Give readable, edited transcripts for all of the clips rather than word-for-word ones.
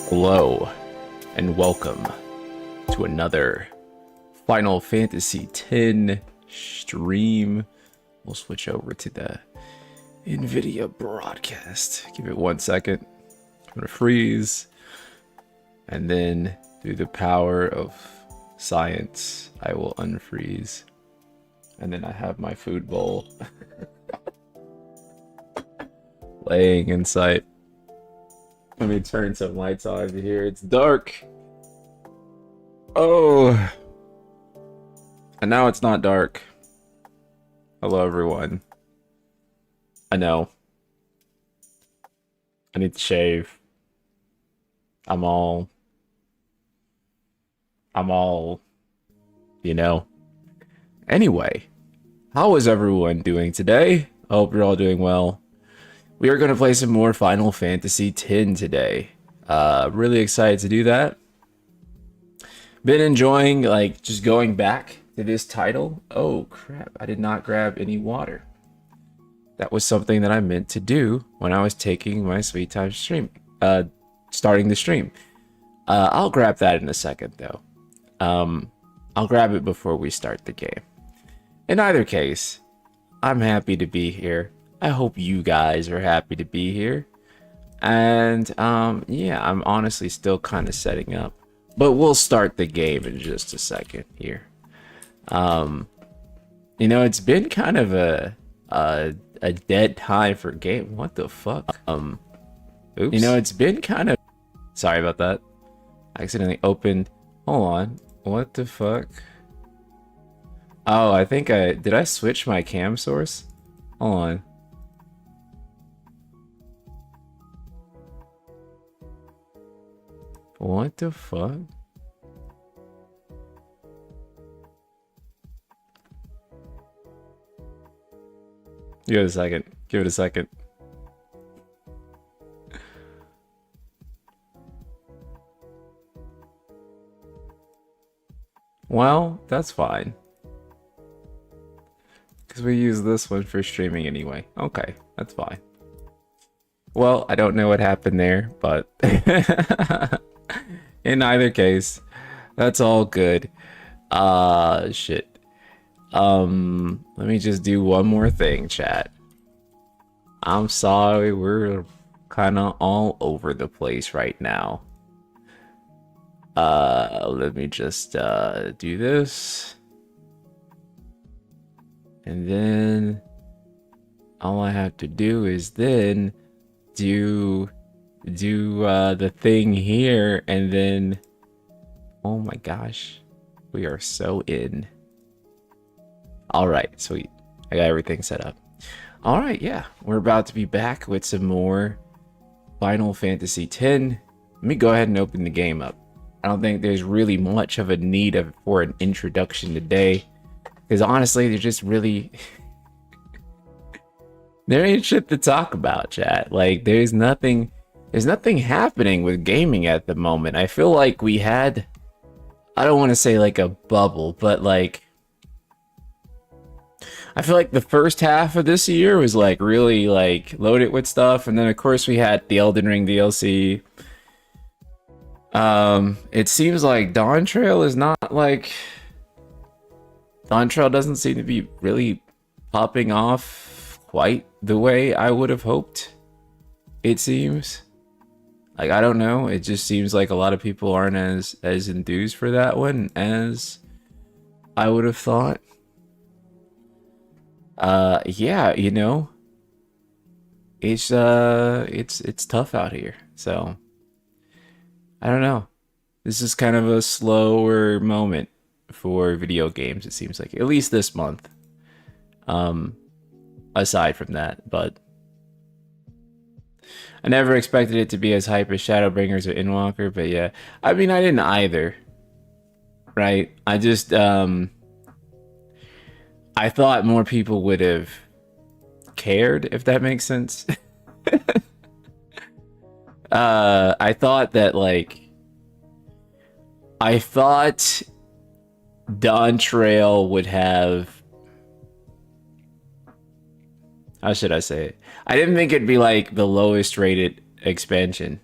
Hello, and welcome to another Final Fantasy X stream. We'll switch over to the NVIDIA broadcast. Give it 1 second. I'm gonna freeze, and then through the power of science, I will unfreeze. And then I have my food bowl laying in sight. Let me turn some lights on over here. It's dark. Oh. And now it's not dark. Hello, everyone. I know. I need to shave. I'm all, you know. Anyway, how is everyone doing today? I hope you're all doing well. We are going to play some more Final Fantasy X today. Really excited to do that. Been enjoying, like, just going back to this title. Oh, crap. I did not grab any water. That was something that I meant to do when I was taking my sweet time stream. Starting the stream. I'll grab that in a second, though. I'll grab it before we start the game. In either case, I'm happy to be here. I hope you guys are happy to be here. And yeah, I'm honestly still kind of setting up. But we'll start the game in just a second here. You know, it's been kind of a dead time for game. What the fuck? Oops. You know, it's been kind of... Sorry about that. I accidentally opened... Hold on. What the fuck? Oh, I think did I switch my cam source? Hold on. What the fuck? Give it a second. Give it a second. Well, that's fine. Because we use this one for streaming anyway. Okay, that's fine. Well, I don't know what happened there, but... In either case, that's all good. Shit. Let me just do one more thing, chat. I'm sorry, we're kind of all over the place right now. Let me just do this. And then all I have to do is then do the thing here, and then oh my gosh, we are so in. All right, sweet. I got everything set up. All right, yeah, we're about to be back with some more Final Fantasy X. Let me go ahead and open the game up. I don't think there's really much of a need for an introduction today, because honestly, there's just really there ain't shit to talk about, chat. Like, there's nothing happening with gaming at the moment. I feel like we had, I don't want to say like a bubble, but like, I feel like the first half of this year was like really like loaded with stuff. And then of course we had the Elden Ring DLC. It seems like Dawn Trail is not like, Dawn Trail doesn't seem to be really popping off quite the way I would have hoped, it seems. Like, I don't know, it just seems like a lot of people aren't as enthused for that one as I would have thought. Yeah, you know, it's tough out here, so I don't know. This is kind of a slower moment for video games, it seems like, at least this month. Aside from that, but I never expected it to be as hype as Shadowbringers or Endwalker, but yeah. I mean, I didn't either. Right? I just, I thought more people would have cared, if that makes sense. I thought that, like... I thought Dawn Trail would have... How should I say it? I didn't think it'd be like the lowest rated expansion.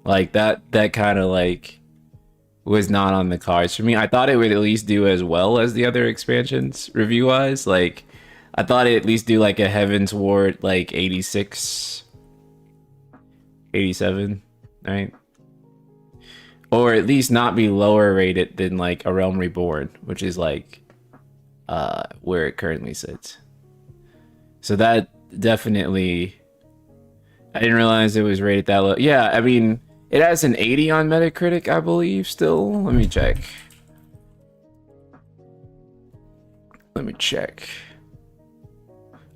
Like that kind of like was not on the cards for me. I thought it would at least do as well as the other expansions review wise. Like I thought it at least do like a Heaven's Ward like 86, 87, right? Or at least not be lower rated than like A Realm Reborn, which is like where it currently sits. So that definitely, I didn't realize it was rated that low. Yeah, I mean, it has an 80 on Metacritic, I believe, still. Let me check.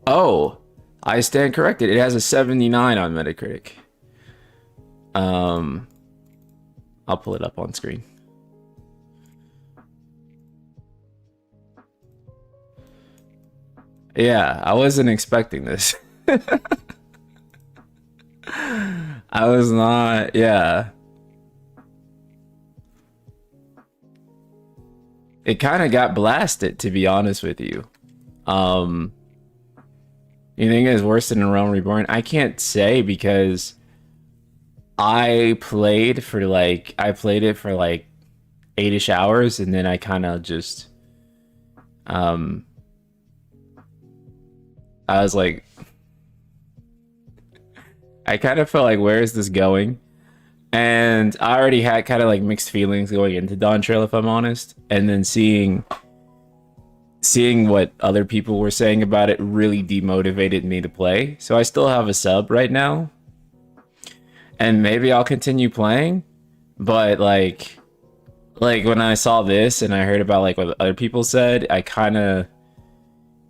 Oh, I stand corrected. It has a 79 on Metacritic. I'll pull it up on screen. Yeah, I wasn't expecting this. I was not, yeah. It kind of got blasted, to be honest with you. You think it's worse than A Realm Reborn? I can't say because I played it for like 8ish hours and then I kind of just I was like, I kind of felt like, where is this going? And I already had kind of like mixed feelings going into Dawn Trail, if I'm honest. And then seeing what other people were saying about it really demotivated me to play. So I still have a sub right now. And maybe I'll continue playing. But like when I saw this and I heard about like what other people said, I kind of,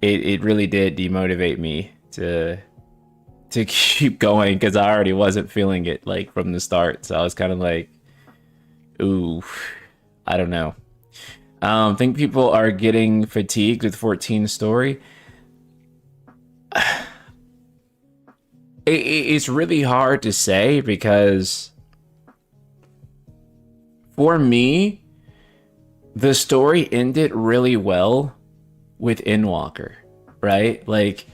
it really did demotivate me to keep going because I already wasn't feeling it like from the start. So I was kind of like, ooh, I don't know. Think people are getting fatigued with 14 story. It's really hard to say because for me, the story ended really well with Endwalker, right? Like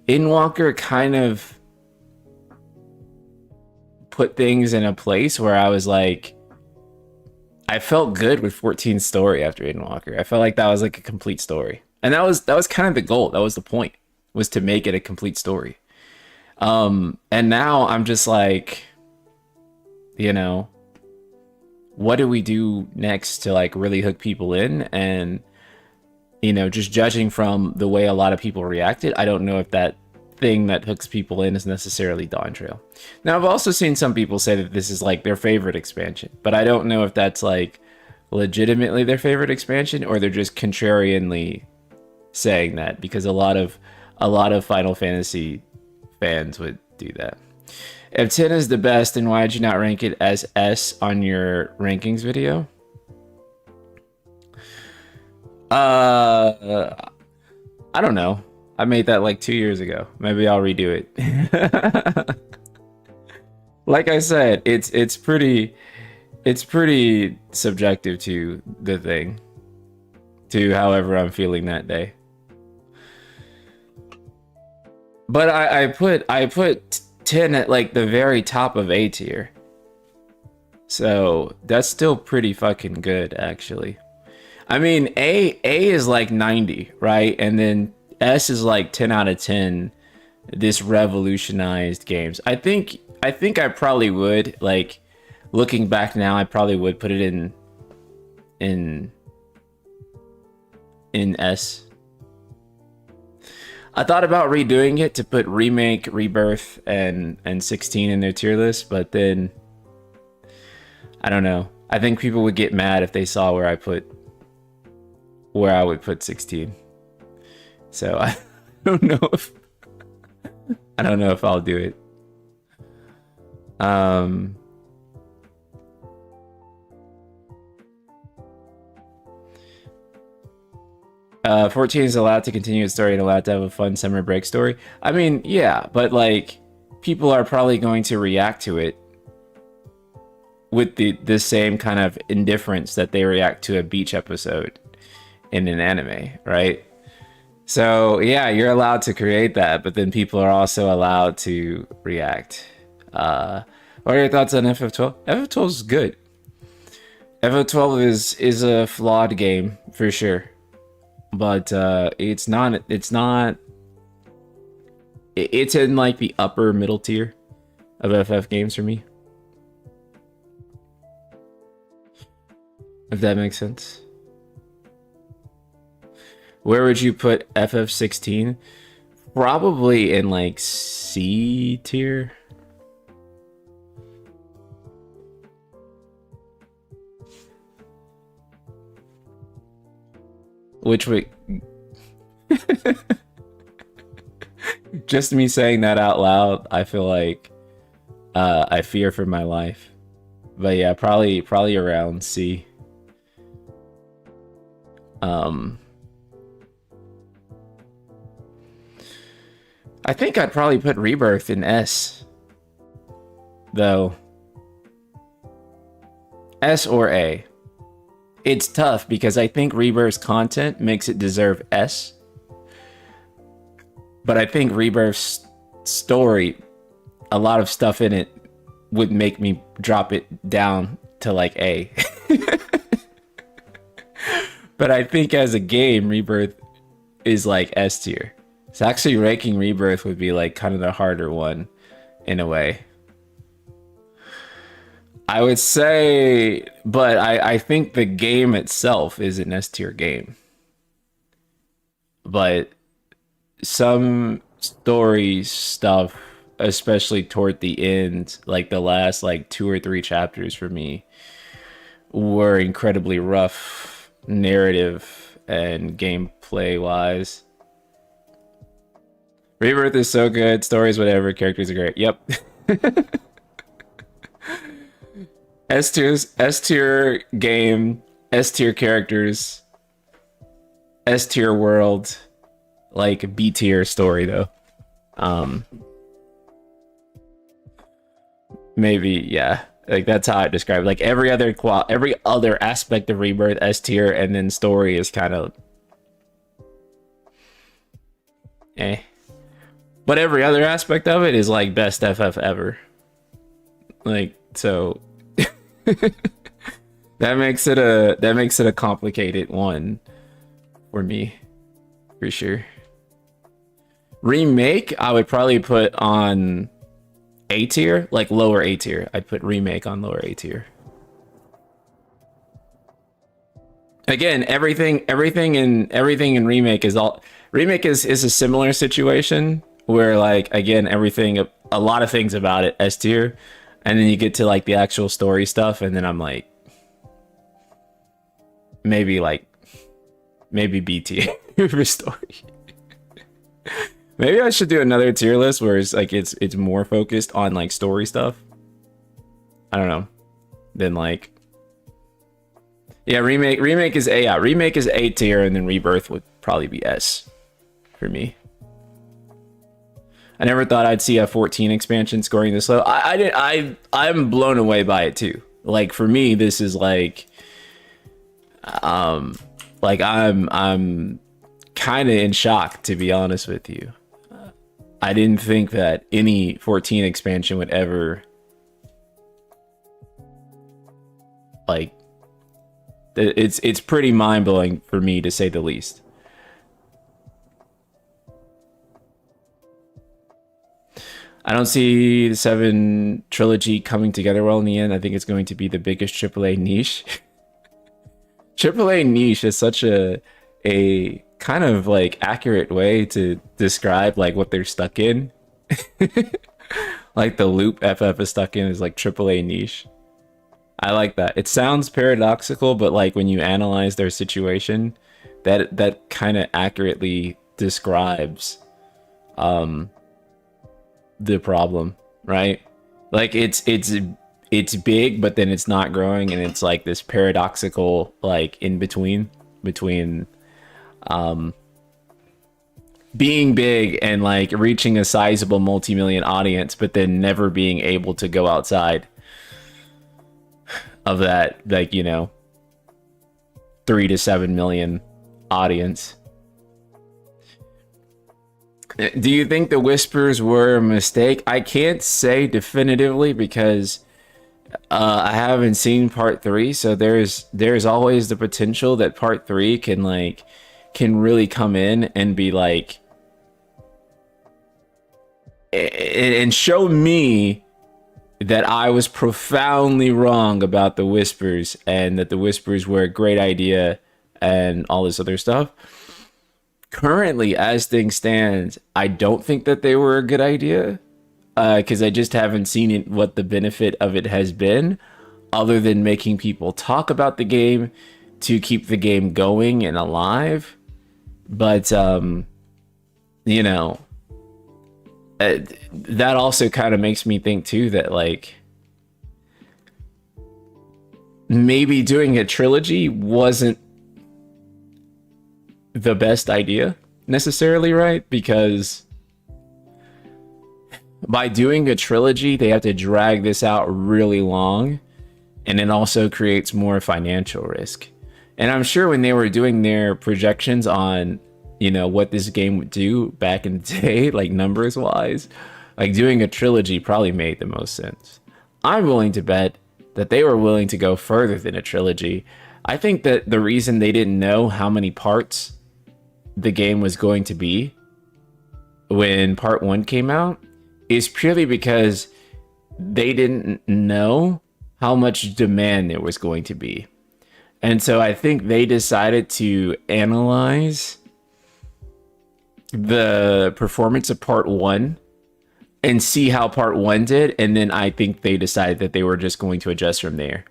Endwalker kind of put things in a place where I was like, I felt good with 14 story after Endwalker. I felt like that was like a complete story. And that was kind of the goal. That was the point, was to make it a complete story. And now I'm just like, you know, what do we do next to like really hook people in? And, you know, just judging from the way a lot of people reacted, I don't know if that thing that hooks people in is necessarily Dawn Trail. Now, I've also seen some people say that this is like their favorite expansion, but I don't know if that's like legitimately their favorite expansion or they're just contrarianly saying that, because a lot of Final Fantasy fans would do that. If 10 is the best, then why did you not rank it as S on your rankings video? I don't know. I made that like 2 years ago. Maybe I'll redo it. Like I said, it's pretty subjective to the thing, to however I'm feeling that day. But I put 10 at like the very top of A tier. So that's still pretty fucking good, actually. I mean, A is like 90, right? And then S is like 10 out of 10. This revolutionized games. I think I probably would, like, looking back now, I probably would put it in S. I thought about redoing it to put Remake, Rebirth, and 16 in their tier list, but then I don't know. I think people would get mad if they saw where I would put 16. So I don't know if I'll do it. 14 is allowed to continue its story and allowed to have a fun summer break story. I mean, yeah, but like people are probably going to react to it with the same kind of indifference that they react to a beach episode in an anime, right? So yeah, you're allowed to create that, but then people are also allowed to react. What are your thoughts on FF12? FF12 is good. FF12 is a flawed game for sure, but it's not. It's in like the upper middle tier of FF games for me, if that makes sense. Where would you put FF16? Probably in like C tier. Which would just me saying that out loud, I feel like I fear for my life. But yeah, probably around C. I think I'd probably put Rebirth in S, though. S or A. It's tough because I think Rebirth's content makes it deserve S. But I think Rebirth's story, a lot of stuff in it would make me drop it down to like A. But I think as a game, Rebirth is like S tier. So actually ranking Rebirth would be like kind of the harder one in a way. I would say, but I think the game itself is an S tier game. But some story stuff, especially toward the end, like the last like 2 or 3 chapters for me, were incredibly rough narrative and gameplay wise. Rebirth is so good, stories, whatever, characters are great. Yep. S tier game, S tier characters, S tier world, like B tier story though. Maybe, yeah. Like that's how I describe it. Like every other aspect of Rebirth S tier, and then story is kind of eh. But every other aspect of it is like best FF ever. Like so that makes it a complicated one for me, for sure. Remake, I would probably put on A tier, like lower A tier. I'd put remake on lower A tier. Again, everything in remake is a similar situation where like again a lot of things about it S tier, and then you get to like the actual story stuff, and then I'm like maybe B tier for story. Maybe I should do another tier list where it's like it's more focused on like story stuff. I don't know. Then like yeah, remake is A. Yeah, remake is A tier, and then Rebirth would probably be S for me. I never thought I'd see a 14 expansion scoring this low. I'm blown away by it too. Like for me, this is like I'm kind of in shock, to be honest with you. I didn't think that any 14 expansion would ever like it's pretty mind-blowing for me, to say the least. I don't see the 7 trilogy coming together well in the end. I think it's going to be the biggest AAA niche. AAA niche is such a kind of like accurate way to describe like what they're stuck in. Like the loop FF is stuck in is like AAA niche. I like that. It sounds paradoxical, but like when you analyze their situation, that kind of accurately describes the problem, right? Like it's big, but then it's not growing, and it's like this paradoxical like in between being big and like reaching a sizable multi-million audience, but then never being able to go outside of that, like, you know, 3 to 7 million audience. Do you think the whispers were a mistake? I can't say definitively because I haven't seen part three, so there's always the potential that part three can really come in and be like and show me that I was profoundly wrong about the whispers and that the whispers were a great idea and all this other stuff. Currently, as things stand, I don't think that they were a good idea because I just haven't seen it, what the benefit of it has been, other than making people talk about the game to keep the game going and alive. But you know, that also kind of makes me think too that like maybe doing a trilogy wasn't the best idea necessarily, right? Because by doing a trilogy, they have to drag this out really long, and it also creates more financial risk. And I'm sure when they were doing their projections on, you know, what this game would do back in the day, like numbers wise, like doing a trilogy probably made the most sense. I'm willing to bet that they were willing to go further than a trilogy. I think that the reason they didn't know how many parts the game was going to be when part one came out is purely because they didn't know how much demand there was going to be. And so I think they decided to analyze the performance of part one and see how part one did. And then I think they decided that they were just going to adjust from there.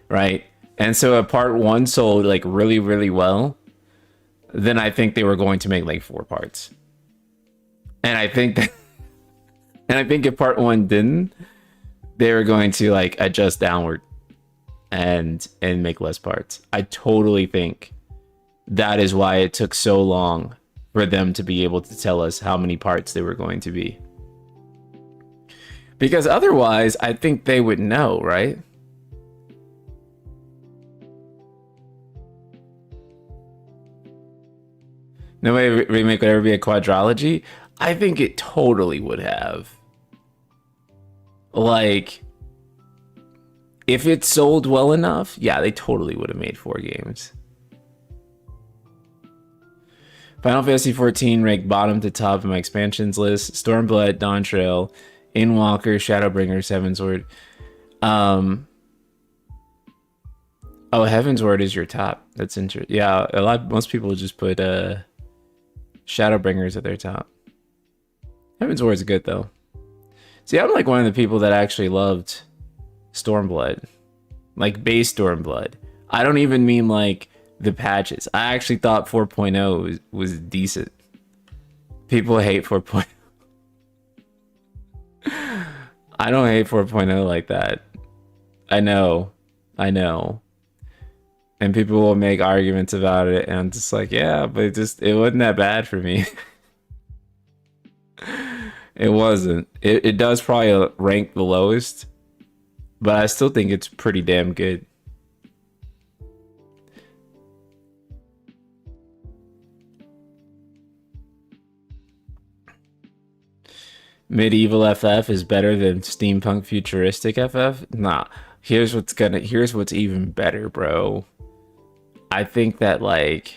Right. And so if part one sold like really, really well, then I think they were going to make like 4 parts. And I think that, and I think if part one didn't, they were going to like adjust downward and make less parts. I totally think that is why it took so long for them to be able to tell us how many parts they were going to be. Because otherwise, I think they would know, right? No way remake would ever be a quadrilogy. I think it totally would have. Like, if it sold well enough, yeah, they totally would have made 4 games. Final Fantasy XIV ranked bottom to top of my expansions list. Stormblood, Dawntrail, Inwalker, Shadowbringer, Heavensward. Oh, Heavensward is your top. That's interesting. Yeah, most people just put Shadowbringers at their top. Heavensward's good though. See, I'm like one of the people that actually loved Stormblood, like base Stormblood. I don't even mean like the patches. I actually thought 4.0 was decent. People hate 4.0. I don't hate 4.0 like that. I know. And people will make arguments about it, and I'm just like, yeah, but it wasn't that bad for me. It wasn't. It does probably rank the lowest, but I still think it's pretty damn good. Medieval FF is better than steampunk futuristic FF? Nah. Here's what's even better, bro. I think that like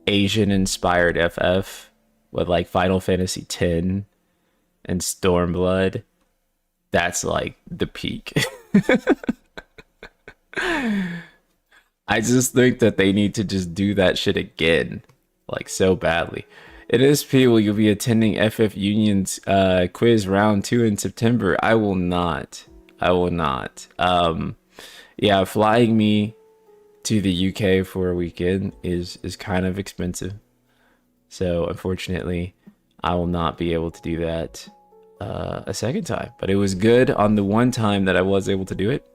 Asian inspired FF with like Final Fantasy X and Stormblood, that's like the peak. I just think that they need to just do that shit again, like so badly. NSP, will you be attending FF Union's quiz round 2 in September? I will not. Yeah, flying me to the UK for a weekend is kind of expensive. So unfortunately, I will not be able to do that a second time. But it was good on the one time that I was able to do it.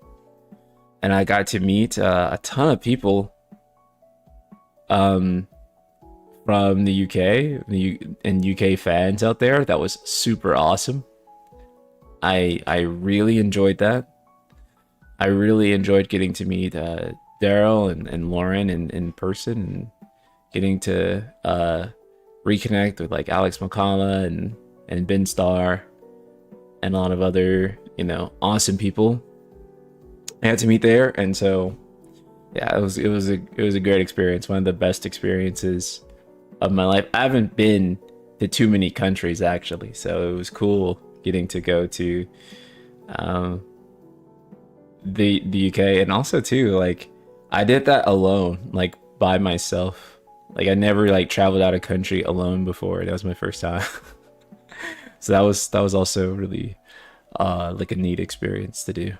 And I got to meet a ton of people from the UK and UK fans out there. That was super awesome. I really enjoyed that. I really enjoyed getting to meet Daryl and Lauren in person, and getting to reconnect with like Alex McCalla and Ben Starr and a lot of other, you know, awesome people I had to meet there. And so yeah, it was a great experience, one of the best experiences of my life. I haven't been to too many countries actually, so it was cool getting to go to the UK. And also too, like, I did that alone, like by myself. Like, I never like traveled out of country alone before. That was my first time. So that was also really like a neat experience to do.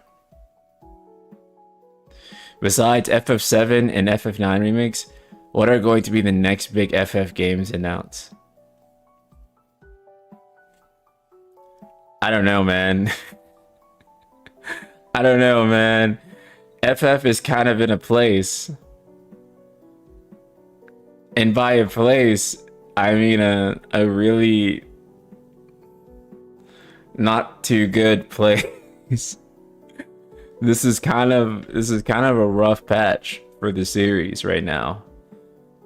Besides FF7 and FF9 remakes, what are going to be the next big FF games announced? I don't know, man. I don't know, man. FF is kind of in a place. And by a place, I mean a really not too good place. This is kind of a rough patch for the series right now.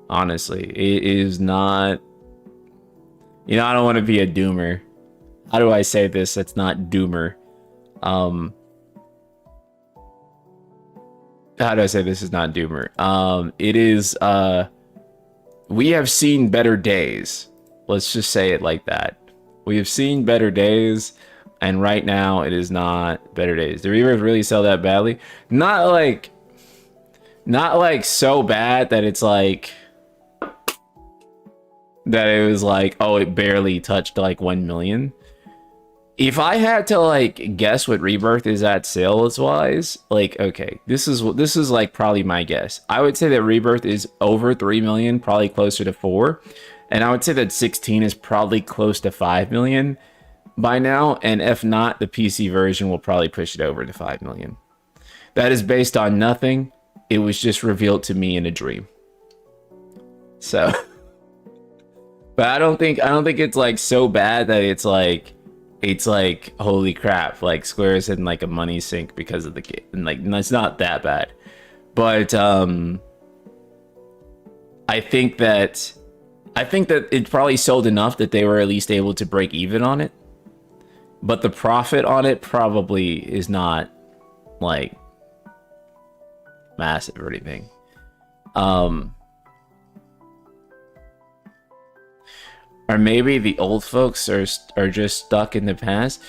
Honestly, it is not. You know, I don't want to be a doomer. How do I say this? It's not doomer. How do I say this is not doomer? It is. We have seen better days. Let's just say it like that. We have seen better days. And right now, it is not better days. The Reavers really sell that badly. Not like so bad that it's like that it was like, oh, it barely touched like 1 million. If I had to like guess what Rebirth is at sales wise, like, okay, this is like probably my guess. I would say that Rebirth is over 3 million, probably closer to 4, and I would say that 16 is probably close to 5 million. By now, and if not, the PC version will probably push it over to 5 million. That is based on nothing. It was just revealed to me in a dream. So, but I don't think it's like so bad that it's like holy crap, like Square's in like a money sink because of the game. And like, it's not that bad. But I think that it probably sold enough that they were at least able to break even on it. But the profit on it probably is not like massive or anything. Or maybe the old folks are just stuck in the past.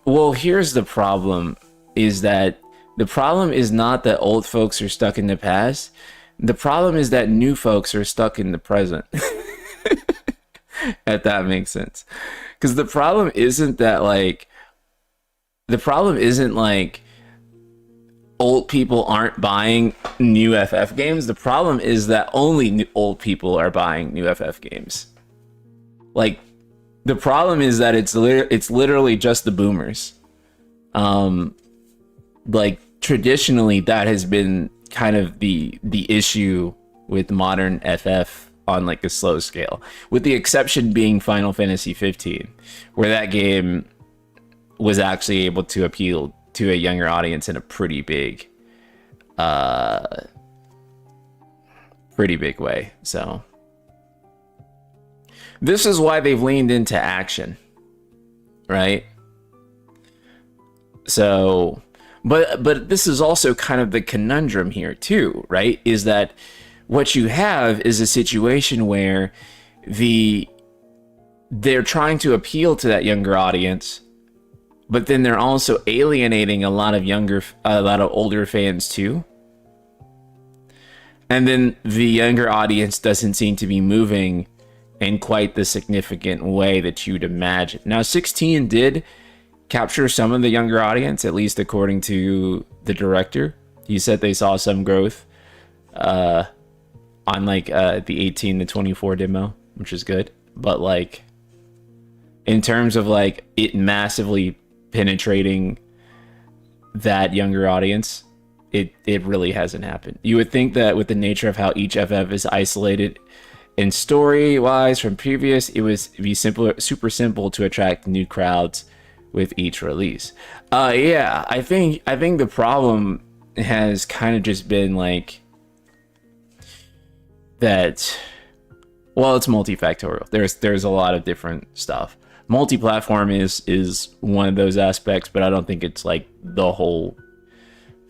Well, here's the problem: is that the problem is not that old folks are stuck in the past. The problem is that new folks are stuck in the present. If that makes sense. Because the problem isn't like old people aren't buying new FF games. The problem is that only old people are buying new FF games. Like, the problem is that it's literally just the boomers. Like, traditionally that has been kind of the issue with modern FF on like a slow scale, with the exception being Final Fantasy 15, where that game was actually able to appeal to a younger audience in a pretty big way. So this is why they've leaned into action, right? So, but this is also kind of the conundrum here too, right? Is that what you have is a situation where they're trying to appeal to that younger audience, but then they're also alienating a lot of older fans too. And then the younger audience doesn't seem to be moving in quite the significant way that you'd imagine. Now, 16 did capture some of the younger audience, at least according to the director. He said they saw some growth on like the 18 to 24 demo, which is good. But like, in terms of like it massively penetrating that younger audience, it really hasn't happened. You would think that with the nature of how each FF is isolated in story wise from previous, it'd be super simple to attract new crowds with each release. Yeah, I think the problem has kind of just been like that Well, it's multifactorial. There's a lot of different stuff. Multi-platform is one of those aspects, but I don't think it's like the whole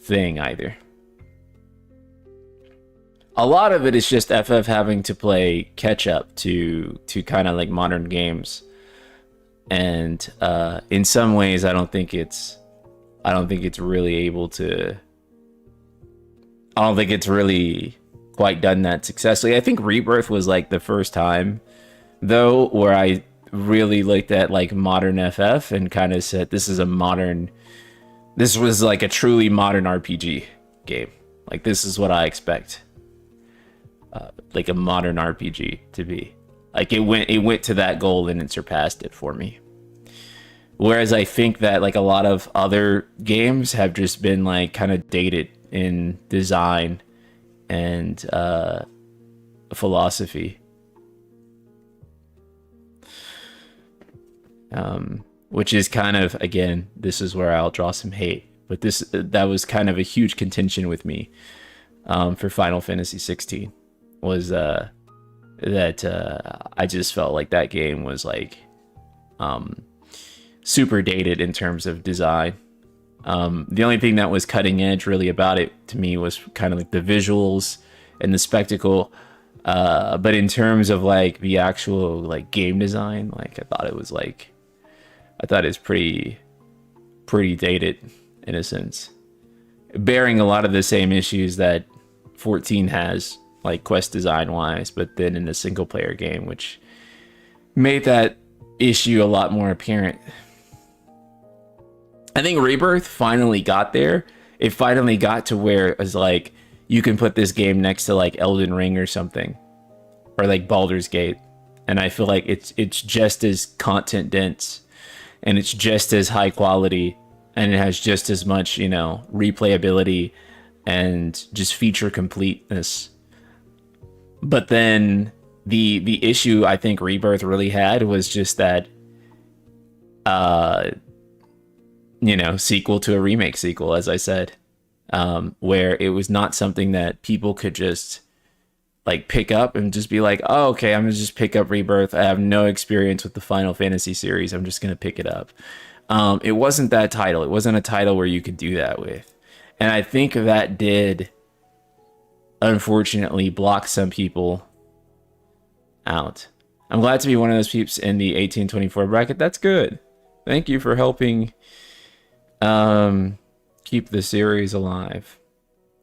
thing either. A lot of it is just FF having to play catch up to kind of like modern games, and in some ways, I don't think it's really able to. I don't think it's really quite done that successfully. I think Rebirth was like the first time, though, where I really looked at like modern FF and kind of said, this was like a truly modern RPG game. Like, this is what I expect, like a modern RPG to be. Like, it went to that goal and it surpassed it for me. Whereas I think that like a lot of other games have just been like kind of dated in design and philosophy. Which is kind of, again, this is where I'll draw some hate, but that was kind of a huge contention with me for Final Fantasy 16, was that I just felt like that game was like super dated in terms of design. The only thing that was cutting edge really about it to me was kind of like the visuals and the spectacle. But in terms of like the actual like game design, like I thought it was pretty dated in a sense, bearing a lot of the same issues that 14 has, like quest design wise, but then in a single player game, which made that issue a lot more apparent. I think Rebirth finally got there. It finally got to where it was like, you can put this game next to like Elden Ring or something, or like Baldur's Gate, and I feel like it's just as content dense, and it's just as high quality, and it has just as much, you know, replayability and just feature completeness. But then the issue I think Rebirth really had was just that you know, sequel to a remake sequel, as I said, where it was not something that people could just like pick up and just be like, oh, okay, I'm gonna just pick up Rebirth. I have no experience with the Final Fantasy series. I'm just gonna pick it up. It wasn't that title. It wasn't a title where you could do that with. And I think that did, unfortunately, block some people out. I'm glad to be one of those peeps in the 18-24 bracket. That's good. Thank you for helping keep the series alive.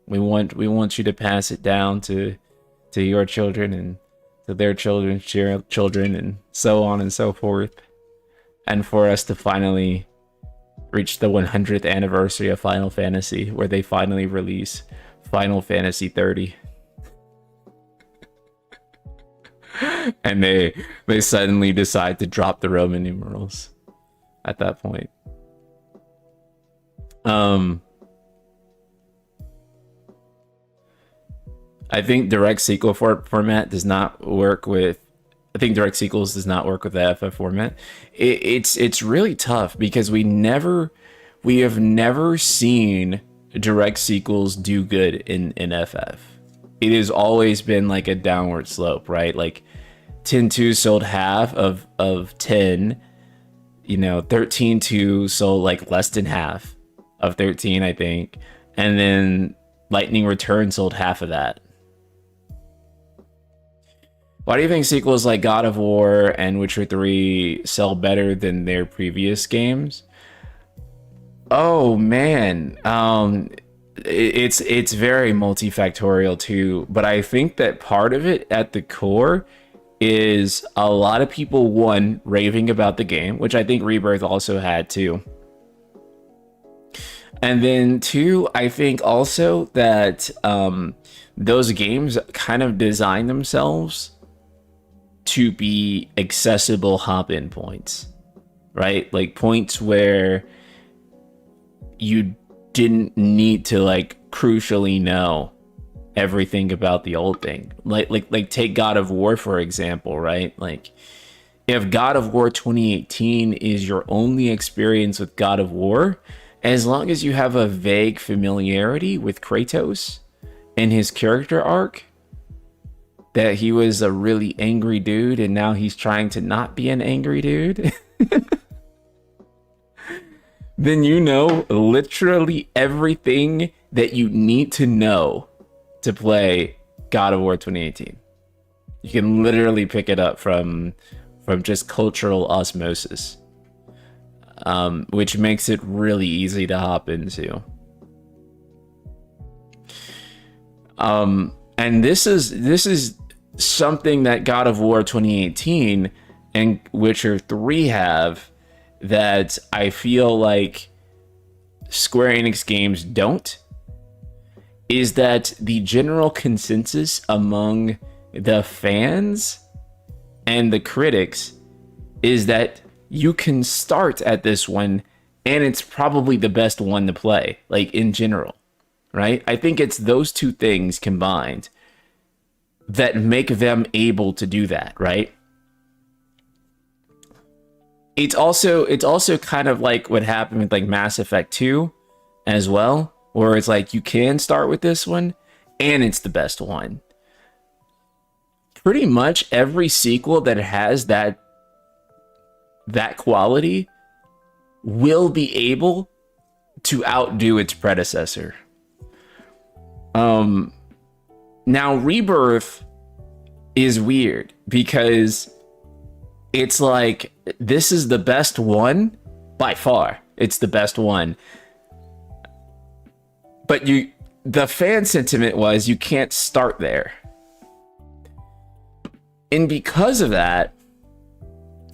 We want you to pass it down to your children and to their children's children and so on and so forth, and for us to finally reach the 100th anniversary of Final Fantasy, where they finally release Final Fantasy 30. And they suddenly decide to drop the Roman numerals at that point. I think direct sequel format does not work with. I think direct sequels does not work with the FF format. It's really tough because we have never seen direct sequels do good in FF. It has always been like a downward slope, right? Like 10-2 sold half of 10. You know, 13-2 sold like less than half of 13, I think. And then Lightning Return sold half of that. Why do you think sequels like God of War and Witcher 3 sell better than their previous games? Oh man, it's very multifactorial too, but I think that part of it at the core is a lot of people, one, raving about the game, which I think Rebirth also had too. And then two, I think also that those games kind of design themselves to be accessible hop-in points, right? Like points where you didn't need to like crucially know everything about the old thing. Like take God of War, for example, right? Like if God of War 2018 is your only experience with God of War, as long as you have a vague familiarity with Kratos and his character arc, that he was a really angry dude and now he's trying to not be an angry dude, then you know literally everything that you need to know to play God of War 2018. You can literally pick it up from just cultural osmosis, which makes it really easy to hop into. And this is something that God of War 2018 and Witcher 3 have that I feel like Square Enix games don't, is that the general consensus among the fans and the critics is that you can start at this one and it's probably the best one to play, like in general, right? I think it's those two things combined that make them able to do that, right? It's also kind of like what happened with like Mass Effect 2 as well, where it's like you can start with this one and it's the best one. Pretty much every sequel that has that quality will be able to outdo its predecessor. Now Rebirth is weird because it's like this is the best one by far. It's the best one. But the fan sentiment was you can't start there. And because of that,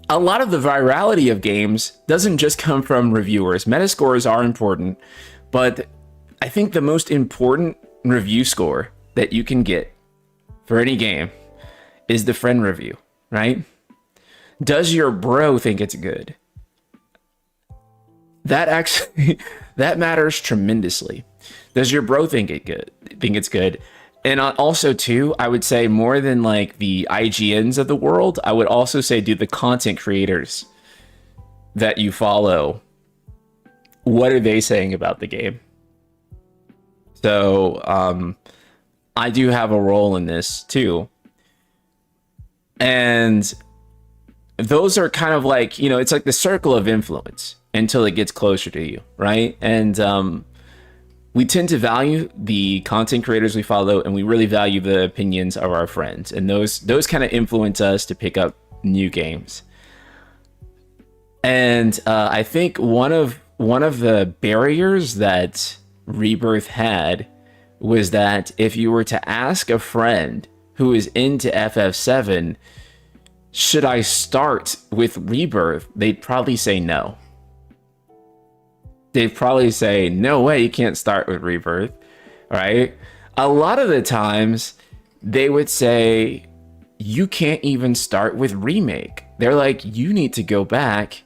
a lot of the virality of games doesn't just come from reviewers. Metascores are important, but I think the most important review score that you can get for any game is the friend review, right? Does your bro think it's good? That actually that matters tremendously. Does your bro think it's good? And also too, I would say more than like the IGNs of the world, I would also say do the content creators that you follow. What are they saying about the game? So I do have a role in this too. And those are kind of like, you know, it's like the circle of influence until it gets closer to you, right? And we tend to value the content creators we follow, and we really value the opinions of our friends. And those kind of influence us to pick up new games. And I think one of the barriers that Rebirth had was that if you were to ask a friend who is into FF7, should I start with Rebirth? They'd probably say no. They'd probably say, no way, you can't start with Rebirth, right? A lot of the times, they would say, you can't even start with Remake. They're like, you need to go back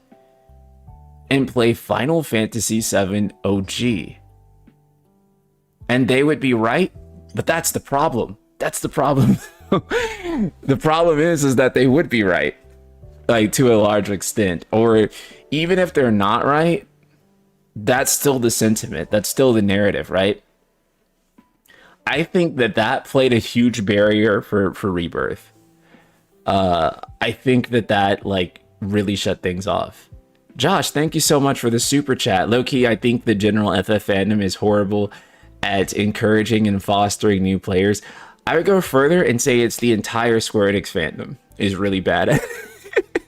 and play Final Fantasy VII OG. And they would be right, but that's the problem. That's the problem. The problem is that they would be right, like to a large extent. Or even if they're not right, that's still the sentiment. That's still the narrative, right? I think that played a huge barrier for Rebirth. I think that like really shut things off. Josh, thank you so much for the super chat. Low-key, I think the general FF fandom is horrible at encouraging and fostering new players. I would go further and say it's the entire Square Enix fandom is really bad at it.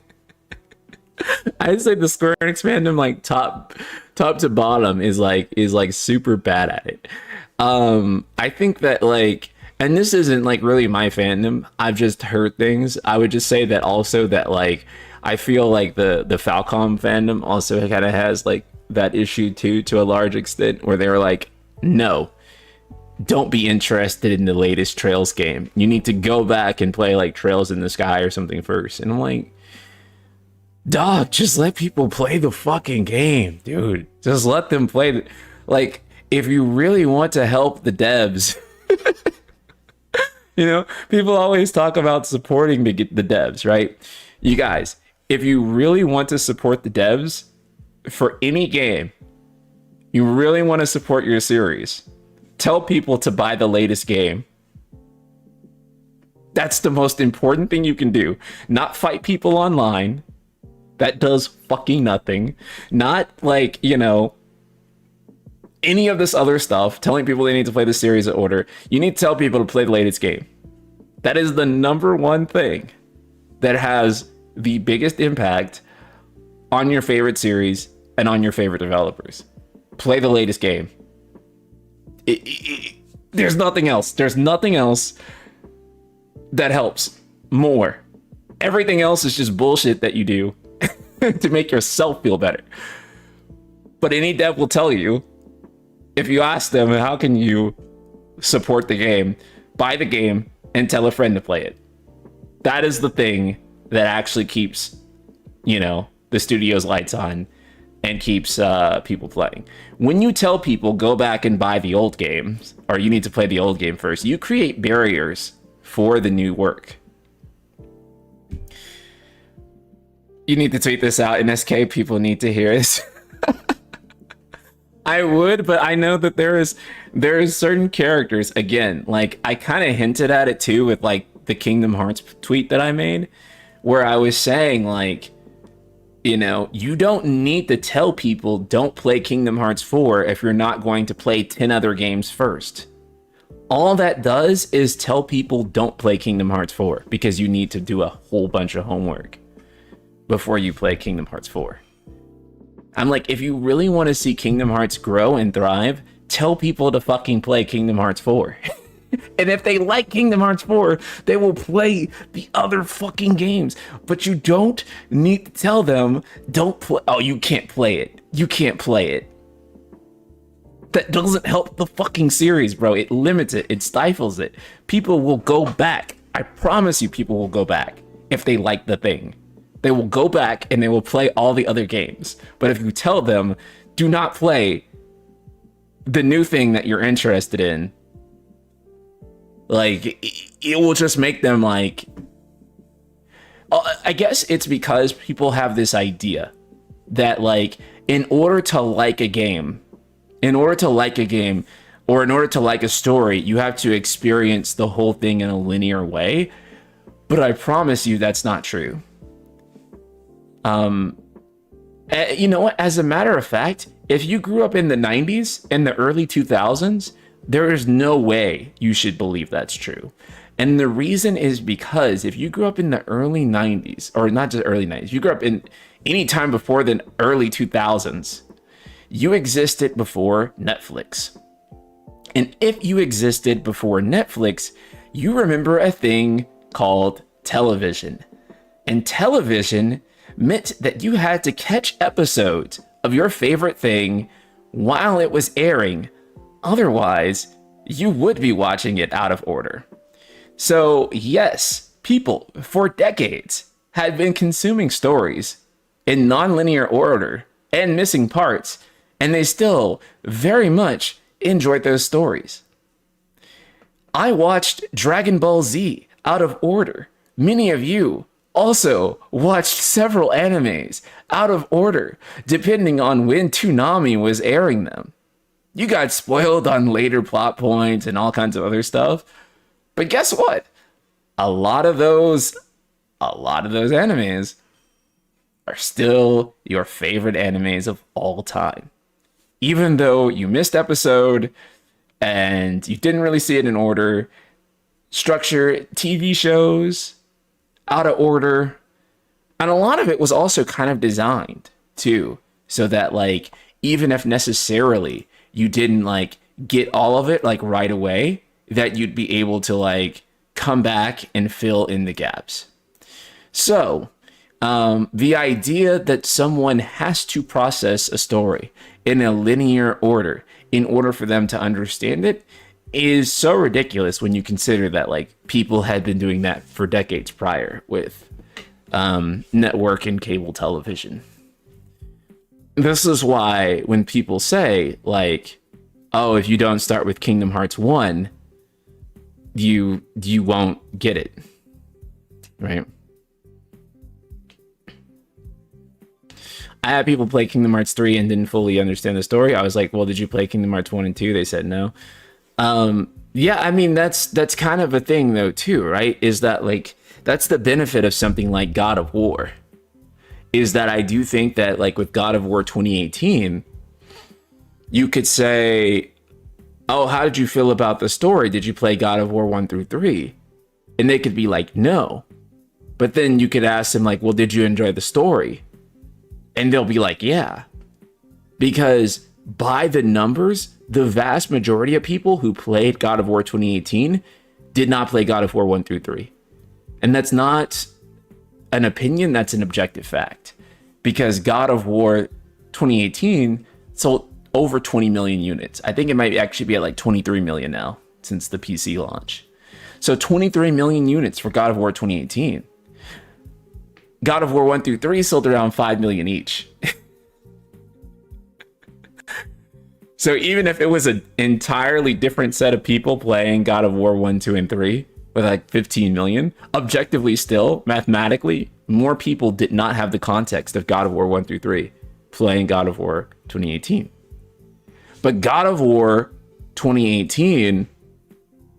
I'd say the Square Enix fandom, like top to bottom, is like super bad at it. I think that like, and this isn't like really my fandom, I've just heard things. I would just say that also that like I feel like the Falcom fandom also kind of has like that issue too, to a large extent, where they're like, no, don't be interested in the latest Trails game. You need to go back and play like Trails in the Sky or something first. And I'm like, dog, just let people play the fucking game, dude. Just let them play. Like, if you really want to help the devs, you know, people always talk about supporting the devs, right? You guys, if you really want to support the devs for any game, you really want to support your series, tell people to buy the latest game. That's the most important thing you can do. Not fight people online. That does fucking nothing. Not like, you know, any of this other stuff, telling people they need to play the series in order. You need to tell people to play the latest game. That is the number one thing that has the biggest impact on your favorite series and on your favorite developers. Play the latest game. There's nothing else. There's nothing else that helps more. Everything else is just bullshit that you do to make yourself feel better. But any dev will tell you, if you ask them, how can you support the game? Buy the game and tell a friend to play it. That is the thing that actually keeps, you know, the studio's lights on and keeps people playing. When you tell people go back and buy the old games, or you need to play the old game first, you create barriers for the new work. You need to tweet this out, NSK. People need to hear this. I would, but I know that there is certain characters, again, like I kind of hinted at it too with like the Kingdom Hearts tweet that I made, where I was saying like, you know, you don't need to tell people don't play Kingdom Hearts 4 if you're not going to play 10 other games first. All that does is tell people don't play Kingdom Hearts 4 because you need to do a whole bunch of homework before you play Kingdom Hearts 4. I'm like, if you really want to see Kingdom Hearts grow and thrive, tell people to fucking play Kingdom Hearts 4. And if they like Kingdom Hearts 4, they will play the other fucking games. But you don't need to tell them, don't play. Oh, you can't play it. You can't play it. That doesn't help the fucking series, bro. It limits it. It stifles it. People will go back. I promise you, people will go back if they like the thing. They will go back and they will play all the other games. But if you tell them, do not play the new thing that you're interested in, like, it will just make them like, I guess it's because people have this idea that like, in order to like a game, or in order to like a story, you have to experience the whole thing in a linear way. But I promise you that's not true. You know what? As a matter of fact, if you grew up in the 90s and the early 2000s, there is no way you should believe that's true. And the reason is because if you grew up in the early 90s, or not just early 90s, you grew up in any time before the early 2000s, you existed before Netflix. And if you existed before Netflix, you remember a thing called television. And television meant that you had to catch episodes of your favorite thing while it was airing. Otherwise, you would be watching it out of order. So yes, people for decades had been consuming stories in non-linear order and missing parts, and they still very much enjoyed those stories. I watched Dragon Ball Z out of order. Many of you also watched several animes out of order, depending on when Toonami was airing them. You got spoiled on later plot points and all kinds of other stuff. But guess what? A lot of those animes are still your favorite animes of all time. Even though you missed episode and you didn't really see it in order, structure, TV shows, out of order. And a lot of it was also kind of designed too, so that like, even if necessarily you didn't like get all of it like right away, that you'd be able to like come back and fill in the gaps. So the idea that someone has to process a story in a linear order in order for them to understand it is so ridiculous when you consider that like people had been doing that for decades prior with network and cable television. This is why when people say like, oh, if you don't start with Kingdom Hearts 1, you won't get it, right? I had people play Kingdom Hearts 3 and didn't fully understand the story. I was like, well, did you play Kingdom Hearts 1 and 2? They said no. Yeah, I mean that's kind of a thing though too, right? Is that like that's the benefit of something like God of War. Is that I do think that like with God of War 2018, you could say, "Oh, how did you feel about the story? Did you play God of War 1 through 3?" And they could be like, "No." But then you could ask them like, "Well, did you enjoy the story?" And they'll be like, "Yeah." Because by the numbers, the vast majority of people who played God of War 2018 did not play God of War 1 through 3. And that's not an opinion, that's an objective fact. Because God of War 2018 sold over 20 million units. I think it might actually be at like 23 million now since the PC launch. So 23 million units for God of War 2018. God of War 1 through 3 sold around 5 million each. So even if it was an entirely different set of people playing God of War 1, 2, and 3 with like 15 million, objectively still, mathematically, more people did not have the context of God of War 1 through 3 playing God of War 2018. But God of War 2018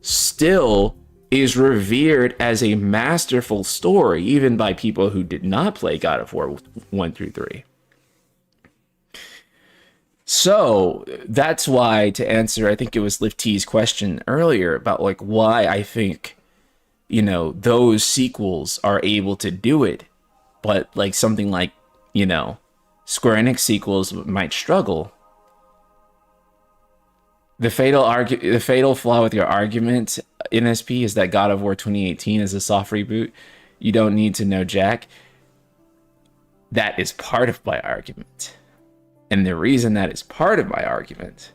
still is revered as a masterful story, even by people who did not play God of War 1 through 3. So that's why, to answer, I think it was Liv T's question earlier about like why I think, you know, those sequels are able to do it, but like something like, you know, Square Enix sequels might struggle. The fatal flaw with your argument, NSP, is that God of War 2018 is a soft reboot. You don't need to know Jack. That is part of my argument. And the reason that is part of my argument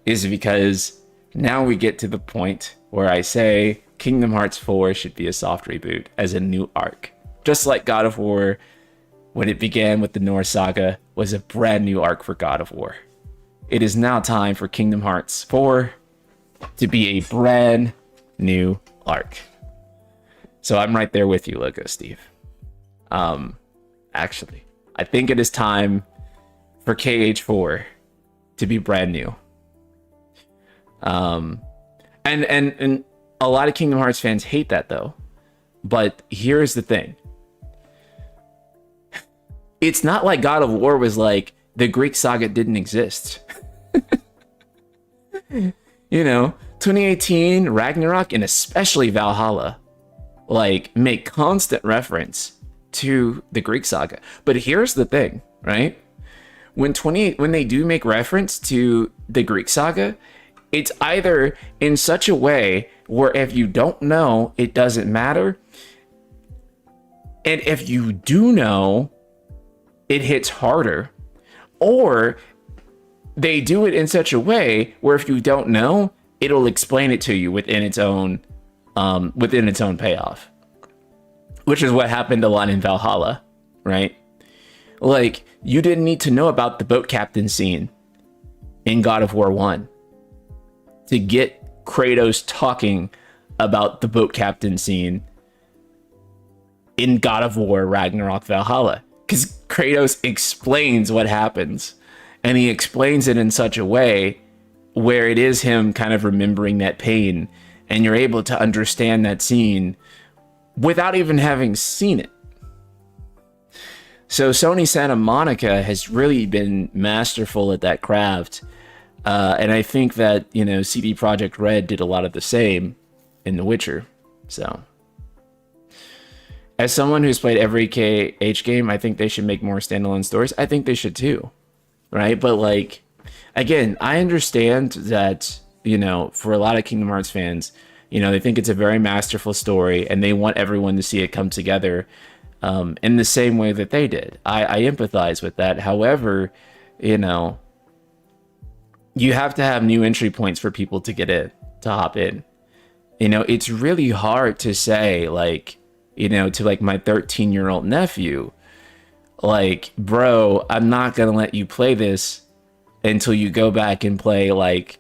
is because now we get to the point where I say Kingdom Hearts 4 should be a soft reboot as a new arc. Just like God of War, when it began with the Norse Saga, was a brand new arc for God of War. It is now time for Kingdom Hearts 4 to be a brand new arc. So I'm right there with you, Logo Steve. Actually, I think it is time for KH4 to be brand new. And a lot of Kingdom Hearts fans hate that though. But here's the thing. It's not like God of War was like the Greek saga didn't exist. You know, 2018, Ragnarok, and especially Valhalla, like make constant reference to the Greek saga. But here's the thing, right? When they do make reference to the Greek saga, it's either in such a way where if you don't know, it doesn't matter. And if you do know, it hits harder. Or they do it in such a way where if you don't know, it'll explain it to you within its own payoff. Which is what happened a lot in Valhalla, right? Like, you didn't need to know about the boat captain scene in God of War 1 to get Kratos talking about the boat captain scene in God of War Ragnarok Valhalla. Because Kratos explains what happens. And he explains it in such a way where it is him kind of remembering that pain. And you're able to understand that scene without even having seen it. So Sony Santa Monica has really been masterful at that craft. And I think that, you know, CD Projekt Red did a lot of the same in The Witcher. So, as someone who's played every KH game, I think they should make more standalone stories. I think they should too, right? But like, again, I understand that, you know, for a lot of Kingdom Hearts fans, you know, they think it's a very masterful story and they want everyone to see it come together in the same way that they did. I empathize with that. However, you know, you have to have new entry points for people to get in, to hop in. You know, it's really hard to say, like, you know, to like my 13-year-old nephew, like, bro, I'm not going to let you play this until you go back and play like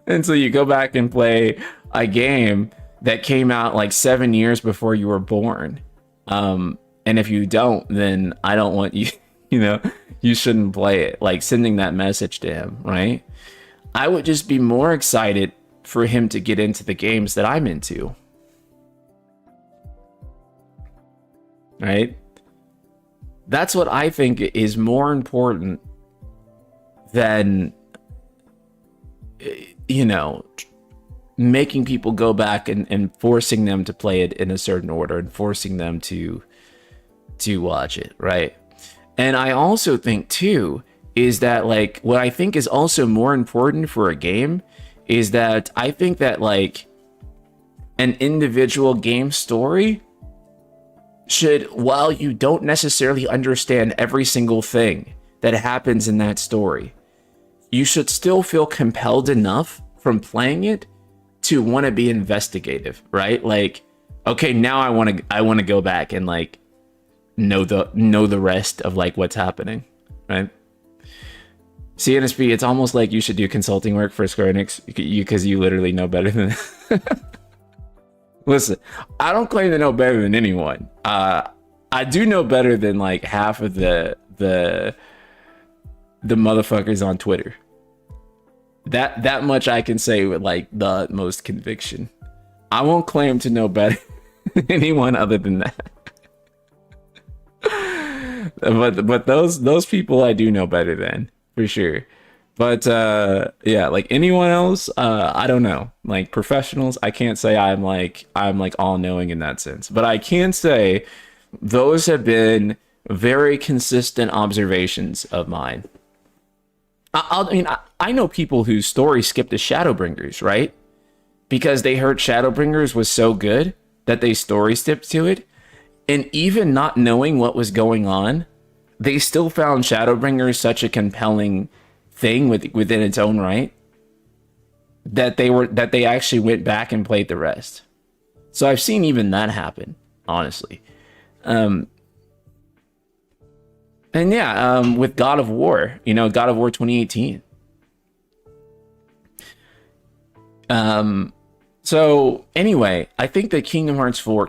until you go back and play a game that came out like 7 years before you were born. And if you don't, then I don't want you, you know, you shouldn't play it. Like, sending that message to him, right? I would just be more excited for him to get into the games that I'm into. Right? That's what I think is more important than, you know, making people go back and forcing them to play it in a certain order and forcing them to watch it, right? And I also think too is that, like, what I think is also more important for a game is that I think that, like, an individual game story should, while you don't necessarily understand every single thing that happens in that story, you should still feel compelled enough from playing it to want to be investigative, right? Like, okay, now I want to go back and, like, know the rest of, like, what's happening, right? See, NSP, it's almost like you should do consulting work for Square Enix because you literally know better than Listen, I don't claim to know better than anyone. I do know better than, like, half of the motherfuckers on Twitter. That much I can say with, like, the utmost conviction. I won't claim to know better than anyone other than that. but those people I do know better than, for sure. But yeah, like, anyone else, I don't know. Like, professionals, I can't say I'm like all knowing in that sense. But I can say those have been very consistent observations of mine. I know people whose story skipped to Shadowbringers, right? Because they heard Shadowbringers was so good that they story skipped to it. And even not knowing what was going on, they still found Shadowbringers such a compelling thing within its own right that they actually went back and played the rest. So I've seen even that happen, honestly. And yeah, with God of War, God of War 2018. So anyway, I think that Kingdom Hearts 4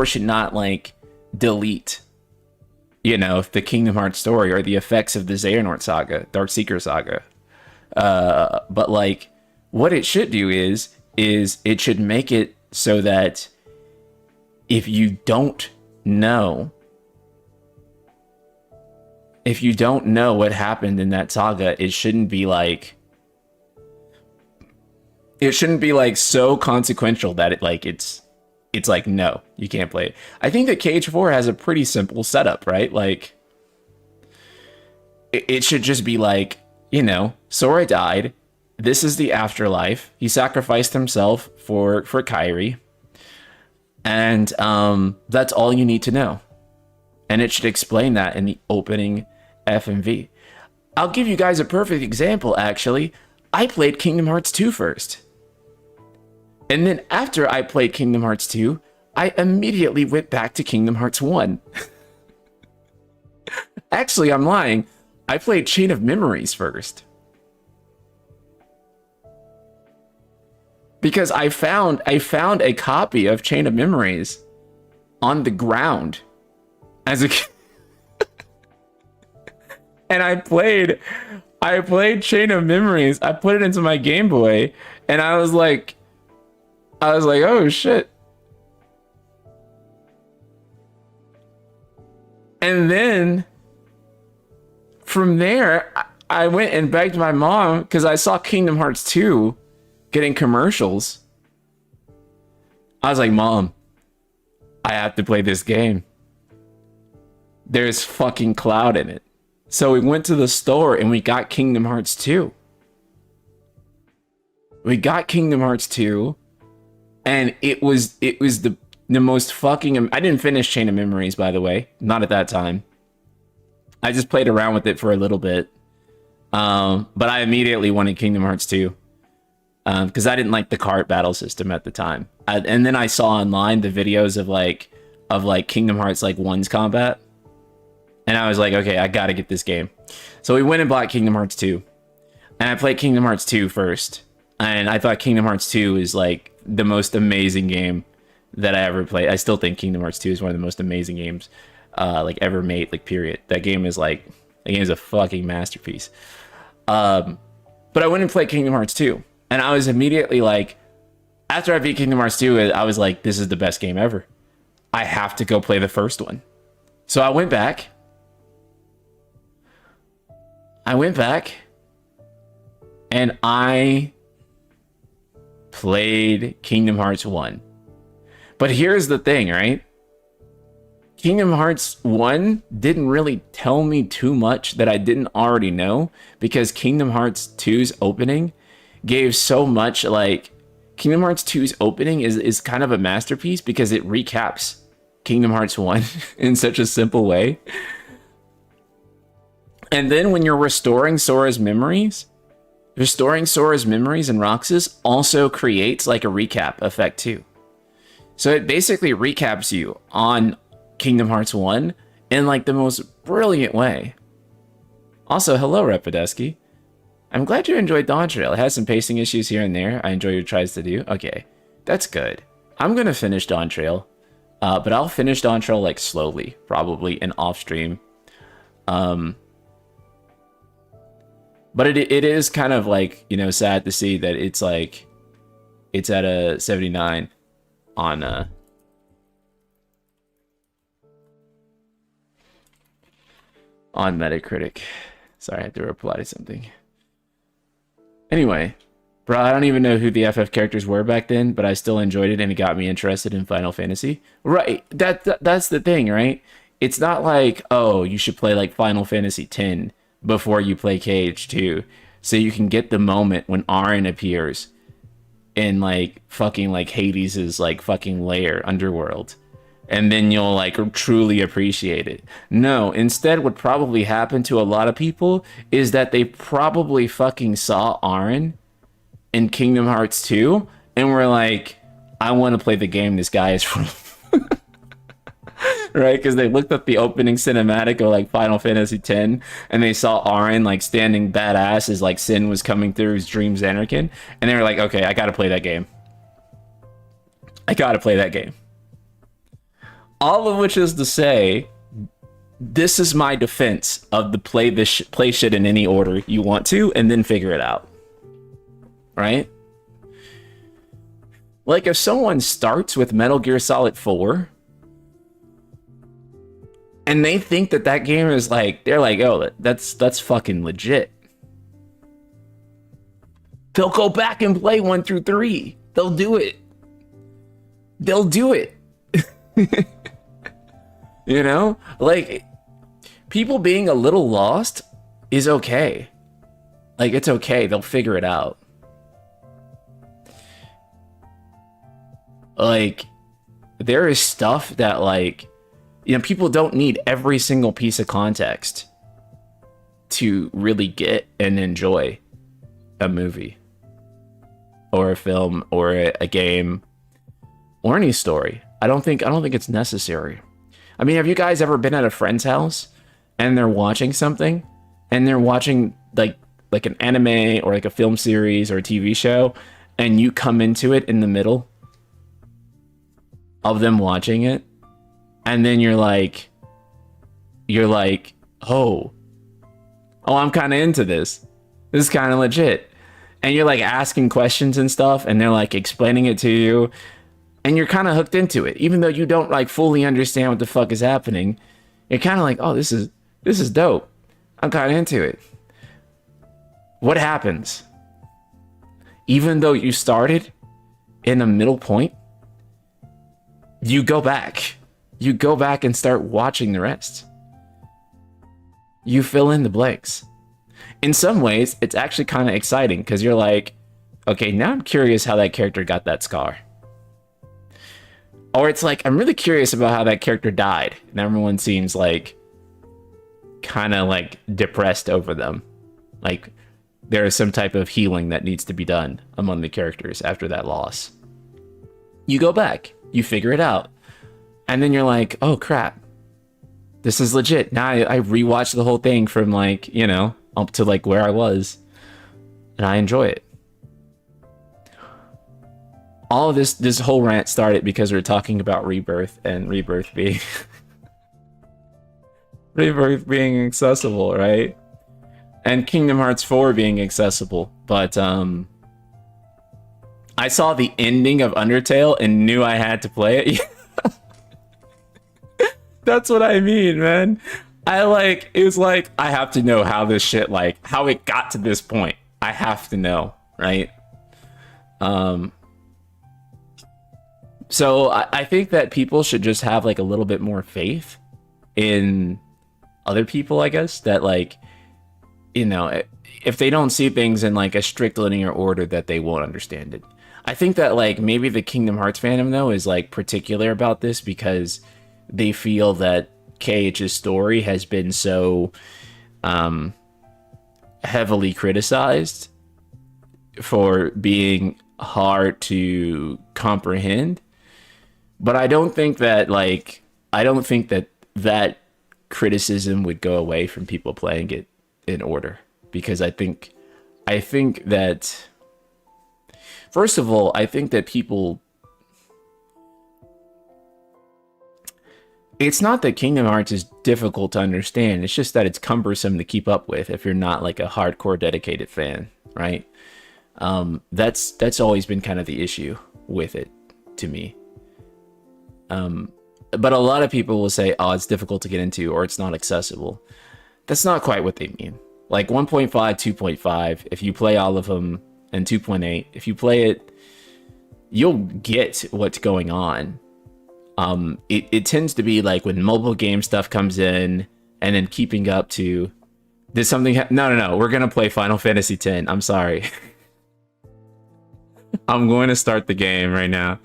should not, like, delete, the Kingdom Hearts story or the effects of the Xehanort saga, Darkseeker saga. But, like, what it should do is it should make it so that if you don't know what happened in that saga, it shouldn't be like so consequential that it's like, no, you can't play it. I think that Cage 4 has a pretty simple setup, right? Like, it should just be like, Sora died. This is the afterlife. He sacrificed himself for Kairi. And that's all you need to know. And it should explain that in the opening FMV. I'll give you guys a perfect example, actually. I played Kingdom Hearts 2 first. And then after I played Kingdom Hearts 2, I immediately went back to Kingdom Hearts 1. Actually, I'm lying. I played Chain of Memories first. Because I found a copy of Chain of Memories on the ground as a kid. And I played Chain of Memories. I put it into my Game Boy, and I was like, oh shit. And then from there, I went and begged my mom because I saw Kingdom Hearts 2 getting commercials. I was like, Mom, I have to play this game. There's fucking Cloud in it. So we went to the store and we got Kingdom Hearts 2. We got Kingdom Hearts 2, and it was the most fucking... I didn't finish Chain of Memories, by the way. Not at that time. I just played around with it for a little bit. But I immediately wanted Kingdom Hearts 2. Because I didn't like the cart battle system at the time. And then I saw online the videos of Kingdom Hearts 1's combat. And I was like, okay, I gotta get this game. So we went and bought Kingdom Hearts 2. And I played Kingdom Hearts 2 first. And I thought Kingdom Hearts 2 is the most amazing game that I ever played. I still think Kingdom Hearts 2 is one of the most amazing games ever made, period. That game is a fucking masterpiece. And But I went and played Kingdom Hearts 2. And I was immediately like, after I beat Kingdom Hearts 2, I was like, this is the best game ever. I have to go play the first one. So I went back. And I played Kingdom Hearts 1. But here's the thing, right? Kingdom Hearts 1 didn't really tell me too much that I didn't already know, because Kingdom Hearts 2's opening gave so much. Like, Kingdom Hearts 2's opening is kind of a masterpiece because it recaps Kingdom Hearts 1 in such a simple way. And then when you're restoring Sora's memories and Roxas also creates like a recap effect too. So it basically recaps you on Kingdom Hearts 1 in like the most brilliant way. Also, hello Repideski. I'm glad you enjoyed Dawn Trail. It has some pacing issues here and there. I enjoy your tries to do. Okay, that's good. I'm gonna finish Dawn Trail, but I'll finish Dawn Trail like slowly, probably in off stream. But it is kind of like, you know, sad to see that it's like, it's at a 79 on Metacritic. Sorry, I had to reply to something. Anyway, bro, I don't even know who the FF characters were back then, but I still enjoyed it and it got me interested in Final Fantasy. Right, that's the thing, right? It's not like, oh, you should play like Final Fantasy X before you play KH2, so you can get the moment when Auron appears in like fucking like Hades's like fucking lair, underworld, and then you'll like truly appreciate it. No, instead what probably happened to a lot of people is that they probably fucking saw Auron in Kingdom Hearts 2 and were like, I want to play the game this guy is from. Right, because they looked up the opening cinematic of like Final Fantasy X and they saw Auron like standing badass as like Sin was coming through his dreams Anakin, and they were like, okay, I gotta play that game. All of which is to say, this is my defense of the play shit in any order you want to and then figure it out. Right? Like if someone starts with Metal Gear Solid 4 and they think that that game is like, they're like, oh, that's fucking legit. They'll go back and play 1 through 3. They'll do it. You know? Like, people being a little lost is okay. Like, it's okay. They'll figure it out. Like, there is stuff that, like, you know, people don't need every single piece of context to really get and enjoy a movie or a film or a game or any story. I don't think it's necessary. I mean, have you guys ever been at a friend's house and they're watching something and they're watching like an anime or like a film series or a TV show, and you come into it in the middle of them watching it? And then you're like, oh, I'm kind of into this. This is kind of legit. And you're like asking questions and stuff, and they're like explaining it to you, and you're kind of hooked into it, even though you don't like fully understand what the fuck is happening. You're kind of like, oh, this is dope. I'm kind of into it. What happens? Even though you started in a middle point, you go back. You go back and start watching the rest. You fill in the blanks. In some ways, it's actually kind of exciting because you're like, okay, now I'm curious how that character got that scar. Or it's like, I'm really curious about how that character died, and everyone seems like kind of like depressed over them. Like there is some type of healing that needs to be done among the characters after that loss. You go back, you figure it out. And then you're like, oh crap, this is legit. Now I rewatched the whole thing from like, you know, up to like where I was, and I enjoy it. All of this whole rant started because we're talking about Rebirth and Rebirth being Rebirth being accessible, right? and Kingdom Hearts 4 being accessible, but I saw the ending of Undertale and knew I had to play it. That's what I mean, man. It was like, I have to know how this shit, like, how it got to this point. I have to know, right? So I think that people should just have, like, a little bit more faith in other people, I guess, that, like, you know, if they don't see things in, like, a strict linear order, that they won't understand it. I think that, like, maybe the Kingdom Hearts fandom, though, is, like, particular about this because they feel that KH's story has been so heavily criticized for being hard to comprehend. But I don't think that, like, that criticism would go away from people playing it in order, because I think that, first of all, I think that people, it's not that Kingdom Hearts is difficult to understand, it's just that it's cumbersome to keep up with if you're not, like, a hardcore dedicated fan, right? That's always been kind of the issue with it to me. But a lot of people will say, oh, it's difficult to get into, or it's not accessible. That's not quite what they mean. Like 1.5, 2.5, if you play all of them, and 2.8, if you play it, you'll get what's going on. It tends to be like when mobile game stuff comes in, and then keeping up to, did something no, we're gonna play Final Fantasy X. I'm sorry. I'm going to start the game right now.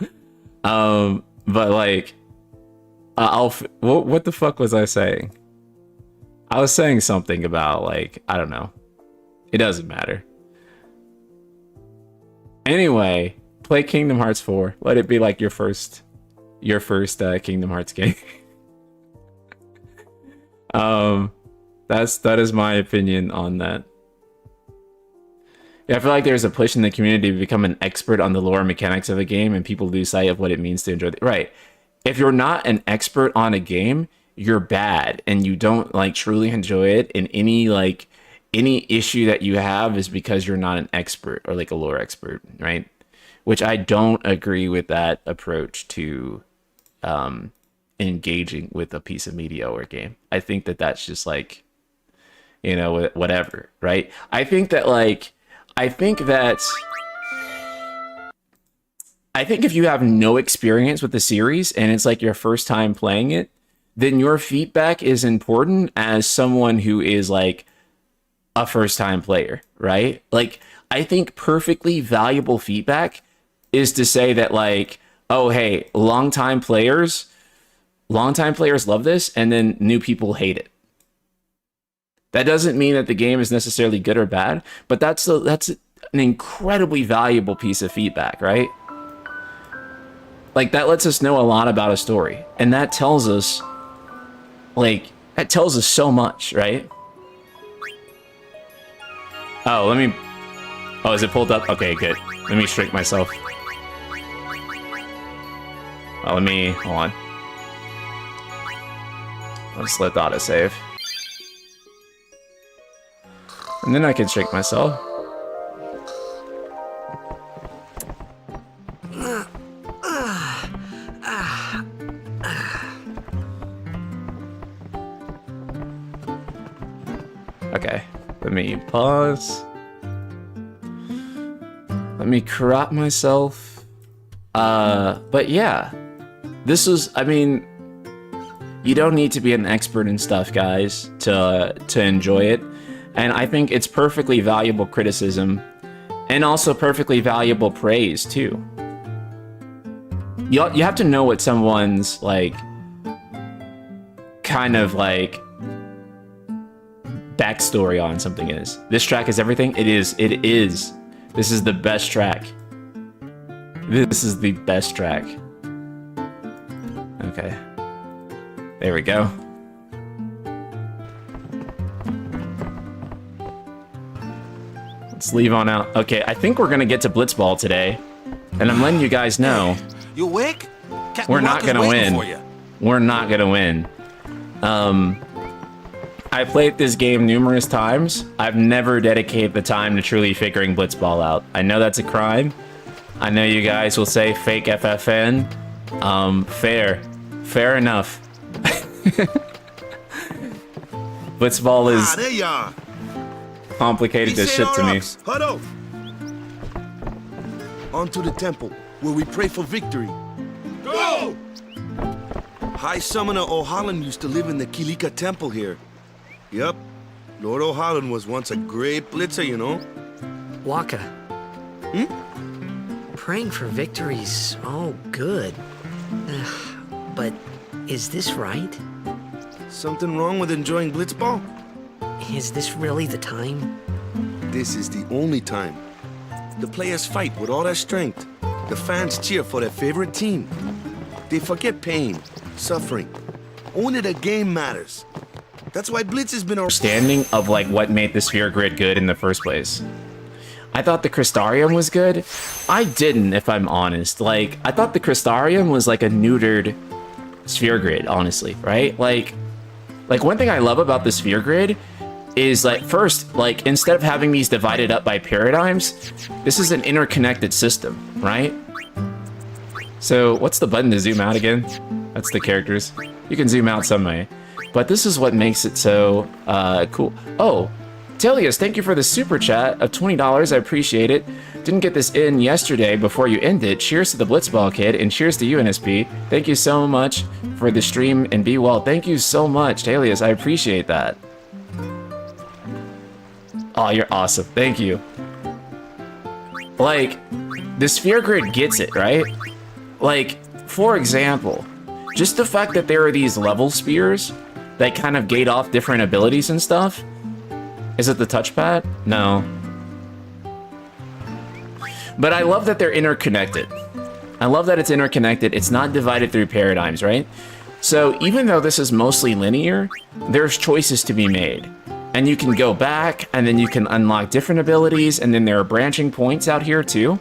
But like, what the fuck was I saying? I was saying something about, like, I don't know. It doesn't matter. Anyway, play Kingdom Hearts 4. Let it be like your first Kingdom Hearts game. That is my opinion on that. Yeah, I feel like there's a push in the community to become an expert on the lore and mechanics of a game, and people lose sight of what it means to enjoy it. Right. If you're not an expert on a game, you're bad, and you don't, like, truly enjoy it, and any issue that you have is because you're not an expert, or like a lore expert, right? Which I don't agree with that approach to engaging with a piece of media or a game. I think that that's just, like, you know, whatever, right? I think if you have no experience with the series and it's like your first time playing it, then your feedback is important as someone who is, like, a first time player, right? Like, I think perfectly valuable feedback is to say that, like, oh, hey, longtime players love this, and then new people hate it. That doesn't mean that the game is necessarily good or bad, but that's an incredibly valuable piece of feedback, right? Like, that lets us know a lot about a story, and that tells us, like, so much, right? Oh, is it pulled up? Okay, good. Let me shrink myself. Oh, hold on. I'll just let the autosave. And then I can shrink myself. Okay, let me pause. Let me crop myself. But yeah, this was, I mean, you don't need to be an expert in stuff, guys, to enjoy it. And I think it's perfectly valuable criticism, and also perfectly valuable praise too. You have to know what someone's, like, kind of, like, backstory on something is. This track is everything. It is. This is the best track. This is the best track. Okay. There we go. Let's leave on out. Okay, I think we're gonna get to Blitzball today, and I'm letting you guys know. You awake? We're not gonna win. We're not gonna win. I played this game numerous times. I've never dedicated the time to truly figuring Blitzball out. I know that's a crime. I know you guys will say fake FFN. Fair enough. Blitzball is there you are. complicated as shit to me. Huddle. On to the temple, where we pray for victory. Go! High Summoner O'Holland used to live in the Kilika Temple here. Yep, Lord O'Holland was once a great blitzer, you know. Waka. Praying for victories, oh, good. But is this right? Something wrong with enjoying Blitzball? Is this really the time? This is the only time. The players fight with all their strength. The fans cheer for their favorite team. They forget pain, suffering. Only the game matters. That's why Blitz has been understanding of like what made the sphere grid good in the first place. I thought the Crystarium was good. I didn't, if I'm honest. Like, I thought the Crystarium was like a neutered sphere grid, honestly, right? Like one thing I love about the sphere grid is like, first, like instead of having these divided up by paradigms, this is an interconnected system, right? So what's the button to zoom out again? That's the characters. You can zoom out some way. But this is what makes it so cool. Oh, Telius, thank you for the super chat of $20. I appreciate it. Didn't get this in yesterday before you ended. Cheers to the Blitzball kid, and cheers to you, NSP. Thank you so much for the stream, and be well. Thank you so much, Telius. I appreciate that. Oh, you're awesome. Thank you. Like, the sphere grid gets it, right? Like, for example, just the fact that there are these level spheres that kind of gate off different abilities and stuff. Is it the touchpad? No. But I love that they're interconnected. I love that it's interconnected. It's not divided through paradigms, right? So even though this is mostly linear, there's choices to be made. And you can go back, and then you can unlock different abilities, and then there are branching points out here too.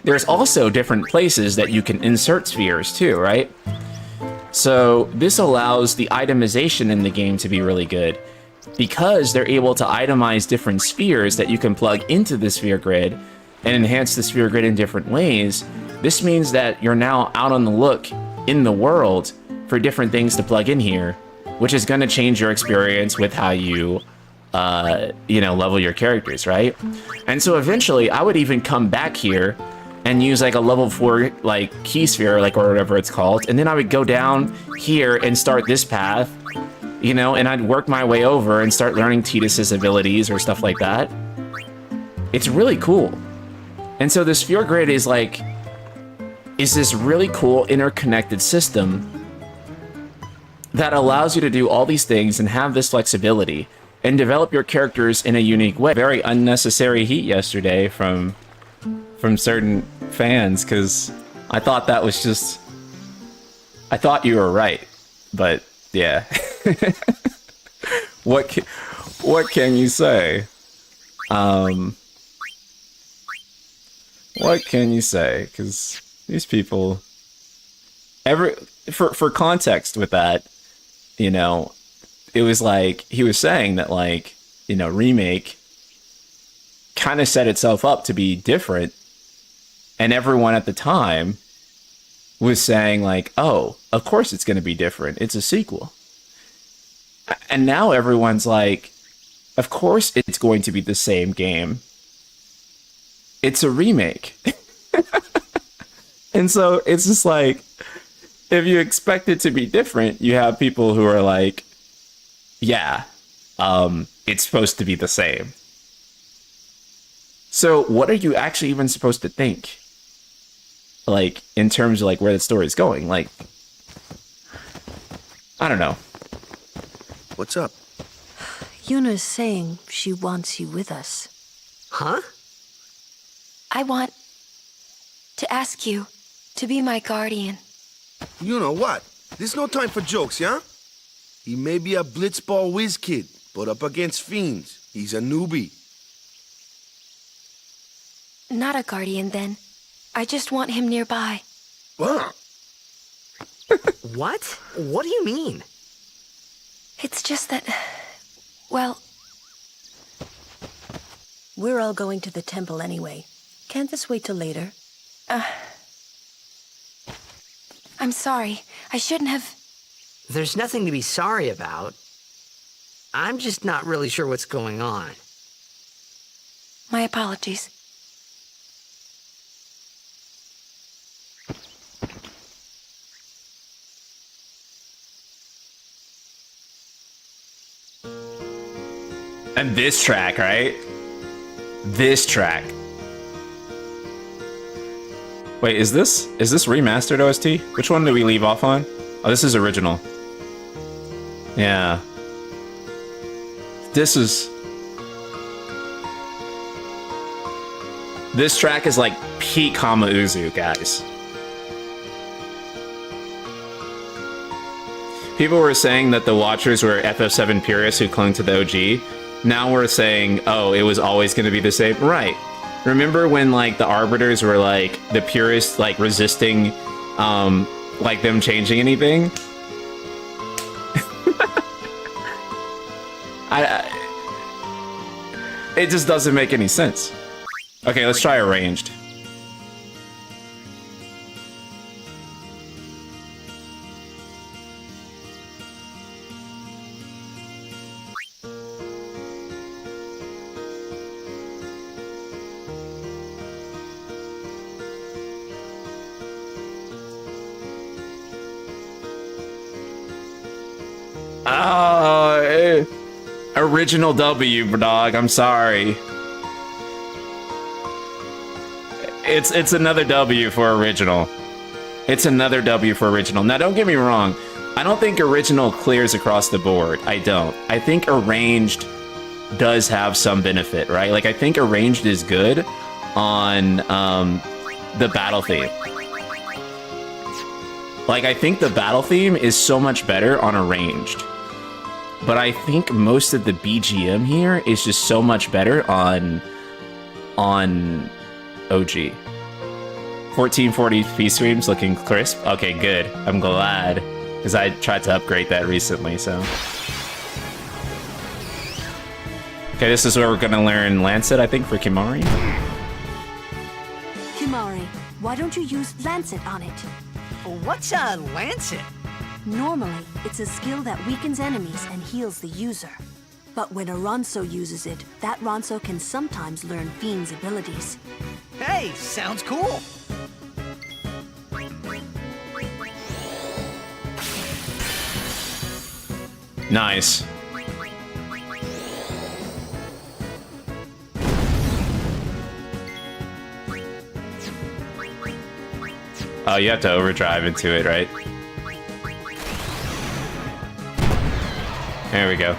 There's also different places that you can insert spheres too, right? So this allows the itemization in the game to be really good because they're able to itemize different spheres that you can plug into the sphere grid and enhance the sphere grid in different ways. This means that you're now out on the look in the world for different things to plug in here, which is going to change your experience with how you, level your characters, right? And so eventually I would even come back here and use like a level 4 like key sphere, like, or whatever it's called, and then I would go down here and start this path, and I'd work my way over and start learning Tidus's abilities or stuff like that. It's really cool. And so the sphere grid is this really cool interconnected system that allows you to do all these things and have this flexibility and develop your characters in a unique way. Very unnecessary heat yesterday from certain fans, because I thought that was just... I thought you were right, but yeah. What can you say? What can you say? Because these people... For context with that, it was like, he was saying that, Remake kind of set itself up to be different, and everyone at the time was saying oh, of course it's going to be different, it's a sequel. And now everyone's like, of course it's going to be the same game, it's a remake. And so it's just like, if you expect it to be different, you have people who are like, yeah, it's supposed to be the same. So what are you actually even supposed to think? In terms of where the story is going? I don't know. What's up? Yuna's saying she wants you with us. Huh? I want to ask you to be my guardian. You know what? There's no time for jokes, yeah? He may be a Blitzball whiz kid, but up against fiends, he's a newbie. Not a guardian, then. I just want him nearby. What? What? What do you mean? It's just that, well, We're all going to the temple anyway. Can't this wait till later? I'm sorry. I shouldn't have... There's nothing to be sorry about. I'm just not really sure what's going on. My apologies. And this track, right? This track. Wait, is this remastered OST? Which one did we leave off on? Oh, this is original. Yeah. This track is like peak Hamauzu, guys. People were saying that the Watchers were FF7 purists who clung to the OG. Now we're saying, oh, it was always going to be the same. Right. Remember when, like, the Arbiters were, like, the purists, like, resisting, like, them changing anything? It just doesn't make any sense. Okay, let's try arranged. Original W, dog. I'm sorry. It's another W for original. It's another W for original. Now, don't get me wrong. I don't think original clears across the board. I don't. I think arranged does have some benefit, right? Like, I think arranged is good on the battle theme. Like, I think the battle theme is so much better on arranged. But I think most of the BGM here is just so much better on OG. 1440p streams looking crisp. Okay, good. I'm glad, because I tried to upgrade that recently, so. Okay, this is where we're gonna learn Lancet, I think, for Kimari. Kimari, why don't you use Lancet on it? What's a Lancet? Normally, it's a skill that weakens enemies and heals the user. But when a Ronso uses it, that Ronso can sometimes learn Fiend's abilities. Hey, sounds cool. Nice. Oh, you have to overdrive into it, right? There we go.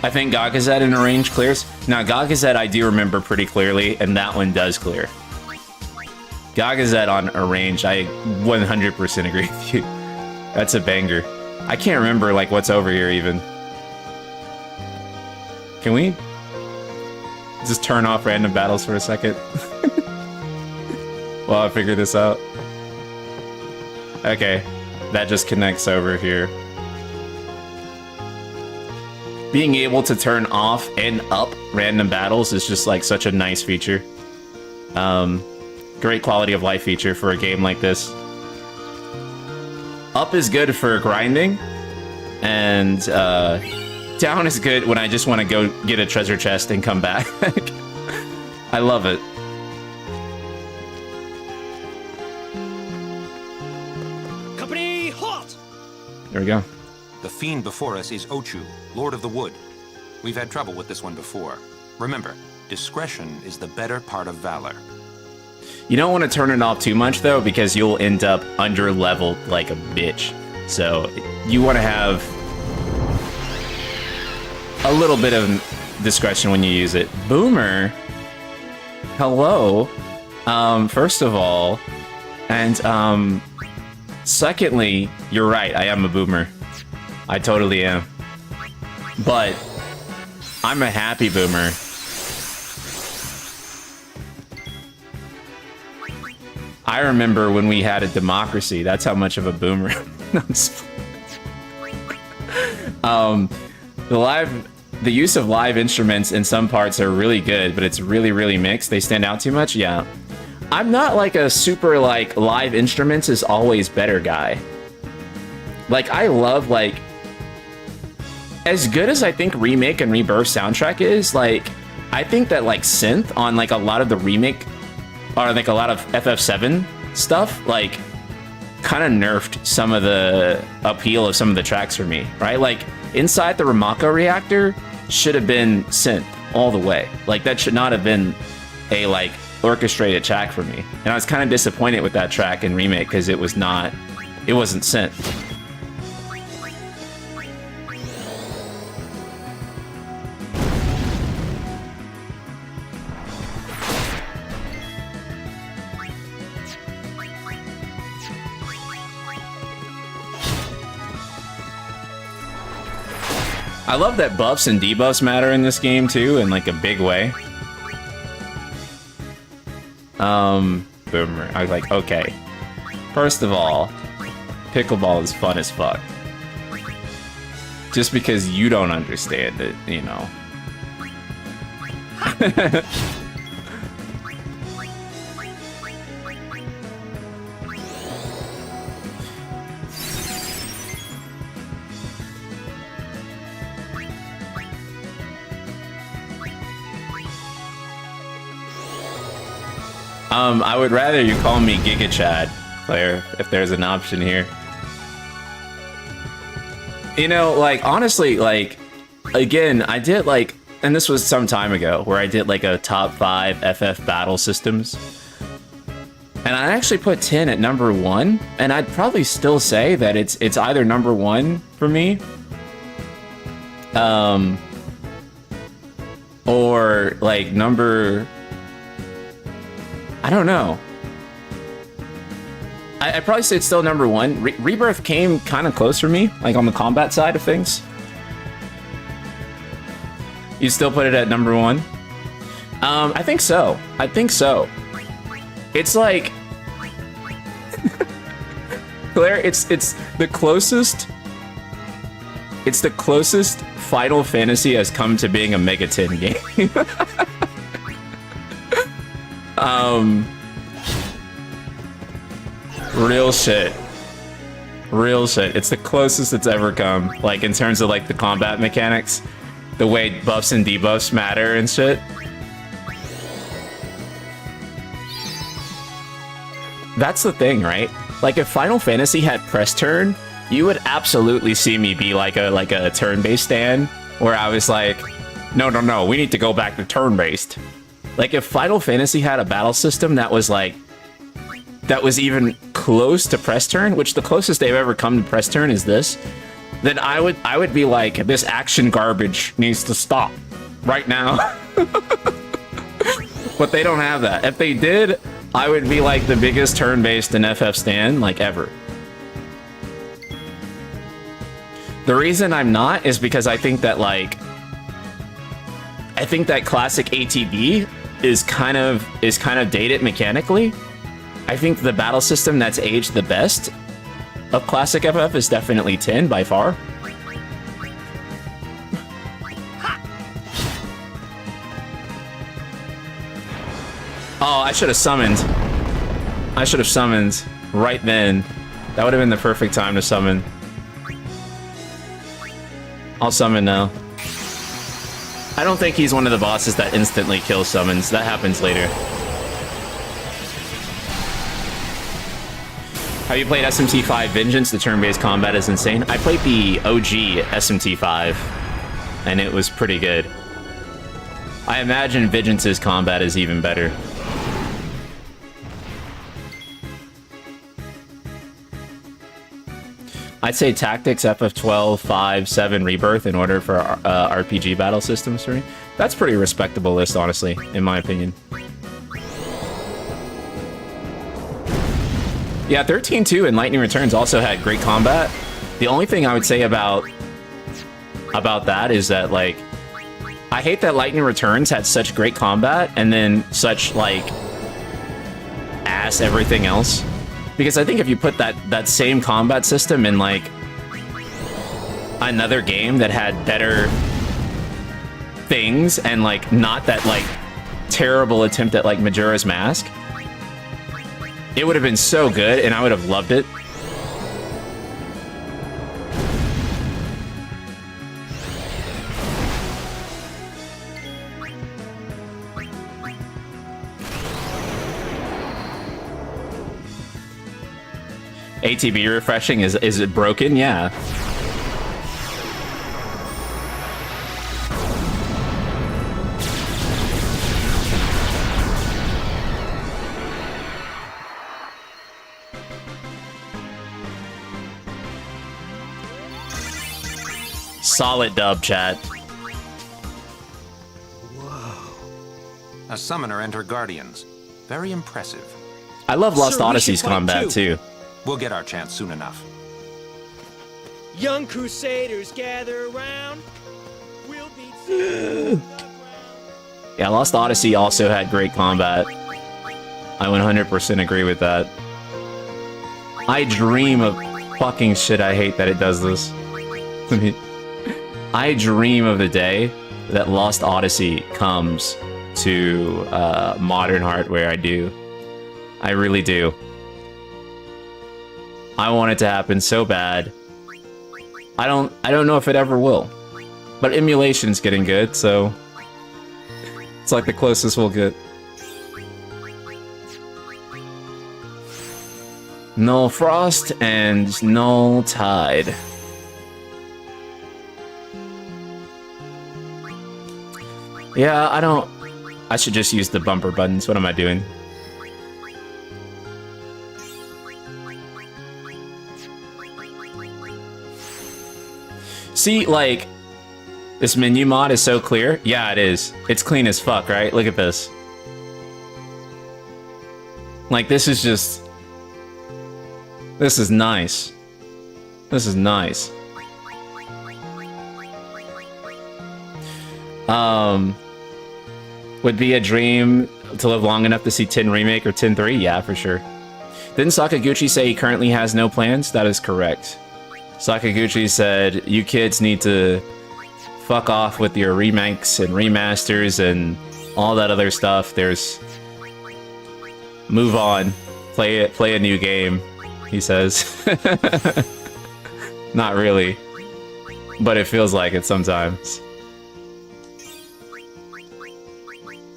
I think Gagazet in a range clears. Now, Gagazet I do remember pretty clearly, and that one does clear. Gagazet on a range, I 100% agree with you. That's a banger. I can't remember, like, what's over here, even. Can we just turn off random battles for a second? While I figure this out. Okay. That just connects over here. Being able to turn off and up random battles is just like such a nice feature. Great quality of life feature for a game like this. Up is good for grinding, and down is good when I just want to go get a treasure chest and come back. I love it. There we go. The fiend before us is Ochu, Lord of the Wood. We've had trouble with this one before. Remember, discretion is the better part of valor. You don't want to turn it off too much, though, because you'll end up under-leveled like a bitch. So you want to have a little bit of discretion when you use it. Boomer, hello, first of all, and secondly, you're right, I am a boomer. I totally am. But I'm a happy boomer. I remember when we had a democracy. That's how much of a boomer No, the use of live instruments in some parts are really good, but it's really, really mixed. They stand out too much. Yeah. I'm not like a super like live instruments is always better guy. Like I love like as good as I think Remake and Rebirth soundtrack is, like I think that like synth on like a lot of the remake or like a lot of FF7 stuff like kind of nerfed some of the appeal of some of the tracks for me, right? Like Inside the Ramako Reactor should have been synth all the way. Like that should not have been a like orchestrated track for me. And I was kind of disappointed with that track in Remake because it wasn't synth. I love that buffs and debuffs matter in this game too, in like a big way. Boomer. I was like, okay. First of all, pickleball is fun as fuck. Just because you don't understand it, you know. I would rather you call me Giga Chad, player, if there's an option here. You know, like, honestly, like, again, I did, like, and this was some time ago, where I did, like, a top 5 FF battle systems. And I actually put 10 at number 1, and I'd probably still say that it's either number 1 for me, or, like, number... I don't know. I'd probably say it's still number 1. Rebirth came kind of close for me, like on the combat side of things. You still put it at number 1? I think so. I think so. It's like... Claire, it's the closest... It's the closest Final Fantasy has come to being a Mega 10 game. Real shit. Real shit. It's the closest it's ever come. Like, in terms of, like, the combat mechanics. The way buffs and debuffs matter and shit. That's the thing, right? Like, if Final Fantasy had press turn, you would absolutely see me be like a turn-based stand, where I was like, no, we need to go back to turn-based. Like, if Final Fantasy had a battle system that was like, that was even close to press turn, which the closest they've ever come to press turn is this, then I would be like, this action garbage needs to stop right now. But they don't have that. If they did, I would be like the biggest turn-based in FF stan, like, ever. The reason I'm not is because I think that, like, I think that classic ATB is kind of dated mechanically. I think the battle system that's aged the best of classic FF is definitely 10 by far. Oh, I should have summoned. I should have summoned right then. That would have been the perfect time to summon. I'll summon now. I don't think he's one of the bosses that instantly kills summons. That happens later. Have you played SMT5 Vengeance? The turn-based combat is insane. I played the OG SMT5, and it was pretty good. I imagine Vengeance's combat is even better. I'd say Tactics, FF12, 5, 7, Rebirth in order for RPG battle systems for me. That's a pretty respectable list, honestly, in my opinion. Yeah, 13-2 and Lightning Returns also had great combat. The only thing I would say about that is that, like, I hate that Lightning Returns had such great combat and then such, like, ass everything else. Because I think if you put that same combat system in like another game that had better things and like not that like terrible attempt at like Majora's Mask, it would have been so good and I would have loved it. ATB refreshing, is it broken? Yeah. Solid dub, chat. A summoner and her guardians. Very impressive. I love Lost Sir, we Odyssey's should fight combat too. We'll get our chance soon enough. Young Crusaders gather around. We'll beat Caesar. Yeah, Lost Odyssey also had great combat. I 100% agree with that. I dream of fucking shit. I hate that it does this. I dream of the day that Lost Odyssey comes to modern hardware. I do. I really do. I want it to happen so bad. I don't know if it ever will. But emulation's getting good, so it's like the closest we'll get. No frost and no tide. Yeah, I should just use the bumper buttons. What am I doing? See, like, this menu mod is so clear. Yeah, it is. It's clean as fuck, right? Look at this. Like, this is just... This is nice. This is nice. Would be a dream to live long enough to see 10 Remake or 10-3? Yeah, for sure. Didn't Sakaguchi say he currently has no plans? That is correct. Sakaguchi said, you kids need to fuck off with your remakes and remasters and all that other stuff. There's... Move on. Play a new game, he says. Not really. But it feels like it sometimes.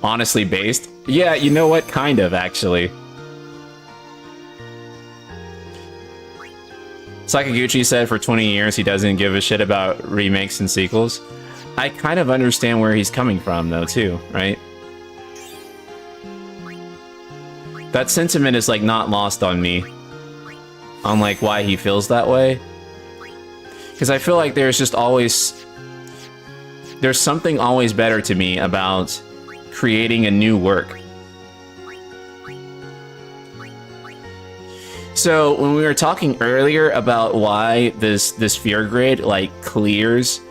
Honestly based? Yeah, you know what? Kind of, actually. Sakaguchi said for 20 years he doesn't give a shit about remakes and sequels. I kind of understand where he's coming from, though, too, right? That sentiment is, like, not lost on me. On, like, why he feels that way. Because I feel like there's just always... There's something always better to me about creating a new work. So when we were talking earlier about why this fear grid like clears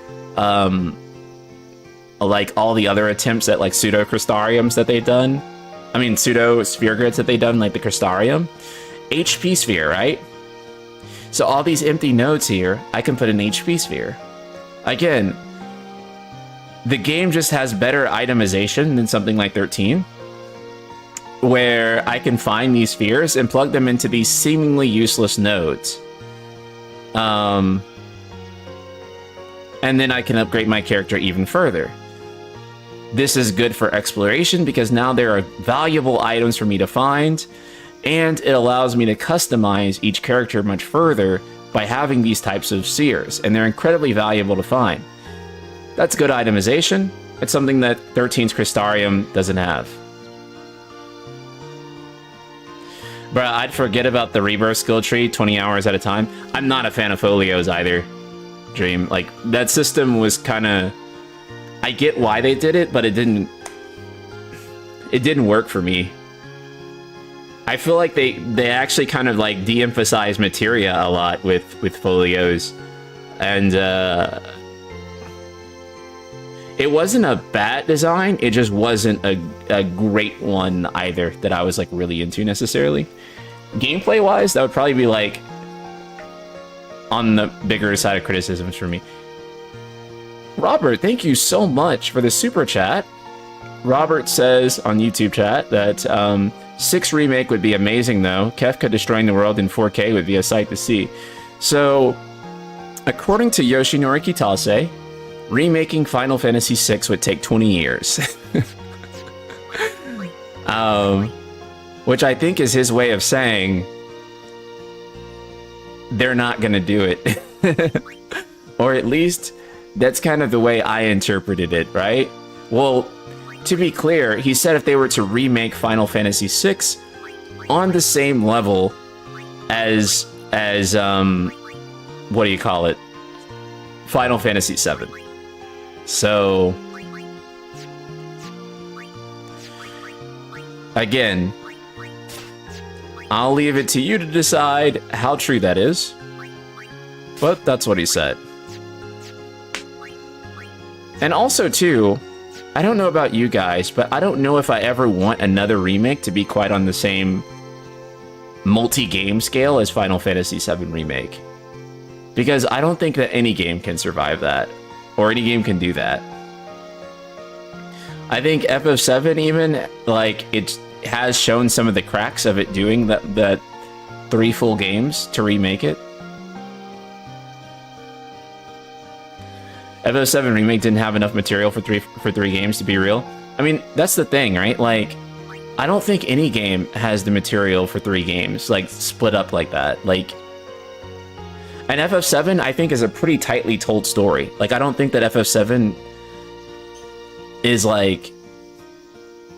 like all the other attempts at like pseudo crystariums that they've done, I mean pseudo sphere grids that they've done, like the crystarium, HP sphere, right? So all these empty nodes here, I can put an HP sphere. Again, the game just has better itemization than something like 13, where I can find these spheres and plug them into these seemingly useless nodes. And then I can upgrade my character even further. This is good for exploration because now there are valuable items for me to find, and it allows me to customize each character much further by having these types of spheres, and they're incredibly valuable to find. That's good itemization. It's something that 13's Crystarium doesn't have. Bruh, I'd forget about the Rebirth skill tree 20 hours at a time. I'm not a fan of folios either, Dream. Like, that system was kind of... I get why they did it, but it didn't work for me. I feel like they actually kind of like de-emphasize materia a lot with folios. And it wasn't a bad design, it just wasn't a great one either that I was like really into necessarily. gameplay wise, that would probably be like on the bigger side of criticisms for me. Robert, thank you so much for the super chat. Robert says on YouTube chat that 6 remake would be amazing though. Kefka destroying the world in 4K would be a sight to see. So, according to Yoshinori Kitase, remaking Final Fantasy VI would take 20 years. Which I think is his way of saying they're not gonna do it. Or at least that's kind of the way I interpreted it, right? Well, to be clear, he said if they were to remake Final Fantasy VI on the same level as what do you call it? Final Fantasy VII. So again, I'll leave it to you to decide how true that is. But that's what he said. And also, too, I don't know about you guys, but I don't know if I ever want another remake to be quite on the same multi-game scale as Final Fantasy VII Remake. Because I don't think that any game can survive that. Or any game can do that. I think FF7 even, like, it has shown some of the cracks of it doing that 3 full games to remake it. FF7 Remake didn't have enough material for three games, to be real. I mean, that's the thing, right? Like, I don't think any game has the material for 3 games, like, split up like that. Like, and FF7, I think, is a pretty tightly told story. Like, I don't think that FF7 is, like,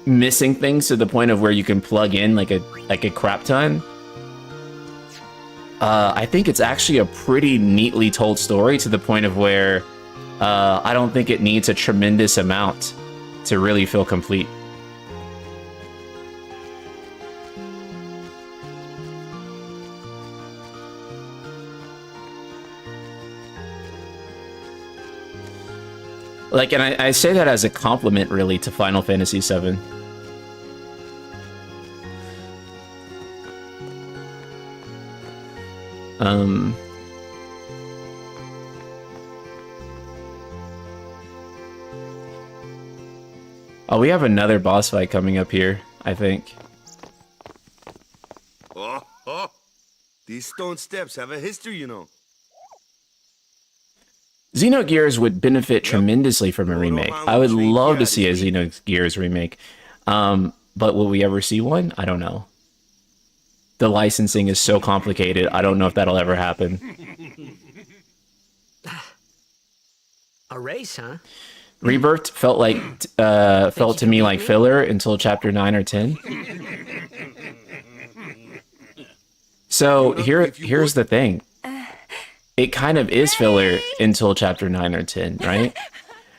missing things to the point of where you can plug in, like a crap ton. I think it's actually a pretty neatly told story to the point of where I don't think it needs a tremendous amount to really feel complete. Like, and I say that as a compliment, really, to Final Fantasy VII. Oh, we have another boss fight coming up here, I think. Oh, oh. These stone steps have a history, you know. Xenogears would benefit tremendously from a remake. I would love to see a Xenogears remake. But will we ever see one? I don't know. The licensing is so complicated. I don't know if that'll ever happen. A race, huh? Rebirth felt to me like filler until chapter 9 or 10. So here's the thing. It kind of is filler until chapter 9 or 10, right?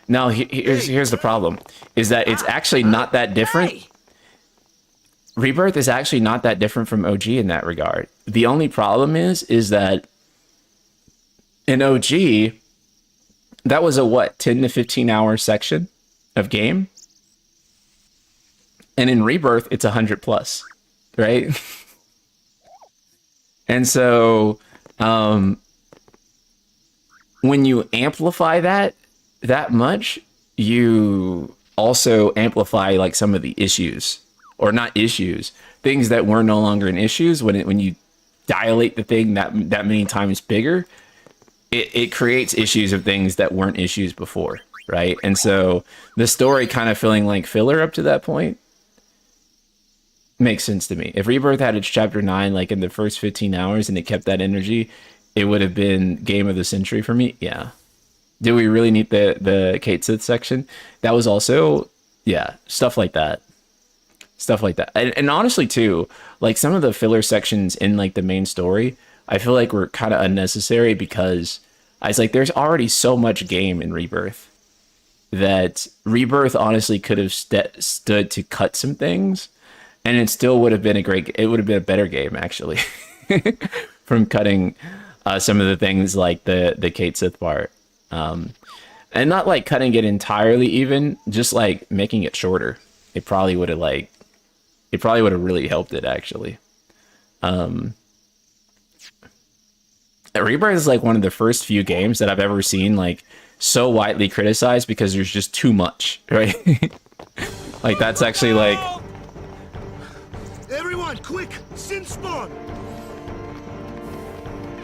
Now, here's the problem, is that it's actually not that different. Rebirth is actually not that different from OG in that regard. The only problem is that in OG, that was a, 10 to 15 hour section of game? And in Rebirth, it's 100 plus, right? And so, when you amplify that much, you also amplify like some of the issues, or not issues, things that were no longer an issues. When you dilate the thing that many times bigger, it creates issues of things that weren't issues before, right? And so the story kind of feeling like filler up to that point makes sense to me. If Rebirth had its chapter 9 like in the first 15 hours and it kept that energy, it would have been game of the century for me. Yeah. Do we really need the Kate Sith section? That was also, yeah, stuff like that. Stuff like that. And honestly, too, like some of the filler sections in like the main story, I feel like were kind of unnecessary because I was like, there's already so much game in Rebirth that Rebirth honestly could have stood to cut some things, and it still would have been it would have been a better game, actually, from cutting some of the things like the Kate Sith part. And not like cutting it entirely even, just like making it shorter. It probably would have really helped it, actually. Rebirth is like one of the first few games that I've ever seen like so widely criticized because there's just too much, right? Like that's actually like Everyone, quick! Sin spawn!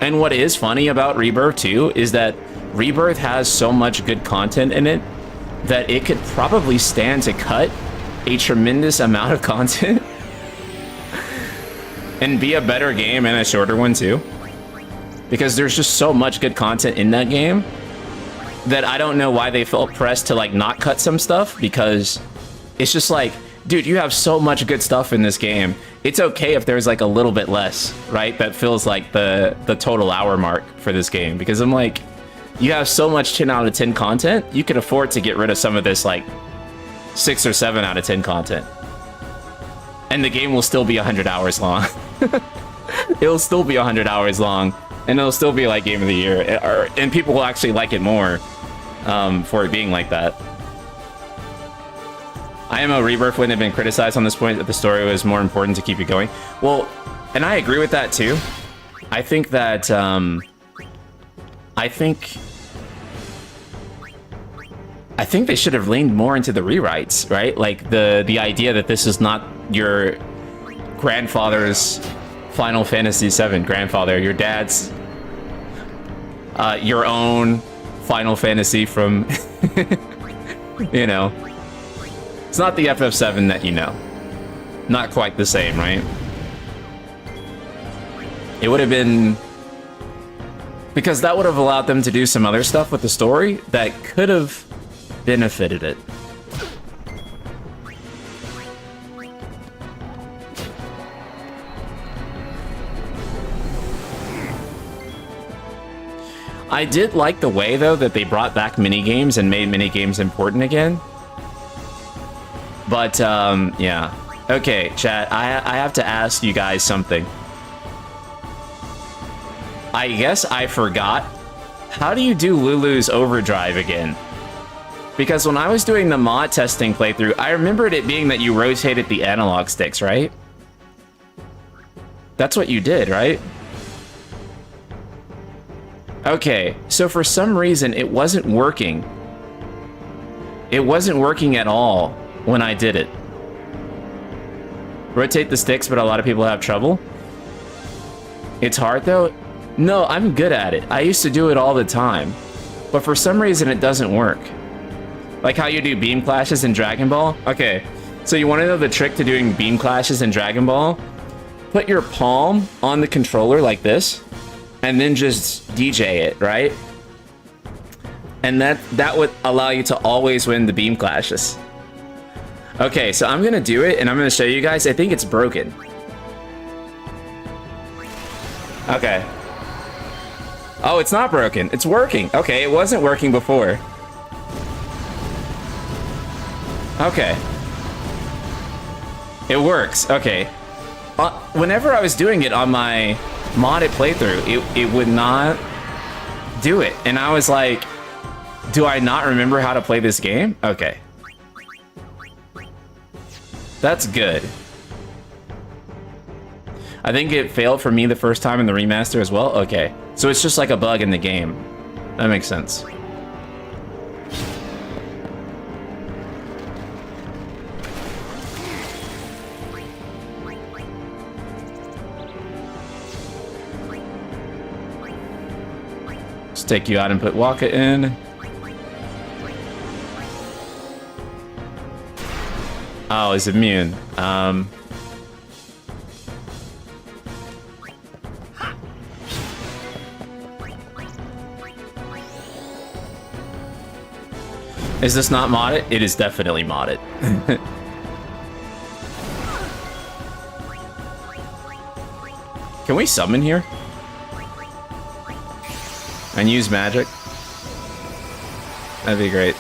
And what is funny about Rebirth too is that Rebirth has so much good content in it that it could probably stand to cut a tremendous amount of content and be a better game and a shorter one too. Because there's just so much good content in that game that I don't know why they felt pressed to like not cut some stuff, because it's just like, dude, you have so much good stuff in this game. It's okay if there's like a little bit less, right? That feels like the total hour mark for this game, because I'm like, you have so much 10 out of 10 content, you can afford to get rid of some of this like 6 or 7 out of 10 content. And the game will still be 100 hours long. It'll still be 100 hours long, and it'll still be like game of the year, and people will actually like it more for it being like that. IMO Rebirth wouldn't have been criticized on this point, that the story was more important to keep it going. Well, and I agree with that too. I think that I think they should have leaned more into the rewrites, right? Like the idea that this is not your grandfather's Final Fantasy VII grandfather, your dad's your own Final Fantasy from you know. It's not the FF7 that you know. Not quite the same, right? It would have been... Because that would have allowed them to do some other stuff with the story that could have benefited it. I did like the way, though, that they brought back minigames and made minigames important again. But, yeah. Okay, chat, I have to ask you guys something. I guess I forgot. How do you do Lulu's Overdrive again? Because when I was doing the mod testing playthrough, I remembered it being that you rotated the analog sticks, right? That's what you did, right? Okay, so for some reason, it wasn't working. It wasn't working at all when I did it. Rotate the sticks, but a lot of people have trouble. It's hard though. No, I'm good at it. I used to do it all the time. But for some reason it doesn't work. Like how you do beam clashes in Dragon Ball? Okay, so you want to know the trick to doing beam clashes in Dragon Ball? Put your palm on the controller like this, and then just DJ it, right? And that would allow you to always win the beam clashes. Okay, so I'm gonna do it, and I'm gonna show you guys. I think it's broken. Okay. Oh, it's not broken. It's working. Okay, it wasn't working before. Okay. It works. Okay. Whenever I was doing it on my modded playthrough, it would not do it. And I was like, do I not remember how to play this game? Okay. That's good. I think it failed for me the first time in the remaster as well. Okay. So it's just like a bug in the game. That makes sense. Let's take you out and put Waka in. Oh, he's immune. Is this not modded? It is definitely modded. Can we summon here? And use magic? That'd be great.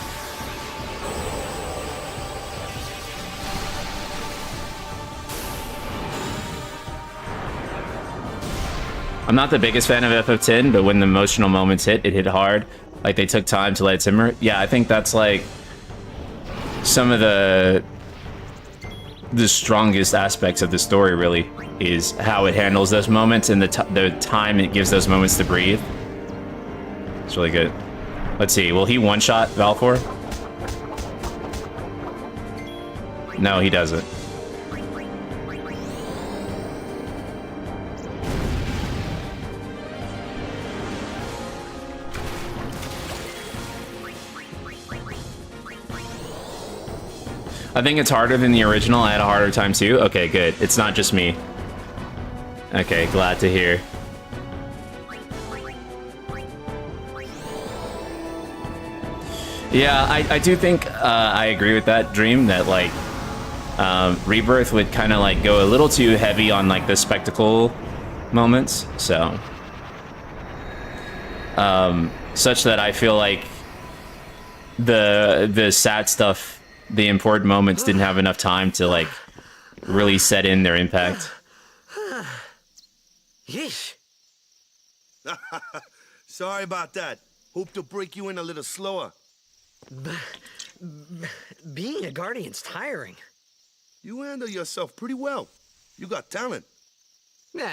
I'm not the biggest fan of FF10, but when the emotional moments hit, it hit hard. Like, they took time to let it simmer. Yeah, I think that's, like, some of the the strongest aspects of the story, really, is how it handles those moments and the time it gives those moments to breathe. It's really good. Let's see, will he one-shot Valfor? No, he doesn't. I think it's harder than the original. I had a harder time too. Okay, good. It's not just me. Okay, glad to hear. Yeah, I do think I agree with that, Dream, that like Rebirth would kind of like go a little too heavy on like the spectacle moments, so such that I feel like the sad stuff, the important moments, didn't have enough time to like really set in their impact. Yeesh. Sorry about that. Hope to break you in a little slower. Being a guardian's tiring. You handle yourself pretty well. You got talent. Hey.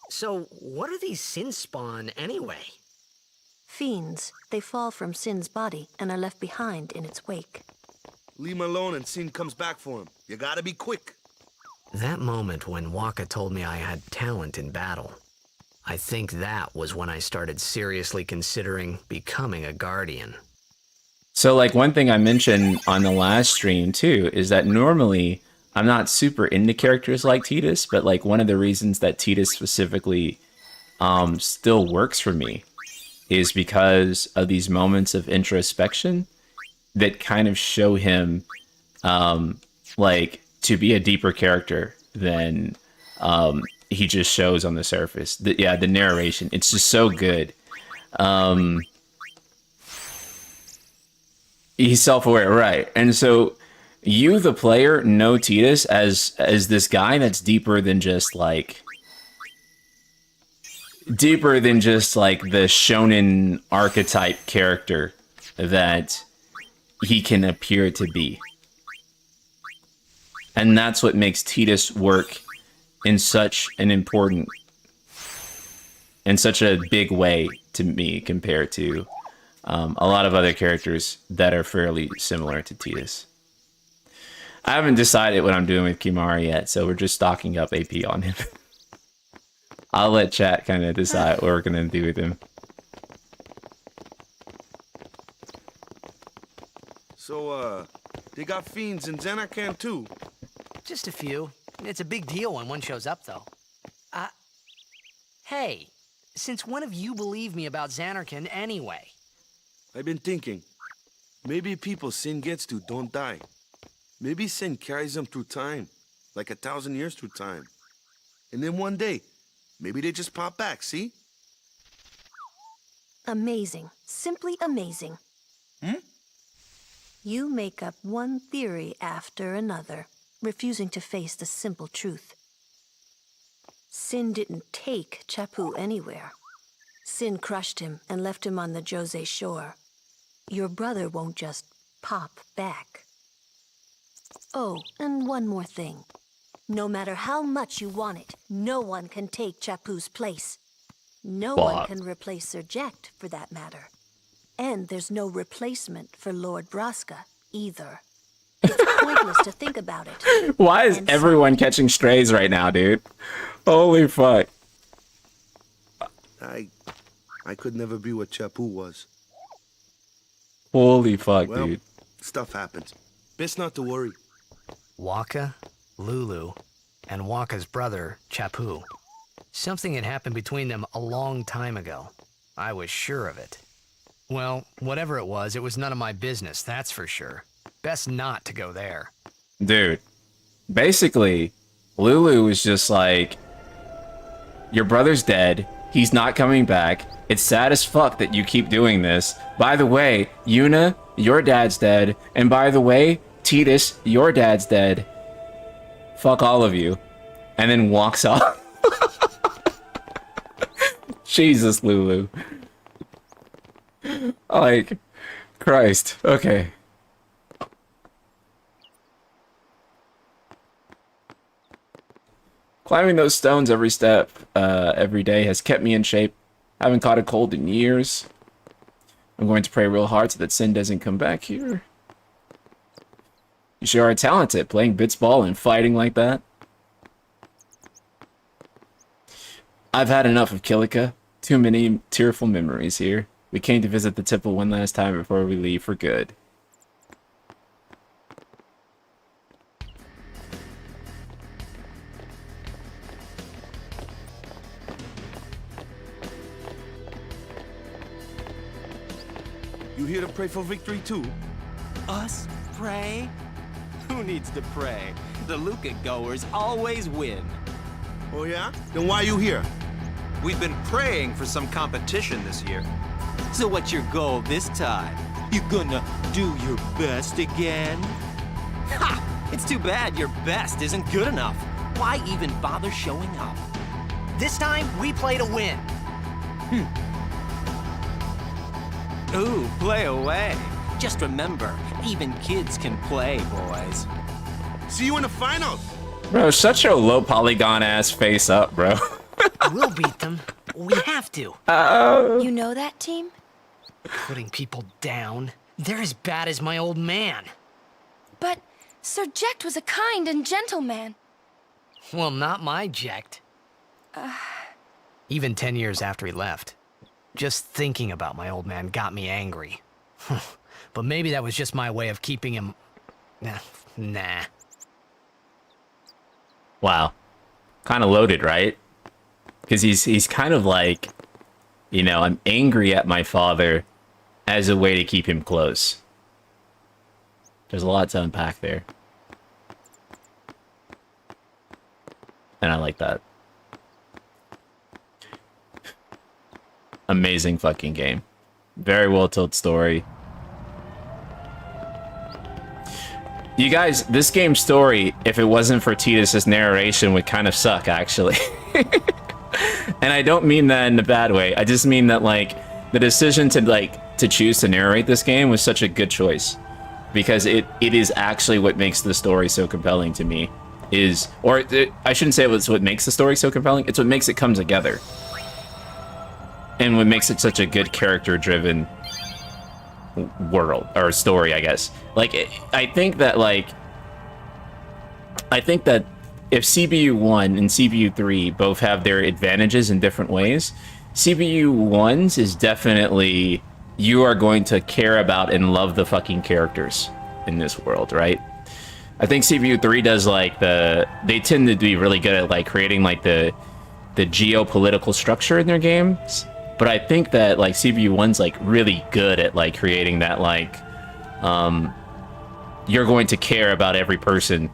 So, what are these sin spawn anyway? Fiends. They fall from Sin's body and are left behind in its wake. Leave him alone and Sin comes back for him. You gotta be quick. That moment when Waka told me I had talent in battle, I think that was when I started seriously considering becoming a guardian. So like one thing I mentioned on the last stream too is that normally I'm not super into characters like Tidus, but like one of the reasons that Tidus specifically still works for me is because of these moments of introspection that kind of show him like to be a deeper character than he just shows on the surface. The narration, it's just so good. He's self-aware, right? And so you, the player, know Tidus as this guy that's deeper than just like the shonen archetype character that he can appear to be. And that's what makes Tidus work in such an important, in such a big way to me compared to a lot of other characters that are fairly similar to Tidus. I haven't decided what I'm doing with Kimahri yet, so we're just stocking up AP on him. I'll let chat kind of decide what we're going to do with him. So, they got fiends in Xanarkand too. Just a few. It's a big deal when one shows up, though. Hey, since when have you believed me about Xanarkand anyway? I've been thinking, maybe people Sin gets to don't die. Maybe Sin carries them through time, like 1,000 years through time. And then one day, maybe they just pop back, see? Amazing. Simply amazing. You make up one theory after another, refusing to face the simple truth. Sin didn't take Chapu anywhere. Sin crushed him and left him on the Jose shore. Your brother won't just pop back. Oh, and one more thing. No matter how much you want it, no one can take Chapu's place. No one can replace Serject, for that matter. And there's no replacement for Lord Braska, either. It's pointless to think about it. Why is everyone catching strays right now, dude? Holy fuck. I could never be what Chapu was. Holy fuck, Well, dude. stuff happens. Best not to worry. Waka, Lulu, and Waka's brother, Chapu. Something had happened between them a long time ago. I was sure of it. Well, whatever it was none of my business, that's for sure. Best not to go there. Dude, basically, Lulu was just like, your brother's dead. He's not coming back. It's sad as fuck that you keep doing this. By the way, Yuna, your dad's dead. And by the way, Tidus, your dad's dead. Fuck all of you. And then walks off. Jesus, Lulu. Like, Christ. Okay. Climbing those stones every step, every day has kept me in shape. Haven't caught a cold in years. I'm going to pray real hard so that Sin doesn't come back here. You sure are talented, playing Blitzball and fighting like that. I've had enough of Kilika. Too many tearful memories here. We came to visit the temple one last time before we leave for good. You here to pray for victory too? Us pray? Who needs to pray? The Luca goers always win. Oh yeah? Then why you here? We've been praying for some competition this year. So what's your goal this time? You gonna do your best again? Ha! It's too bad your best isn't good enough. Why even bother showing up? This time, we play to win. Ooh, play away. Just remember, even kids can play, boys. See you in the finals. Bro, shut your low polygon ass face up, bro. We'll beat them. We have to. You know that team? Putting people down. They're as bad as my old man. But Sir Jecht was a kind and gentle man. Well, not my Jecht. Even 10 years after he left. Just thinking about my old man got me angry. But maybe that was just my way of keeping him... Nah. Wow. Kind of loaded, right? Because he's kind of like, you know, I'm angry at my father as a way to keep him close. There's a lot to unpack there. And I like that. Amazing fucking game. Very well told story. You guys, this game's story, if it wasn't for Titus's narration, would kind of suck, actually. And I don't mean that in a bad way. I just mean that, like, the decision to choose to narrate this game was such a good choice. Because it is actually what makes the story so compelling to me. I shouldn't say it's what makes the story so compelling, it's what makes it come together. And what makes it such a good character-driven world, or story, I guess. Like, I think that if CBU 1 and CBU 3 both have their advantages in different ways, CBU 1's is definitely, you are going to care about and love the fucking characters in this world, right? I think CBU 3 does, like, they tend to be really good at, like, creating, like, the geopolitical structure in their games. But I think that, like, CBU 1's, like, really good at, like, creating that, like, you're going to care about every person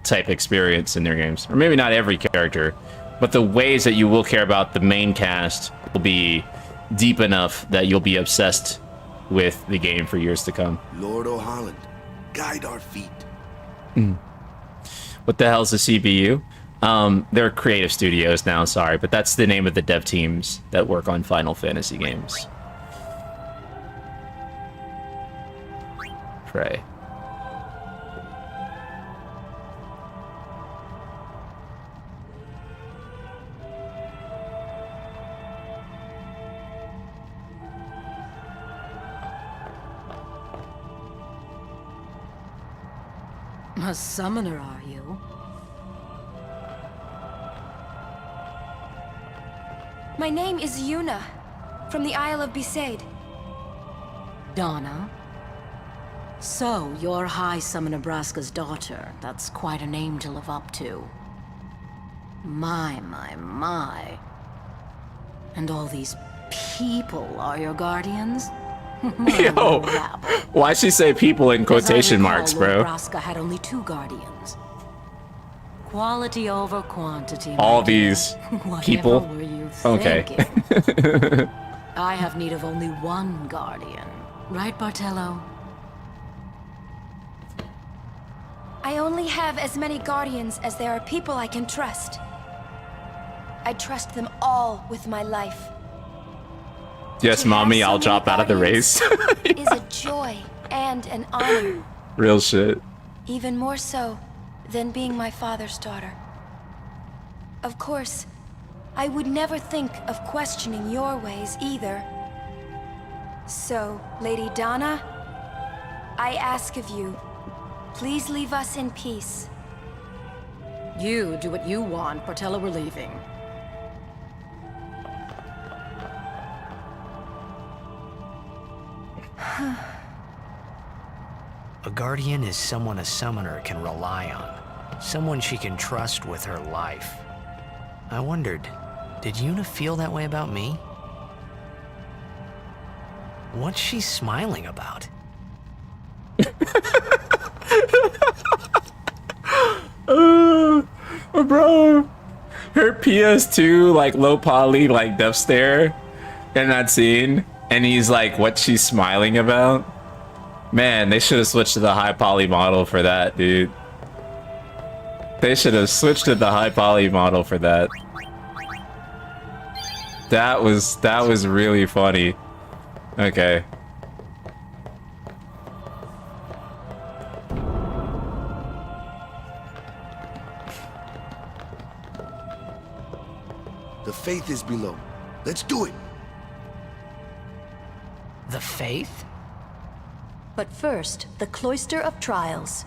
type experience in their games. Or maybe not every character, but the ways that you will care about the main cast will be deep enough that you'll be obsessed with the game for years to come. Lord O'Holland, guide our feet. What the hell's a CBU? They're creative studios now, sorry, but that's the name of the dev teams that work on Final Fantasy games. Pray. A summoner, are you? My name is Yuna, from the Isle of Besaid. Donna? So, you're High Summoner Braska's daughter. That's quite a name to live up to. My. And all these people are your guardians? Yo, why'd she say people in quotation marks, bro? Lord Braska had only 2 guardians. Quality over quantity. All these people? Whatever were you okay. thinking? I have need of only 1 guardian. Right, Bartello? I only have as many guardians as there are people I can trust. I trust them all with my life. Yes, To mommy, have so I'll many drop out of the race. is a joy and an honor. Real shit. Even more so than being my father's daughter. Of course, I would never think of questioning your ways either. So, Lady Donna, I ask of you, please leave us in peace. You do what you want, Portella, we're leaving. A guardian is someone a summoner can rely on. Someone she can trust with her life. I wondered, did Yuna feel that way about me? What's she smiling about? Bro, her PS2 like low poly like death stare in that scene, and he's like, "What she's smiling about?" Man, they should have switched to the high poly model for that, dude. They should have switched to the high poly model for that. That was really funny. Okay. The faith is below. Let's do it. The faith? But first, the Cloister of Trials.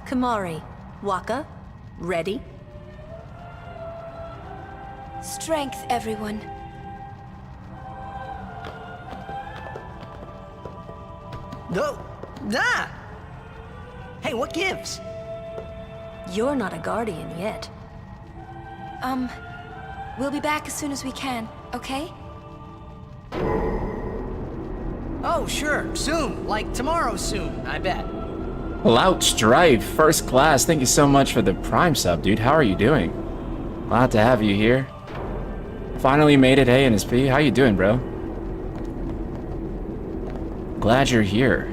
Kamari, Waka, ready? Strength, everyone. No! Ah! Hey, what gives? You're not a guardian yet. We'll be back as soon as we can, okay? Oh, sure, soon. Like tomorrow soon, I bet. Louch Drive, first class. Thank you so much for the Prime sub, dude. How are you doing? Glad to have you here. Finally made it. Hey, NSP. How you doing, bro? Glad you're here.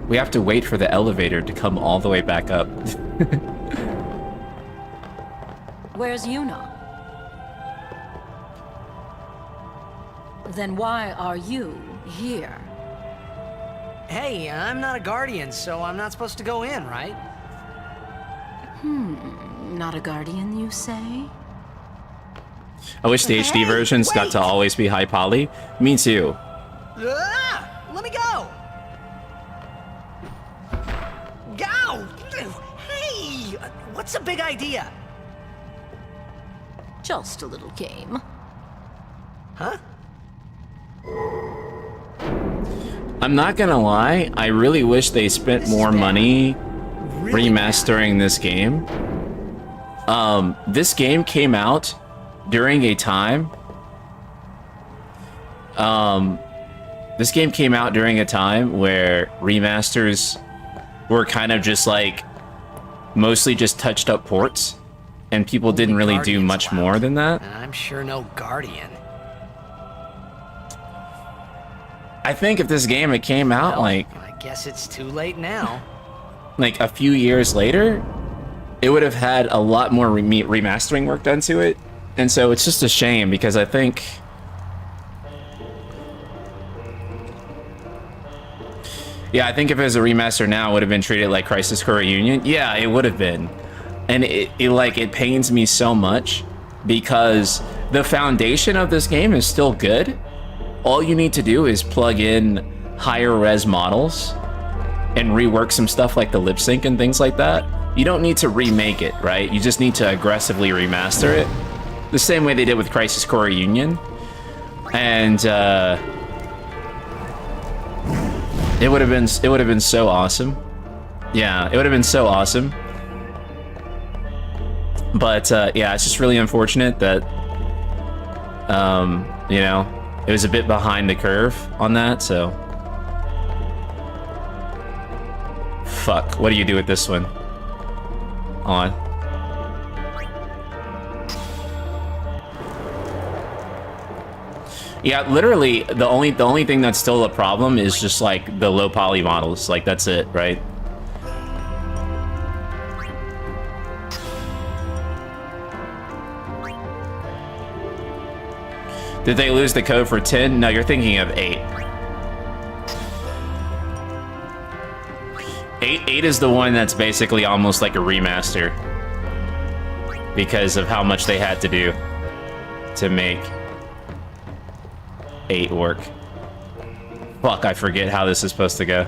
We have to wait for the elevator to come all the way back up. Where's Yuna? Then why are you here? Hey, I'm not a guardian, so I'm not supposed to go in, right? Not a guardian, you say? I wish the HD versions got to always be high poly. Me too. Ah! Let me go! Go! Hey! What's a big idea? Just a little game. Huh? I'm not gonna lie, I really wish they spent more money remastering this game. This game came out during a time where remasters were kind of just like mostly just touched up ports, and people didn't really do much more than that. And I'm sure no guardian. I think if this game had came out Well, like I guess it's too late now. like a few years later, it would have had a lot more remastering work done to it. And so it's just a shame because I think if it was a remaster now, it would have been treated like Crisis Core Reunion. Yeah, it would have been. And it pains me so much because the foundation of this game is still good. All you need to do is plug in higher res models and rework some stuff like the lip sync and things like that. You don't need to remake it, right? You just need to aggressively remaster it. The same way they did with Crisis Core Reunion. And it would have been so awesome. Yeah, it would have been so awesome. But yeah, it's just really unfortunate that you know, it was a bit behind the curve on that, so. Fuck, what do you do with this one? On. Yeah, literally, the only thing that's still a problem is just like the low poly models. Like that's it, right? Did they lose the code for 10? No, you're thinking of 8. 8 is the one that's basically almost like a remaster. because of how much they had to do to make 8 work. Fuck, I forget how this is supposed to go.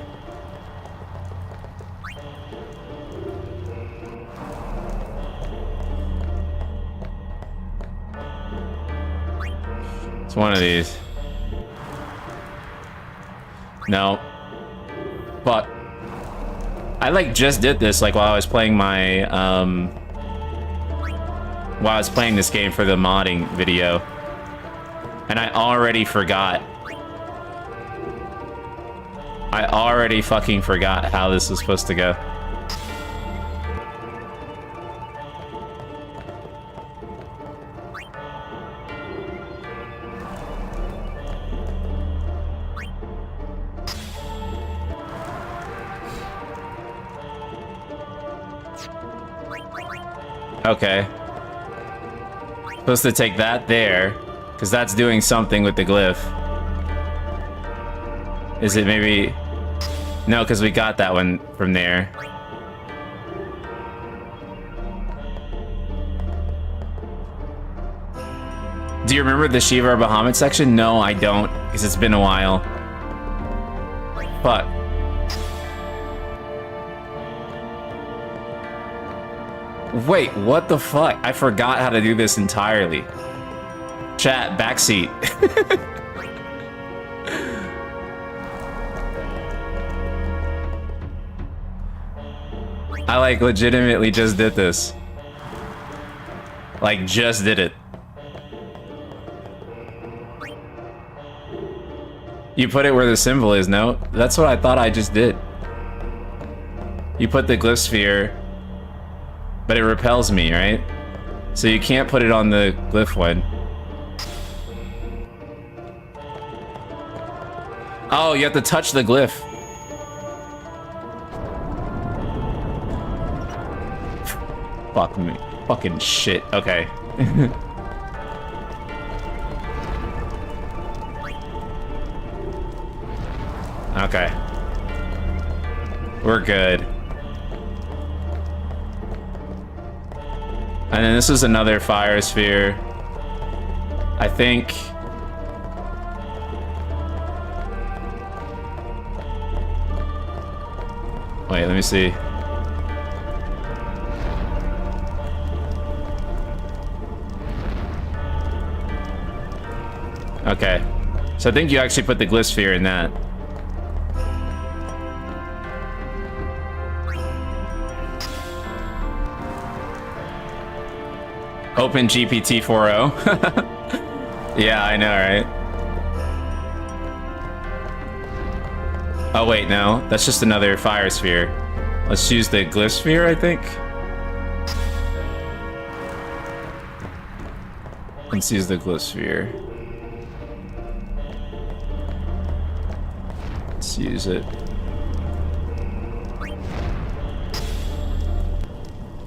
It's one of these. No. Fuck. I like just did this like while I was playing my while I was playing this game for the modding video. And I already forgot. I already fucking forgot how this was supposed to go. Okay. Supposed to take that there, because that's doing something with the glyph. Is it maybe... No, because we got that one from there. Do you remember the Shiva or Bahamut section? No, I don't, because it's been a while. Fuck. Wait, what the fuck? I forgot how to do this entirely. Chat, backseat. I like legitimately just did this. Like just did it. You put it where the symbol is, no? That's what I thought I just did. You put the glyph sphere, but it repels me, right? So you can't put it on the glyph one. Oh, you have to touch the glyph. Fuck me. Fucking shit. Okay. Okay. We're good. And then this is another fire sphere. I think... Wait, let me see. Okay. So I think you actually put the glyph sphere in that. Open GPT 4.0. Yeah, I know, right? Oh wait, no. That's just another fire sphere. Let's use the glyph sphere, I think. Let's use the glyph sphere. Let's use it.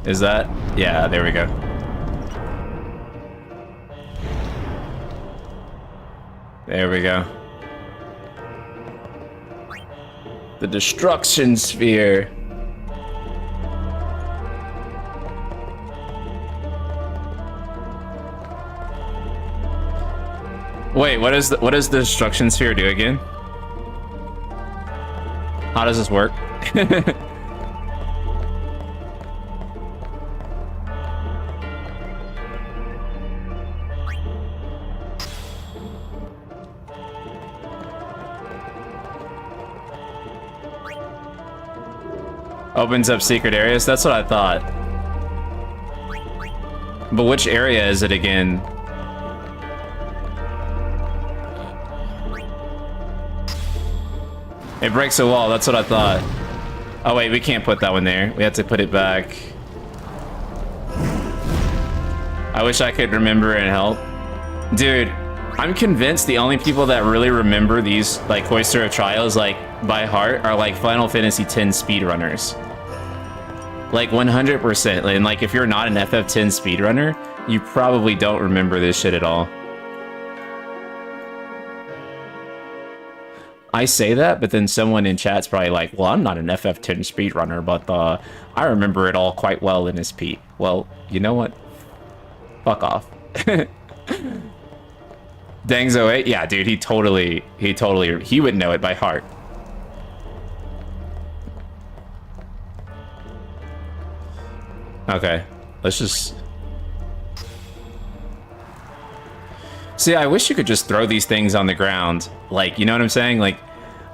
Is that? Yeah, there we go. There we go. The destruction sphere. Wait, what does the destruction sphere do again? How does this work? Opens up secret areas? That's what I thought. But which area is it again? It breaks a wall, that's what I thought. Oh wait, we can't put that one there. We have to put it back. I wish I could remember and help. Dude, I'm convinced the only people that really remember these, like, Cloister of Trials, like, by heart are, like, Final Fantasy X speedrunners. Like, 100%. And, like, if you're not an FF10 speedrunner, you probably don't remember this shit at all. I say that, but then someone in chat's probably like, well, I'm not an FF10 speedrunner, but I remember it all quite well in NSP. Well, you know what? Fuck off. Dang's 08? Yeah, dude, he would know it by heart. Okay, let's just... See, I wish you could just throw these things on the ground. Like, you know what I'm saying? Like,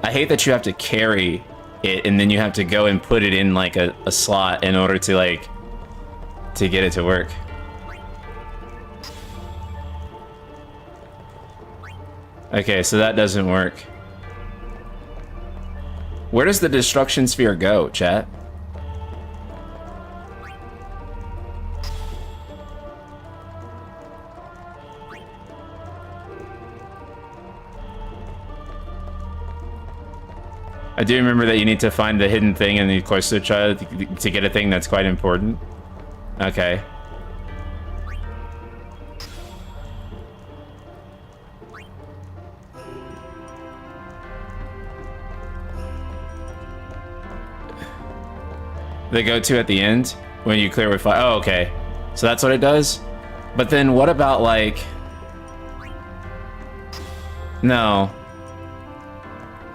I hate that you have to carry it and then you have to go and put it in, like, a slot in order to, like, to get it to work. Okay, so that doesn't work. Where does the destruction sphere go, chat? I do remember that you need to find the hidden thing in the Cloister of Trials to get a thing that's quite important. Okay. The go-to at the end when you clear with fire. Oh, okay. So that's what it does? But then what about, like... No.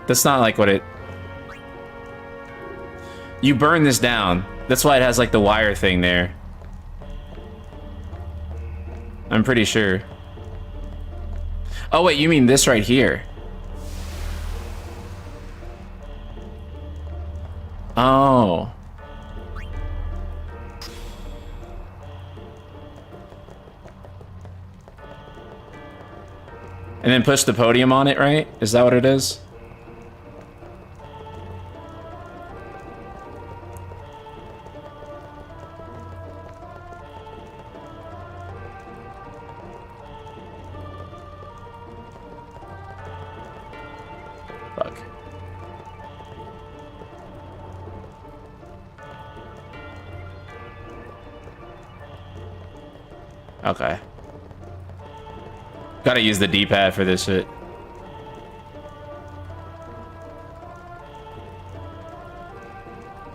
That's not like what it... You burn this down. That's why it has, like, the wire thing there. I'm pretty sure. Oh, wait, you mean this right here? Oh. And then push the podium on it, right? Is that what it is? Fuck. Okay. Gotta use the D-pad for this shit.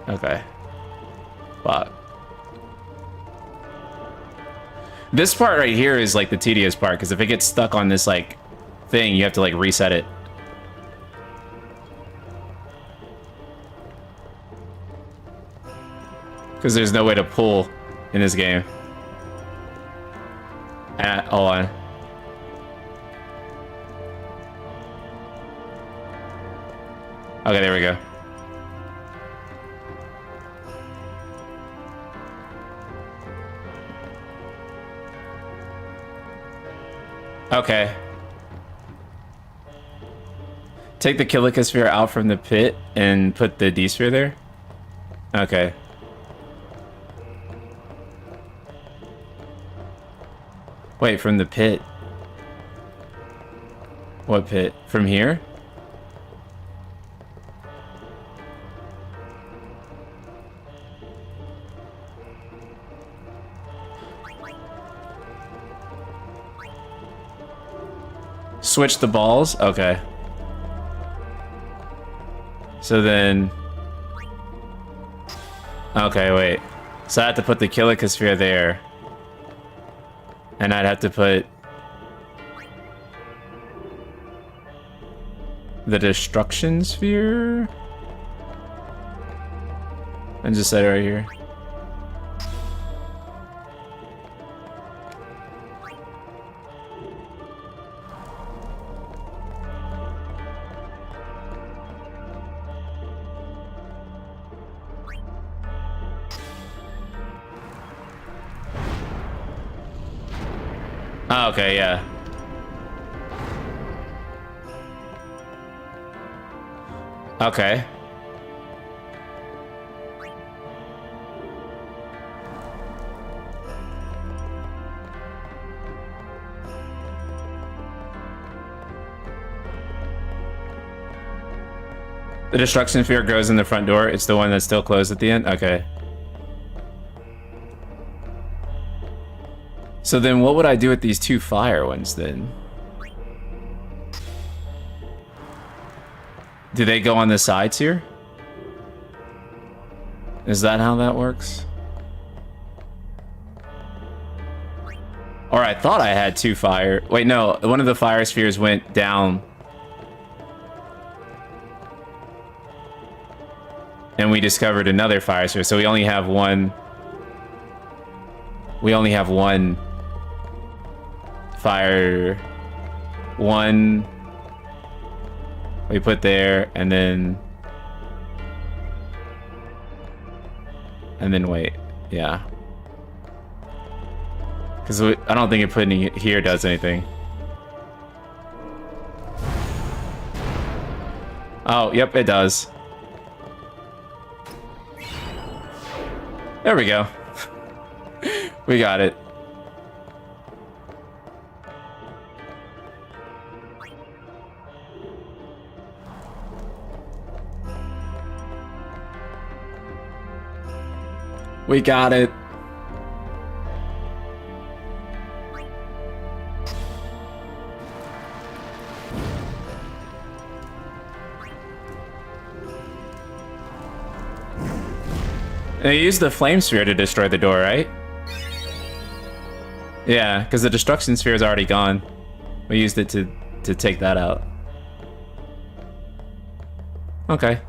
Okay. Fuck. This part right here is like the tedious part, because if it gets stuck on this like thing, you have to like reset it. Because there's no way to pull in this game. Hold on. Okay, there we go. Okay. Take the Killicosphere out from the pit and put the D-sphere there? Okay. Wait, from the pit? What pit? From here? Switch the balls? Okay. So then... Okay, wait. So I have to put the Killicosphere there. And I'd have to put... the Destruction Sphere? And just set it right here. Oh, okay, yeah. Okay. The Destruction Sphere goes in the front door. It's the one that's still closed at the end? Okay. So then what would I do with these two fire ones then? Do they go on the sides here? Is that how that works? Or I thought I had 2 fire. Wait, no. One of the fire spheres went down. And we discovered another fire sphere. So we only have one. We only have one fire. One we put there, and then wait. Yeah. Because I don't think it putting it here does anything. Oh, yep, it does. There we go. We got it. We got it. They used the flame sphere to destroy the door, right? Yeah, because the destruction sphere is already gone. We used it to take that out. Okay.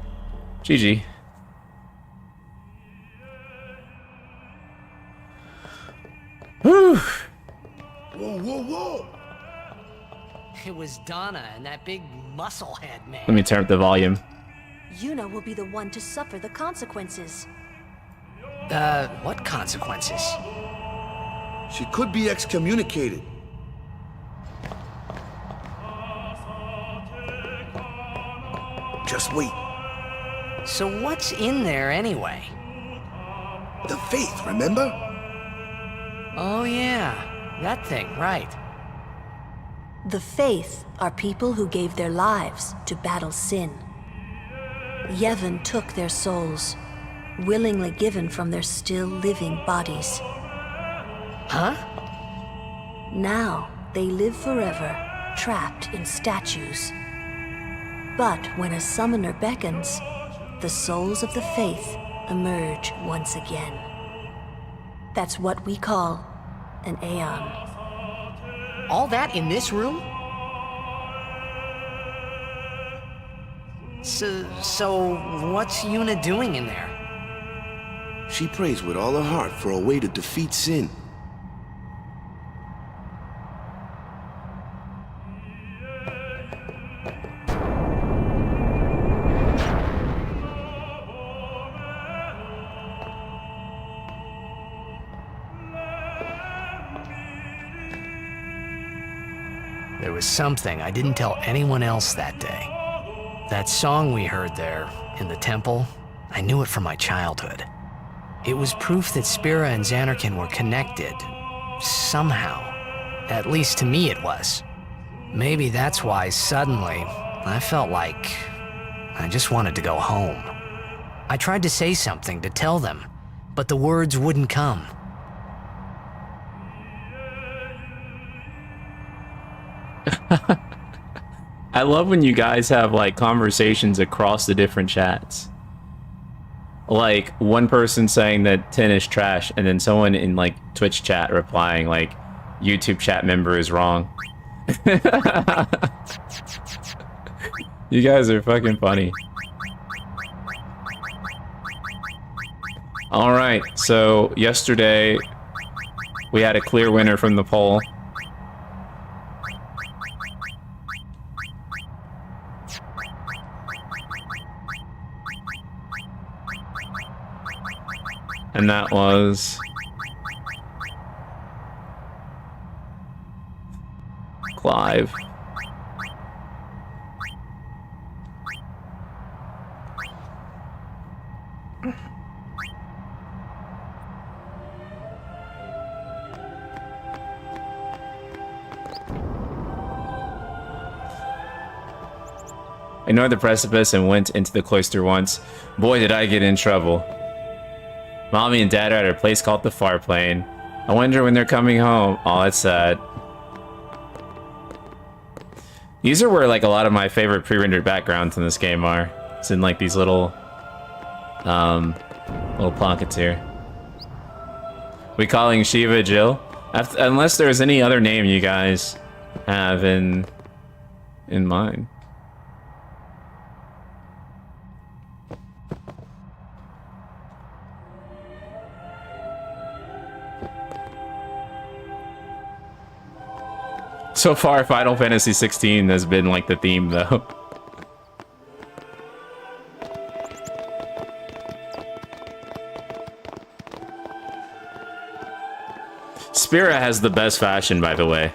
GG. Whew. Whoa, whoa, whoa! It was Donna and that big musclehead man. Let me turn up the volume. Yuna will be the one to suffer the consequences. What consequences? She could be excommunicated. Just wait. So what's in there anyway? The faith, remember? Oh yeah, that thing, right. The Faith are people who gave their lives to battle sin. Yevon took their souls, willingly given from their still living bodies. Huh? Now they live forever, trapped in statues. But when a summoner beckons, the souls of the Faith emerge once again. That's what we call an Aeon. All that in this room? So what's Yuna doing in there? She prays with all her heart for a way to defeat sin. There was something I didn't tell anyone else that day. That song we heard there, in the temple, I knew it from my childhood. It was proof that Spira and Xanarkin were connected. Somehow. At least to me it was. Maybe that's why suddenly, I felt like I just wanted to go home. I tried to say something to tell them, but the words wouldn't come. I love when you guys have like conversations across the different chats. Like one person saying that 10 is trash and then someone in like Twitch chat replying like YouTube chat member is wrong. You guys are fucking funny. All right, so yesterday we had a clear winner from the poll. And that was Clive. I ignored the precipice and went into the cloister once. Boy, did I get in trouble. Mommy and Dad are at a place called the Far Plane. I wonder when they're coming home. Oh, that's sad. These are where like a lot of my favorite pre-rendered backgrounds in this game are. It's in like these little pockets here. We calling Shiva Jill? Unless there's any other name you guys have in mind. So far, Final Fantasy 16 has been like the theme, though. Spira has the best fashion, by the way.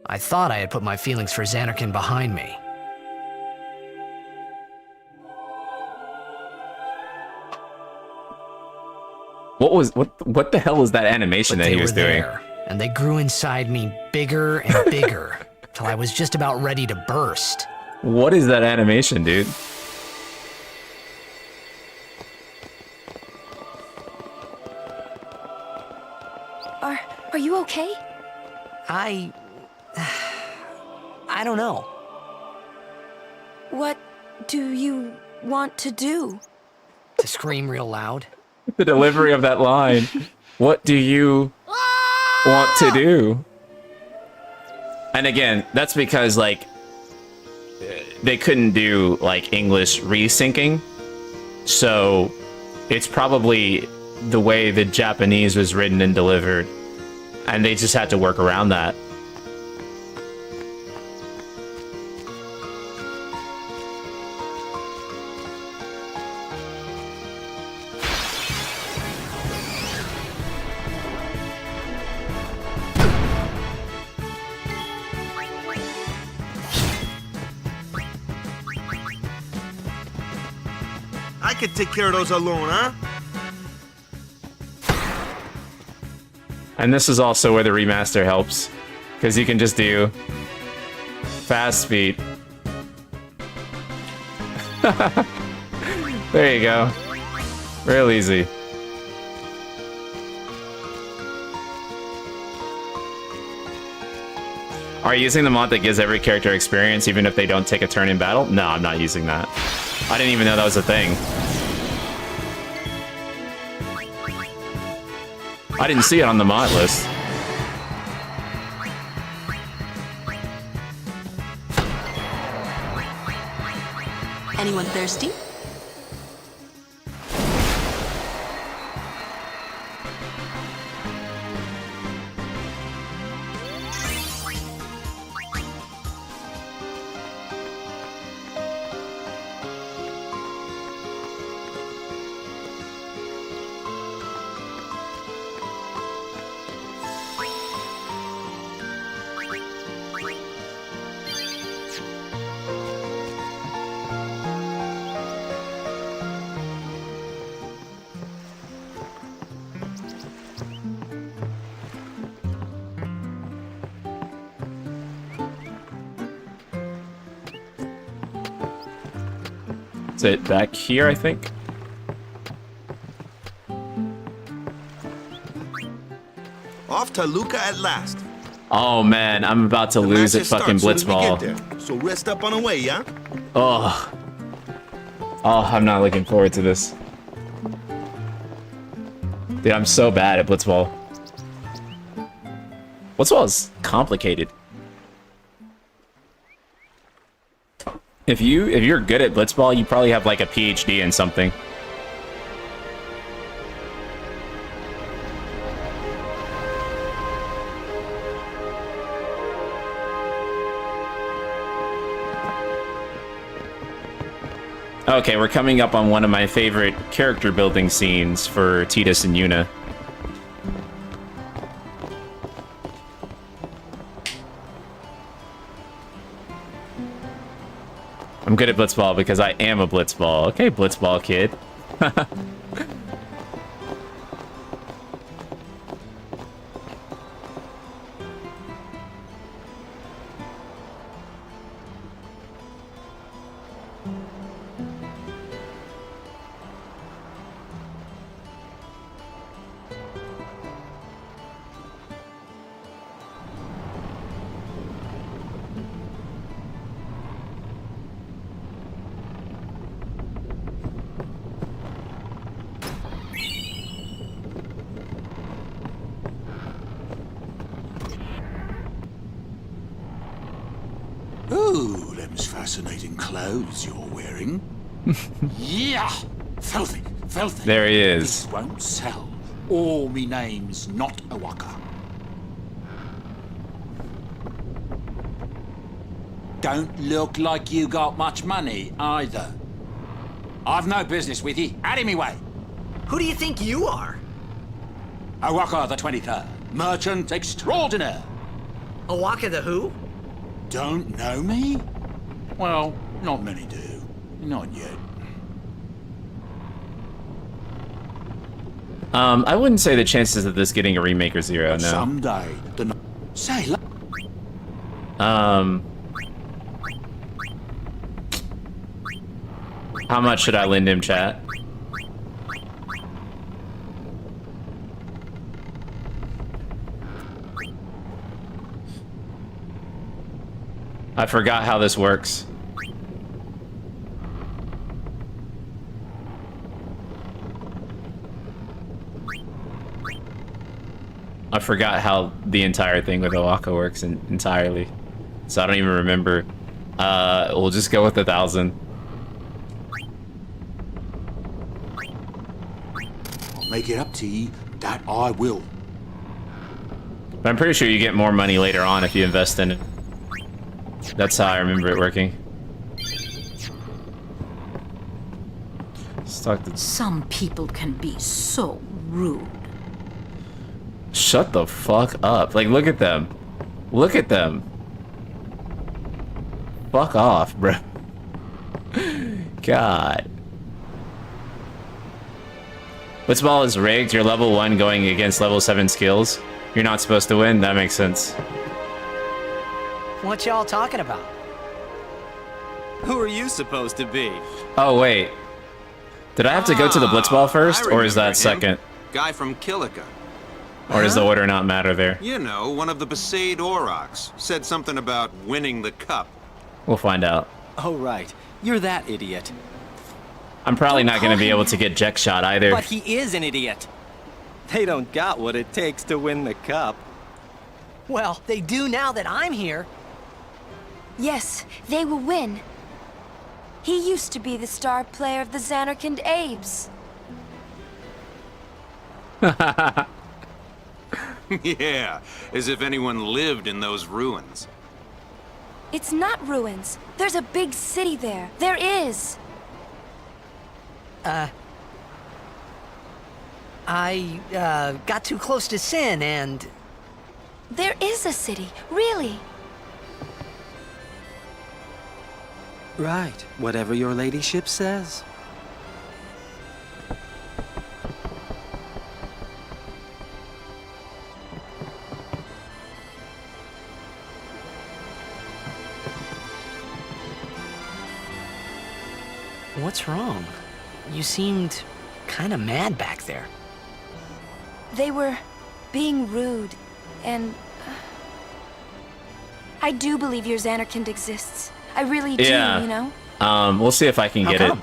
I thought I had put my feelings for Xanarkin behind me. What the hell was that animation that he was doing? And they grew inside me bigger and bigger, till I was just about ready to burst. What is that animation, dude? Are you okay? I don't know. What do you want to do? To scream real loud. The delivery of that line. What do you want to do? And again, that's because, like, they couldn't do, like, English resyncing. So it's probably the way the Japanese was written and delivered. And they just had to work around that. I could take care of those alone, huh? And this is also where the remaster helps, because you can just do fast speed. There you go. Real easy. Are you using the mod that gives every character experience even if they don't take a turn in battle? No, I'm not using that. I didn't even know that was a thing. I didn't see it on the mod list. Anyone thirsty? Is it back here, I think? Off to Luca at last. Oh man, I'm about to lose at fucking Blitzball. So rest up on the way, yeah? Oh. Oh, I'm not looking forward to this. Dude, I'm so bad at Blitzball. Blitzball is complicated. If you're good at Blitzball, you probably have like a PhD in something. Okay, we're coming up on one of my favorite character building scenes for Tidus and Yuna. I'm good at Blitzball because I am a Blitzball. Okay, Blitzball kid. Ooh, them's fascinating clothes you're wearing. Yeah! Filthy, filthy. There he is. This won't sell. Or me name's not Awaka. Don't look like you got much money, either. I've no business with you. Out of me way. Who do you think you are? Awaka the 23rd. Merchant extraordinaire. Awaka the who? Don't know me? Well, not many do. Not yet. I wouldn't say the chances of this getting a remake are zero, no. Someday, say, how much should I lend him, chat? I forgot how this works. I forgot how the entire thing with Awaka works entirely. So I don't even remember. We'll just go with 1,000. make it up to you, that I will. But I'm pretty sure you get more money later on if you invest in it. That's how I remember it working. Some people can be so rude. Shut the fuck up. Like, look at them. Look at them. Fuck off, bro. God. Blitzball is rigged. You're level 1 going against level 7 skills. You're not supposed to win. That makes sense. What y'all talking about? Who are you supposed to be? Oh, wait. Did I have to go to the Blitzball first, or is that second? Guy from Kilika. Or does the order not matter there? You know, one of the Besaid Aurochs. Said something about winning the cup. We'll find out. Oh, right. You're that idiot. I'm probably not going to be able to get Jack shot either. But he is an idiot. They don't got what it takes to win the cup. Well, they do now that I'm here. Yes, they will win. He used to be the star player of the Xanarkand Abes. Yeah, as if anyone lived in those ruins. It's not ruins. There's a big city there. There is. I got too close to Sin and... There is a city, really. Right, whatever your ladyship says. What's wrong? You seemed kind of mad back there. They were being rude, and... I do believe your Xanarkand exists. I really do, Yeah. you know? We'll see if I can get it.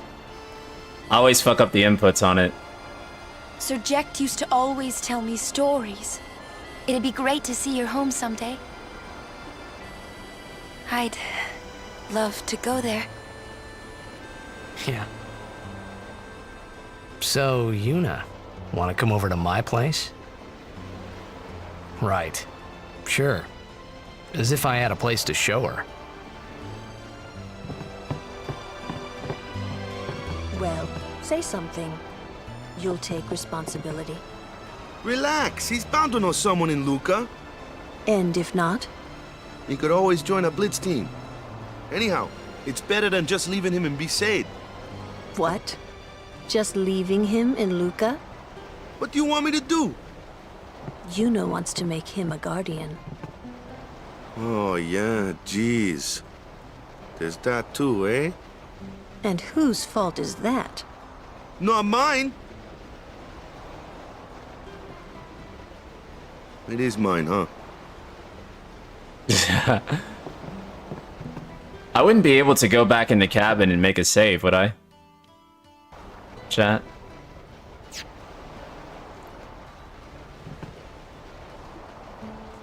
I always fuck up the inputs on it. Sir Jecht used to always tell me stories. It'd be great to see your home someday. I'd love to go there. Yeah. So, Yuna, want to come over to my place? Right. Sure. As if I had a place to show her. Well, say something. You'll take responsibility. Relax, he's bound to know someone in Luca. And if not? He could always join a Blitz team. Anyhow, it's better than just leaving him in Besaid. What? Just leaving him in Luca? What do you want me to do? Yuna wants to make him a guardian. Oh, yeah, jeez. There's that too, eh? And whose fault is that? Not mine. It is mine, huh? I wouldn't be able to go back in the cabin and make a save, would I? Chat?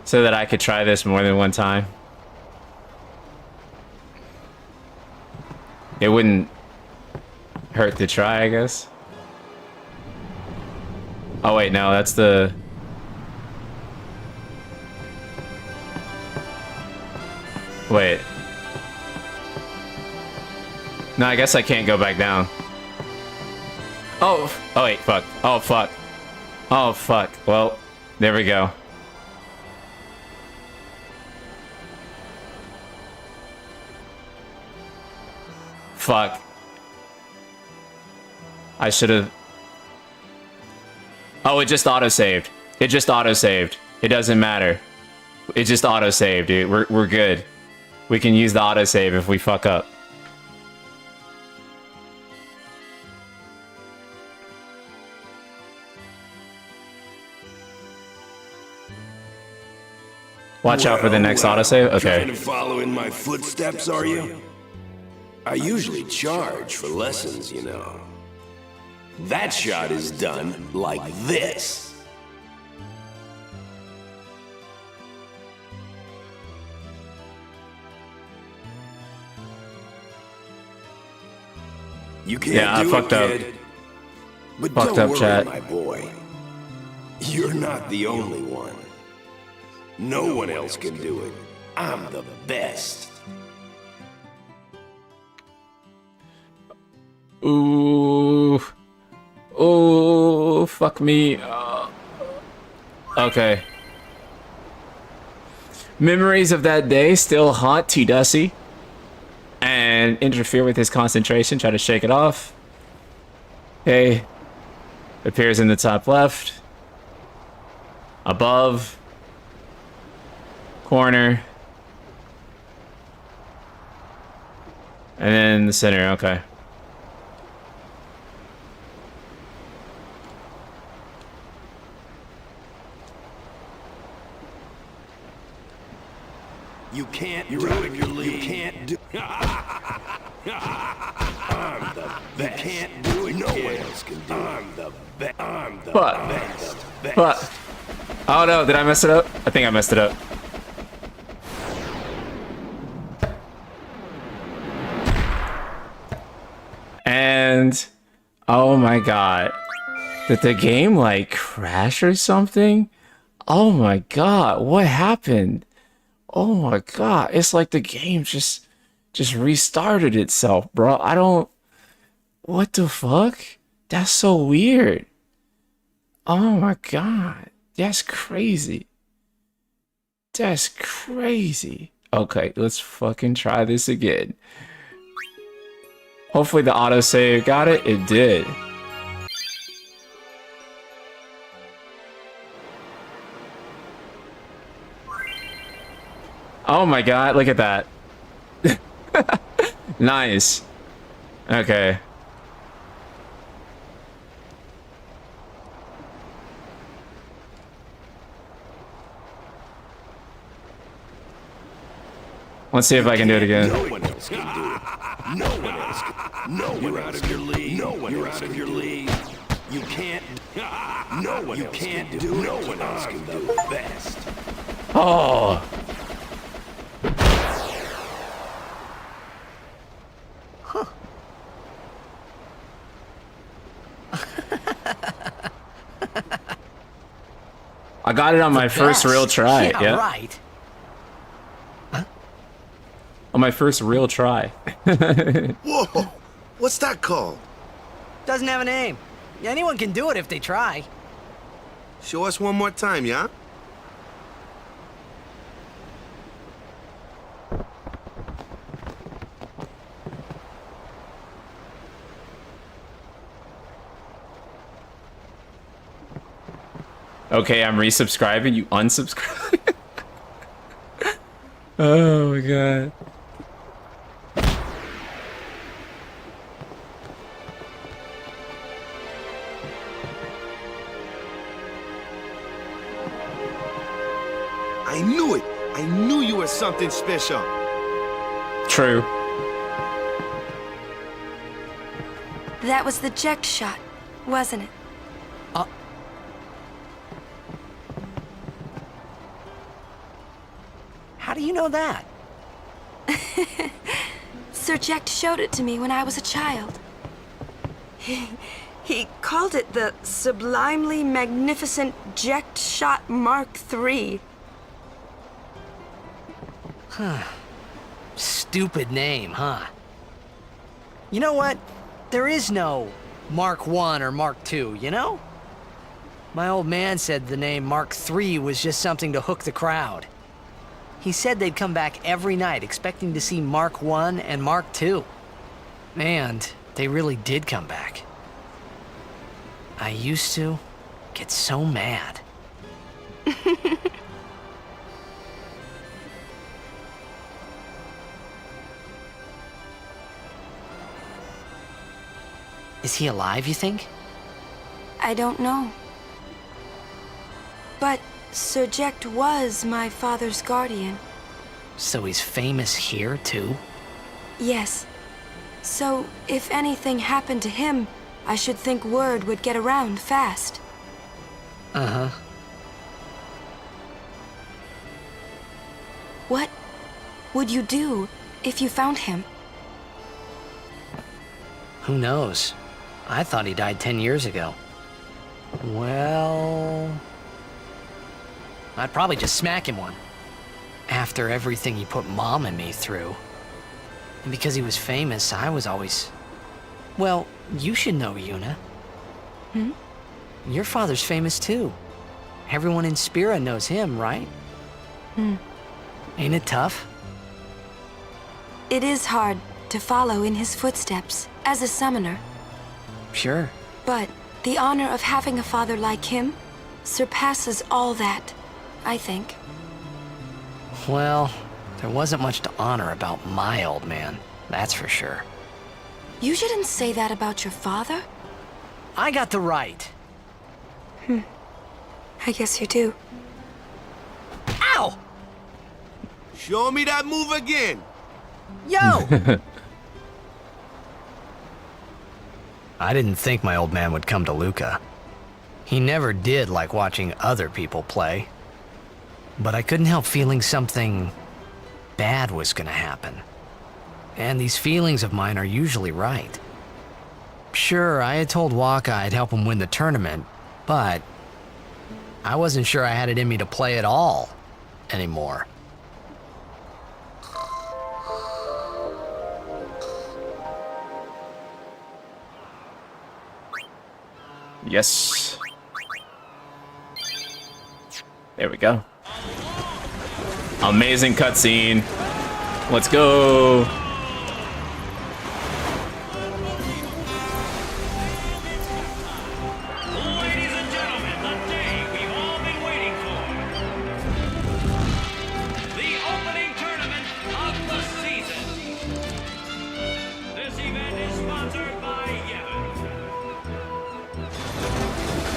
So that I could try this more than one time. it wouldn't hurt to try, I guess. Oh wait, no, that's the... Wait. No, I guess I can't go back down. Oh, oh wait, fuck. Oh, fuck. Oh, fuck. Well, there we go. Fuck. I should have... Oh, it just auto-saved. It just auto-saved. It doesn't matter. It just auto-saved, dude. We're good. We can use the autosave if we fuck up. Watch out for the next autosave? Okay. Trying to follow in my footsteps, are you? I usually charge for lessons, you know. That shot is done like this. You can't Yeah, I fucked up. Kid. But Fucked don't up, worry, chat. my boy. You're not the only one. No one else can do it. I'm the best. Ooh. Ooh, fuck me. Okay. Memories of that day still haunt T. Dusty. And interfere with his concentration, try to shake it off. Okay. Appears in the top left. Above. Corner. And then the center, okay. You can't do it. You can't do I'm the best. You can't do it. No one else can do it. I'm the best. I'm the best. But. Oh no, did I mess it up? I think I messed it up. And oh my god. Did the game like crash or something? Oh my god, what happened? Oh my god, it's like the game just restarted itself, bro. I don't... What the fuck? That's so weird. Oh my god. That's crazy. That's crazy. Okay, let's fucking try this again. Hopefully the autosave got it. It did. Oh my god, look at that. Nice. Okay. Let's see if I can do it again. No one else can do it. No one else can. No one else out of your league. No one else out of your league. You can't. No one. You can't do it. No one else can do it best. Oh. Huh. I got it on my first real try. Yeah. Right. On my first real try. Whoa! What's that called? Doesn't have a name. Anyone can do it if they try. Show us one more time, yeah? Okay, I'm resubscribing. You unsubscribe. Oh my god. I knew it! I knew you were something special! True. That was the eject shot, wasn't it? How do you know that? Sir Jekt showed it to me when I was a child. He called it the Sublimely Magnificent Jekt Shot Mark III. Stupid name, huh? You know what? There is no Mark I or Mark II, you know? My old man said the name Mark III was just something to hook the crowd. He said they'd come back every night expecting to see Mark I and Mark II. And they really did come back. I used to get so mad. Is he alive, you think? I don't know. But Sir Jekt was my father's guardian. So he's famous here, too? Yes. So, if anything happened to him, I should think word would get around fast. Uh-huh. What would you do if you found him? Who knows? I thought he died 10 years ago. Well... I'd probably just smack him one. After everything he put Mom and me through. And because he was famous, I was always... Well, you should know, Yuna. Hmm? Your father's famous too. Everyone in Spira knows him, right? Hmm. Ain't it tough? It is hard to follow in his footsteps as a summoner. Sure. But the honor of having a father like him surpasses all that, I think. Well, there wasn't much to honor about my old man, that's for sure. You shouldn't say that about your father. I got the right. I guess you do. Ow! Show me that move again. Yo! I didn't think my old man would come to Luca. He never did like watching other people play. But I couldn't help feeling something bad was gonna happen. And these feelings of mine are usually right. Sure, I had told Waka I'd help him win the tournament, but I wasn't sure I had it in me to play at all anymore. Yes. There we go. Amazing cutscene. Let's go. Ladies and gentlemen, the day we've all been waiting for. The opening tournament of the season. This event is sponsored by Yevon.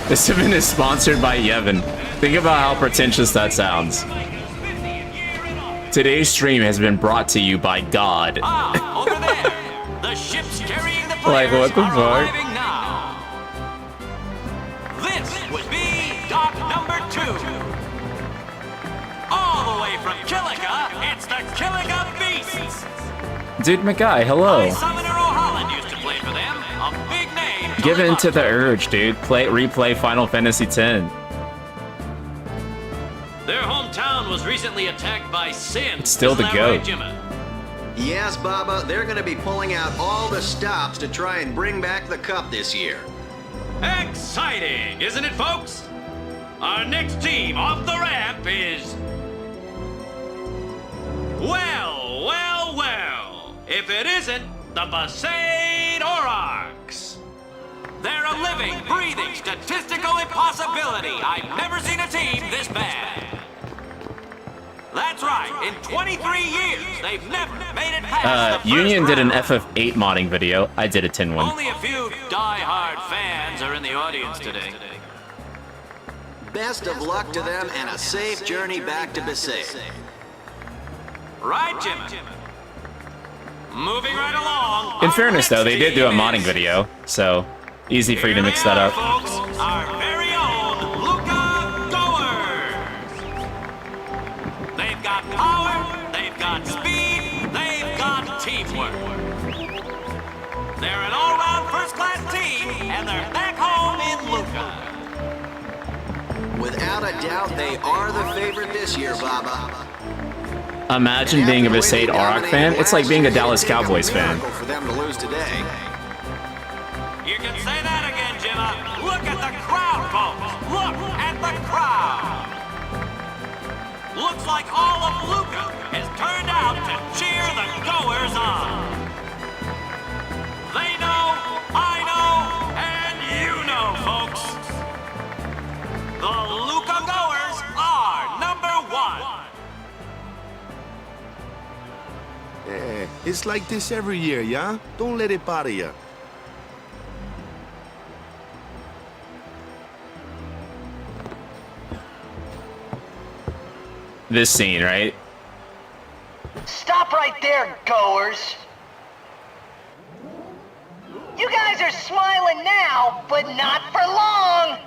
This event is sponsored by Yevon. Think about how pretentious that sounds. Today's stream has been brought to you by God. Ah, over there. The ships carrying the Like, players what the are fuck? arriving now. This would be dock number 2. All the way from Killica, it's the Killica Beasts. Dude Mackay, hello. Summoner O'Holland used to play for them. A big name. Give in live to up the urge, dude. Replay Final Fantasy X. Their hometown was recently attacked by Sin. It's still the Isn't that right, goat. Jimmy? Yes, Baba, they're going to be pulling out all the stops to try and bring back the cup this year. Exciting, isn't it, folks? Our next team off the ramp is... Well, well, well. If it isn't the Besaid Aurochs. They're a living, breathing, statistical impossibility. I've never seen a team this bad. That's right. In 23 years, they've never made it past the first Union did an round. FF8 modding video. I did a 10 one. Only a few die-hard fans are in the audience today. Best of luck to them and a safe journey back to Besaid. Right, Jimmy? Moving right along. In fairness, though, they did do a modding video, so easy for you to mix that up. Folks, our very own Luca Goers. They've got power, they've got speed, they've got teamwork. and they're back home in Luca. Without a doubt, they are the favorite this year, Baba. Imagine being a Besaid Auroch fan. It's like being a Dallas Cowboys fan. For them to lose today. You can say that again, Jimma. Look at the crowd, folks. Look at the crowd. Looks like all of Luca has turned out to cheer the goers on. They know, I know, and you know, folks. The Luca goers are #1. Yeah, it's like this every year, yeah? Don't let it bother you. This scene, right? Stop right there, goers. You guys are smiling now, but not for long.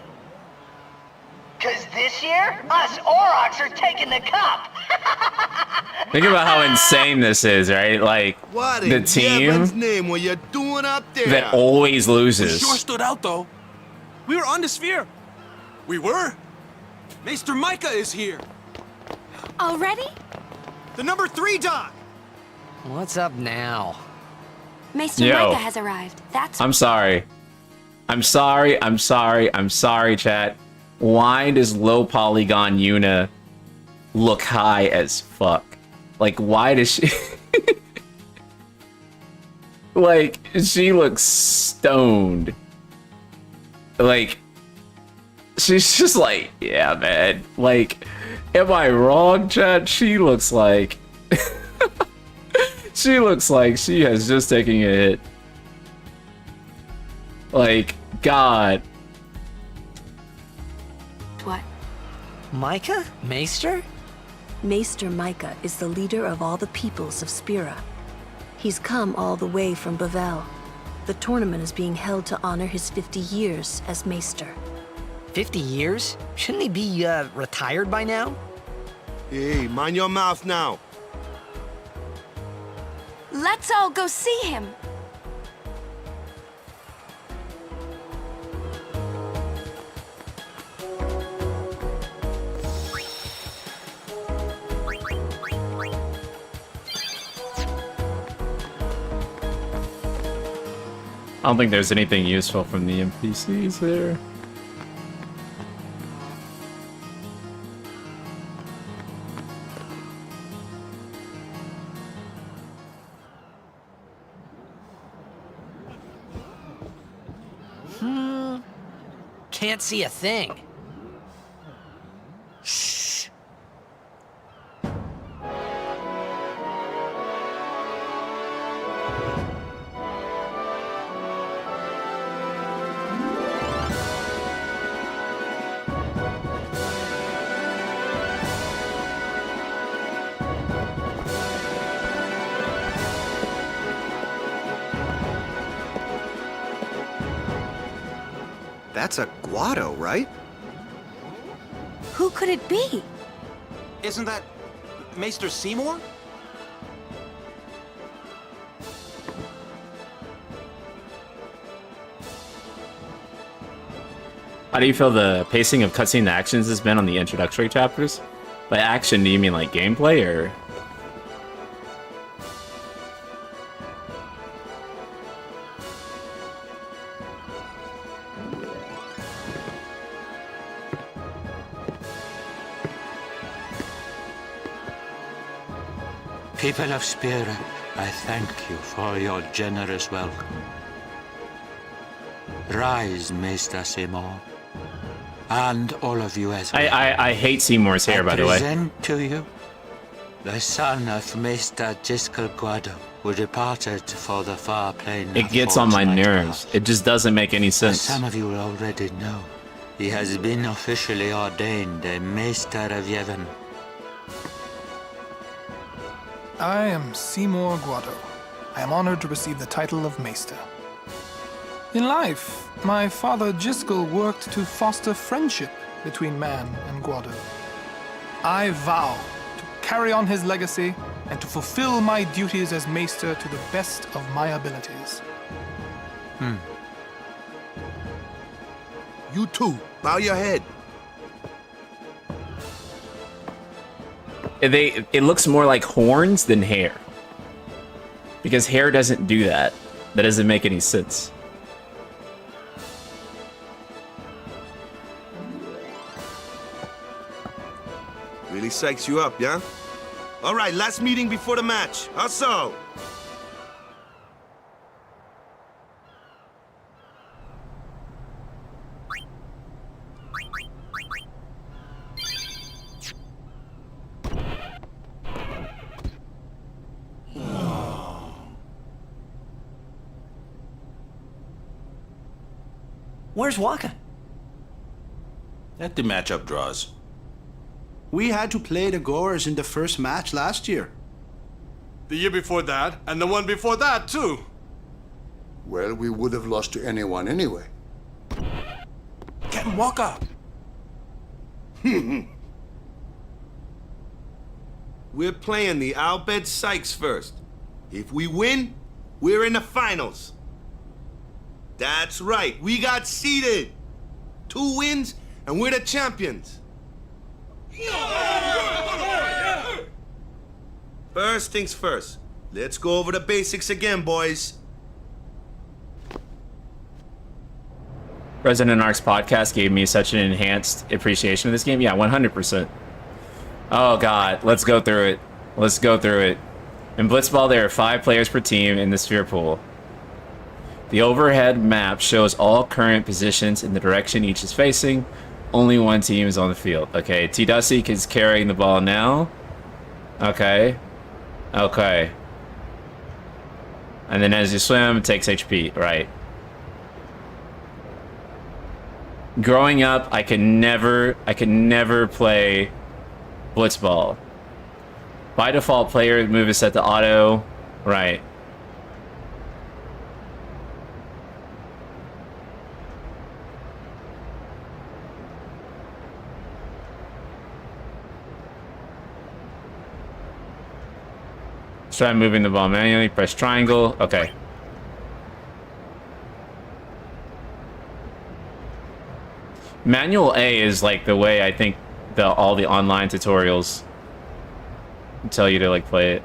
Cause this year, us Aurochs are taking the cup. Think about how insane this is, right? Like, What the in team heaven's name were you doing up there? that always loses. Sure stood out, though. We were on the sphere. We were. Maester Micah is here. Already? The number 3 Doc. What's up now? Maester Yo. Micah has arrived. That's I'm sorry. I'm sorry, chat. Why does low polygon Yuna look high as fuck? Like, why does she... like, she looks stoned. Like, she's just like, yeah, man. Like, am I wrong, chat? She looks like... she looks like she has just taken a hit. Like, God. what? Micah? Maester? Maester Micah is the leader of all the peoples of Spira. He's come all the way from Bavel. The tournament is being held to honor his 50 years as Maester. 50 years? Shouldn't he be, retired by now? Hey, mind your mouth now. Let's all go see him. I don't think there's anything useful from the NPCs there. Can't see a thing. Shh. That's a Guado, right? Who could it be? Isn't that Maester Seymour? How do you feel the pacing of cutscene actions has been on the introductory chapters? By action, do you mean like gameplay or? People of Spira, I thank you for your generous welcome. Rise, Maester Seymour, and all of you as well. I hate Seymour's hair, by the way. I present to you the son of Maester Giskel Guado, who departed for the far plane. It gets on my nerves. It just doesn't make any As sense. some of you already know, he has been officially ordained a Maester of Yevon. I am Seymour Guado. I am honored to receive the title of Maester. In life, my father Giskel worked to foster friendship between man and Guado. I vow to carry on his legacy and to fulfill my duties as Maester to the best of my abilities. You too. Bow your head. It looks more like horns than hair. Because hair doesn't do that. That doesn't make any sense. Really psychs you up, yeah? All right, last meeting before the match. How so? Where's Waka? Let the matchup draws. We had to play the Gorers in the first match last year. The year before that, and the one before that, too. Well, we would have lost to anyone anyway. Captain Walker! We're playing the Al Bhed Sykes first. If we win, we're in the finals. That's right, we got seeded. 2 wins, and we're the champions. First things first. Let's go over the basics again, boys. Resident Arcs podcast gave me such an enhanced appreciation of this game. Yeah, 100%. Oh god, let's go through it. Let's go through it. In Blitzball, there are 5 players per team in the sphere pool. The overhead map shows all current positions in the direction each is facing. Only 1 team is on the field. Okay, T. Dusik is carrying the ball now. Okay. Okay. And then as you swim, it takes HP, right. Growing up, I could never play Blitzball. By default, player move is set to auto, right. Try moving the ball manually, press triangle, okay. Manual A is like the way I think all the online tutorials tell you to like play it.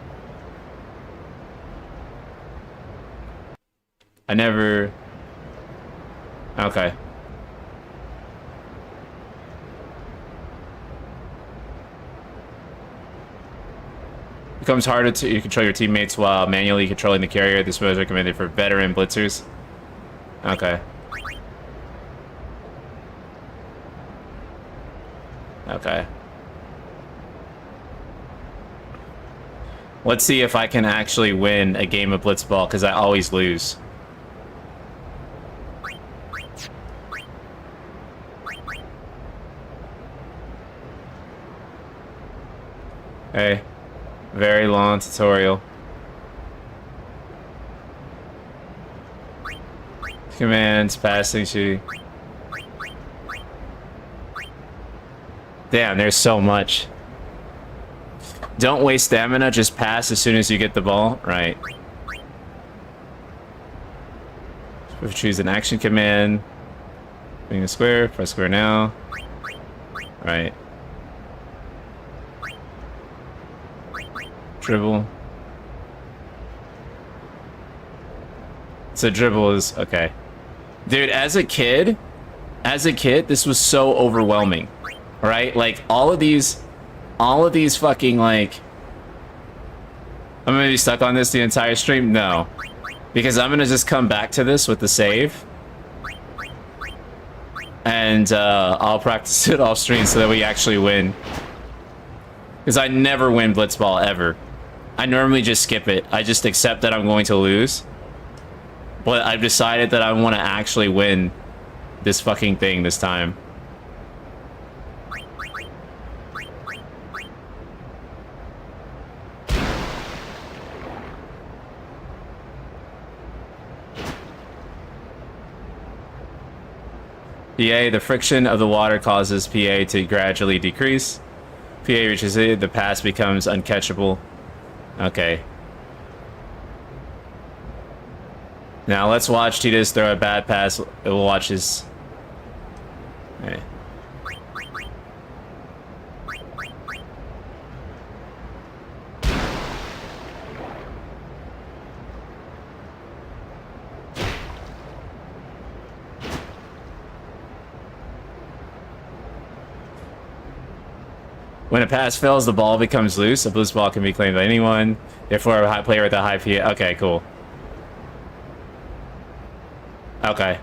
I never... Okay. Becomes harder to control your teammates while manually controlling the carrier. This was recommended for veteran blitzers. Okay. Okay. Let's see if I can actually win a game of Blitzball, because I always lose. Hey. Very long tutorial. Commands, passing, shooting. Damn, there's so much. Don't waste stamina, just pass as soon as you get the ball. Right. Choose an action command. Being a square, press square now. Right. Dribble. So dribble is okay. Dude, as a kid, this was so overwhelming. Right? Like all of these fucking like I'm gonna be stuck on this the entire stream? No. Because I'm gonna just come back to this with the save. And I'll practice it off stream so that we actually win. Because I never win Blitzball ever. I normally just skip it. I just accept that I'm going to lose. But I've decided that I want to actually win this fucking thing this time. PA, the friction of the water causes PA to gradually decrease. PA reaches it, the pass becomes uncatchable. Okay. Now let's watch Titus throw a bad pass. We'll watch his... When a pass fails, the ball becomes loose. A blitzball can be claimed by anyone. Therefore, a high player with a high P. Okay, cool. Okay.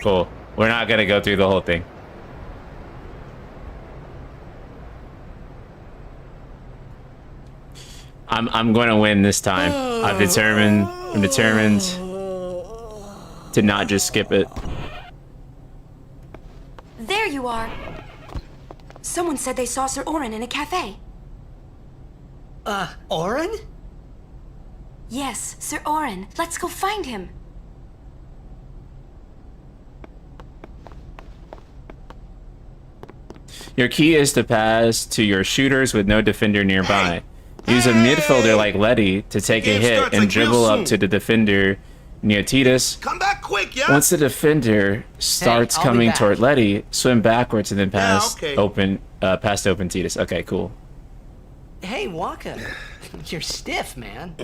Cool. We're not gonna go through the whole thing. I'm going to win this time. I'm determined to not just skip it. There you are. Someone said they saw Sir Orin in a cafe. Orin? Yes, Sir Orin. Let's go find him. Your key is to pass to your shooters with no defender nearby. Use a midfielder like Letty to take a hit and dribble up to the defender Neotitus. Come back quick, yeah? Once the defender starts I'll be coming back. toward Letty, swim backwards and then pass okay. past open Titus. Okay, cool. Hey, Waka. You're stiff, man.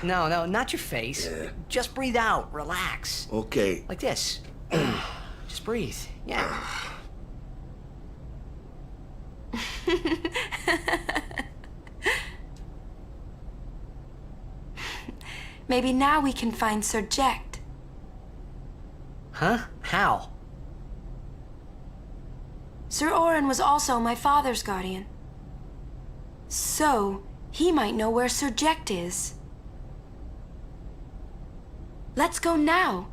No, not your face. Just breathe out. Relax. Okay. Like this. Just breathe. Yeah. Maybe now we can find Sir Jekt. Huh? How? Sir Orin was also my father's guardian. So, he might know where Sir Jekt is. Let's go now.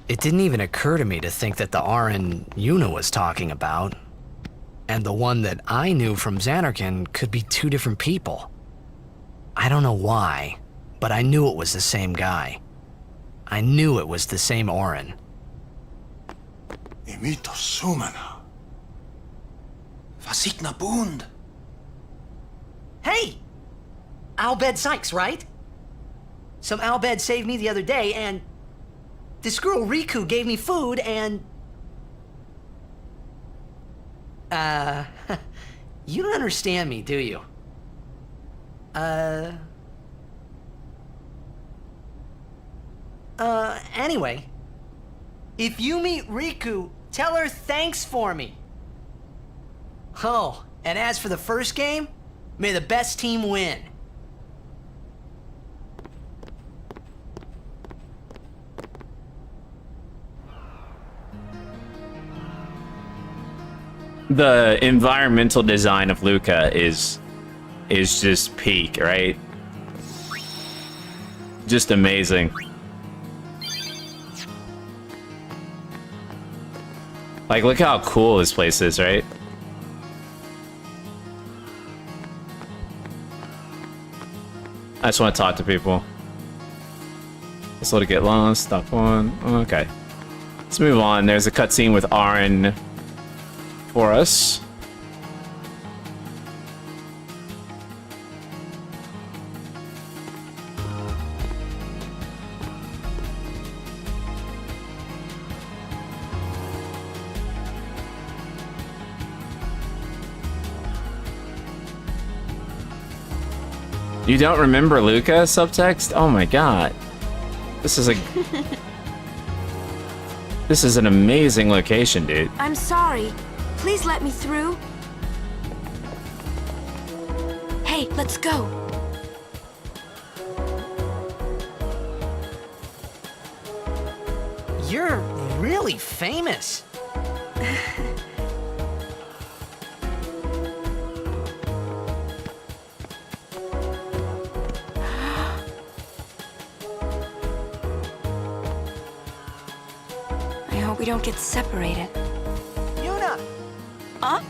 It didn't even occur to me to think that the Orin Yuna was talking about and the one that I knew from Xanarkand could be two different people. I don't know why, but I knew it was the same guy. I knew it was the same Orin. Imito Sumana. Vasikna Bund. Hey! Albed Sykes, right? Some Albed saved me the other day, and this girl Riku gave me food, and... you don't understand me, do you? Anyway, if you meet Riku, tell her thanks for me. Oh, and as for the first game, may the best team win. The environmental design of Luca is just peak, right? Just amazing. Like, look how cool this place is, right? I just want to talk to people. Let's let it get lost. Stop one. Okay. Let's move on. There's a cutscene with Arin for us. You don't remember Luca subtext? Oh my god. This is This is an amazing location, dude. I'm sorry. Please let me through. Hey, let's go. You're really famous. I hope we don't get separated. Yuna! Huh?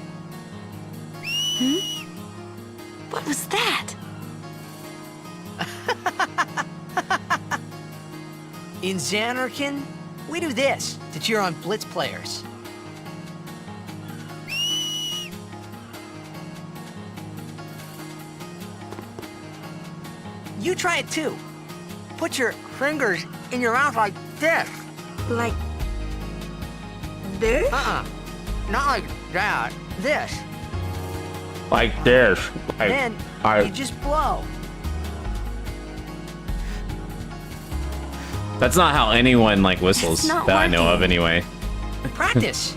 What was that? In Xanarkand, we do this to cheer on Blitz players. You try it too. Put your fingers in your mouth like this. Like this? Not like that. This. Like this. Then you just blow. That's not how anyone like whistles It's not that I know of working. anyway. Practice.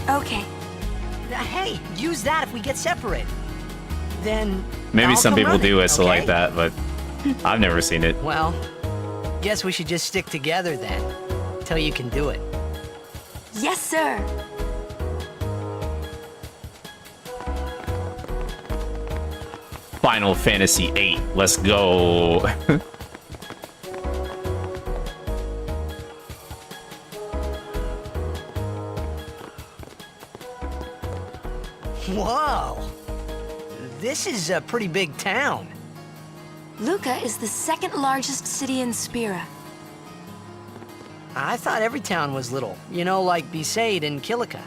Okay. Hey, use that if we get separated. Then Maybe I'll some come people running, do whistle okay? like that, but I've never seen it. Well, guess we should just stick together then, till you can do it. Yes, sir. Final Fantasy VIII. Let's go. Whoa! This is a pretty big town. Luca is the second largest city in Spira. I thought every town was little. You know, like Besaid and Kilika.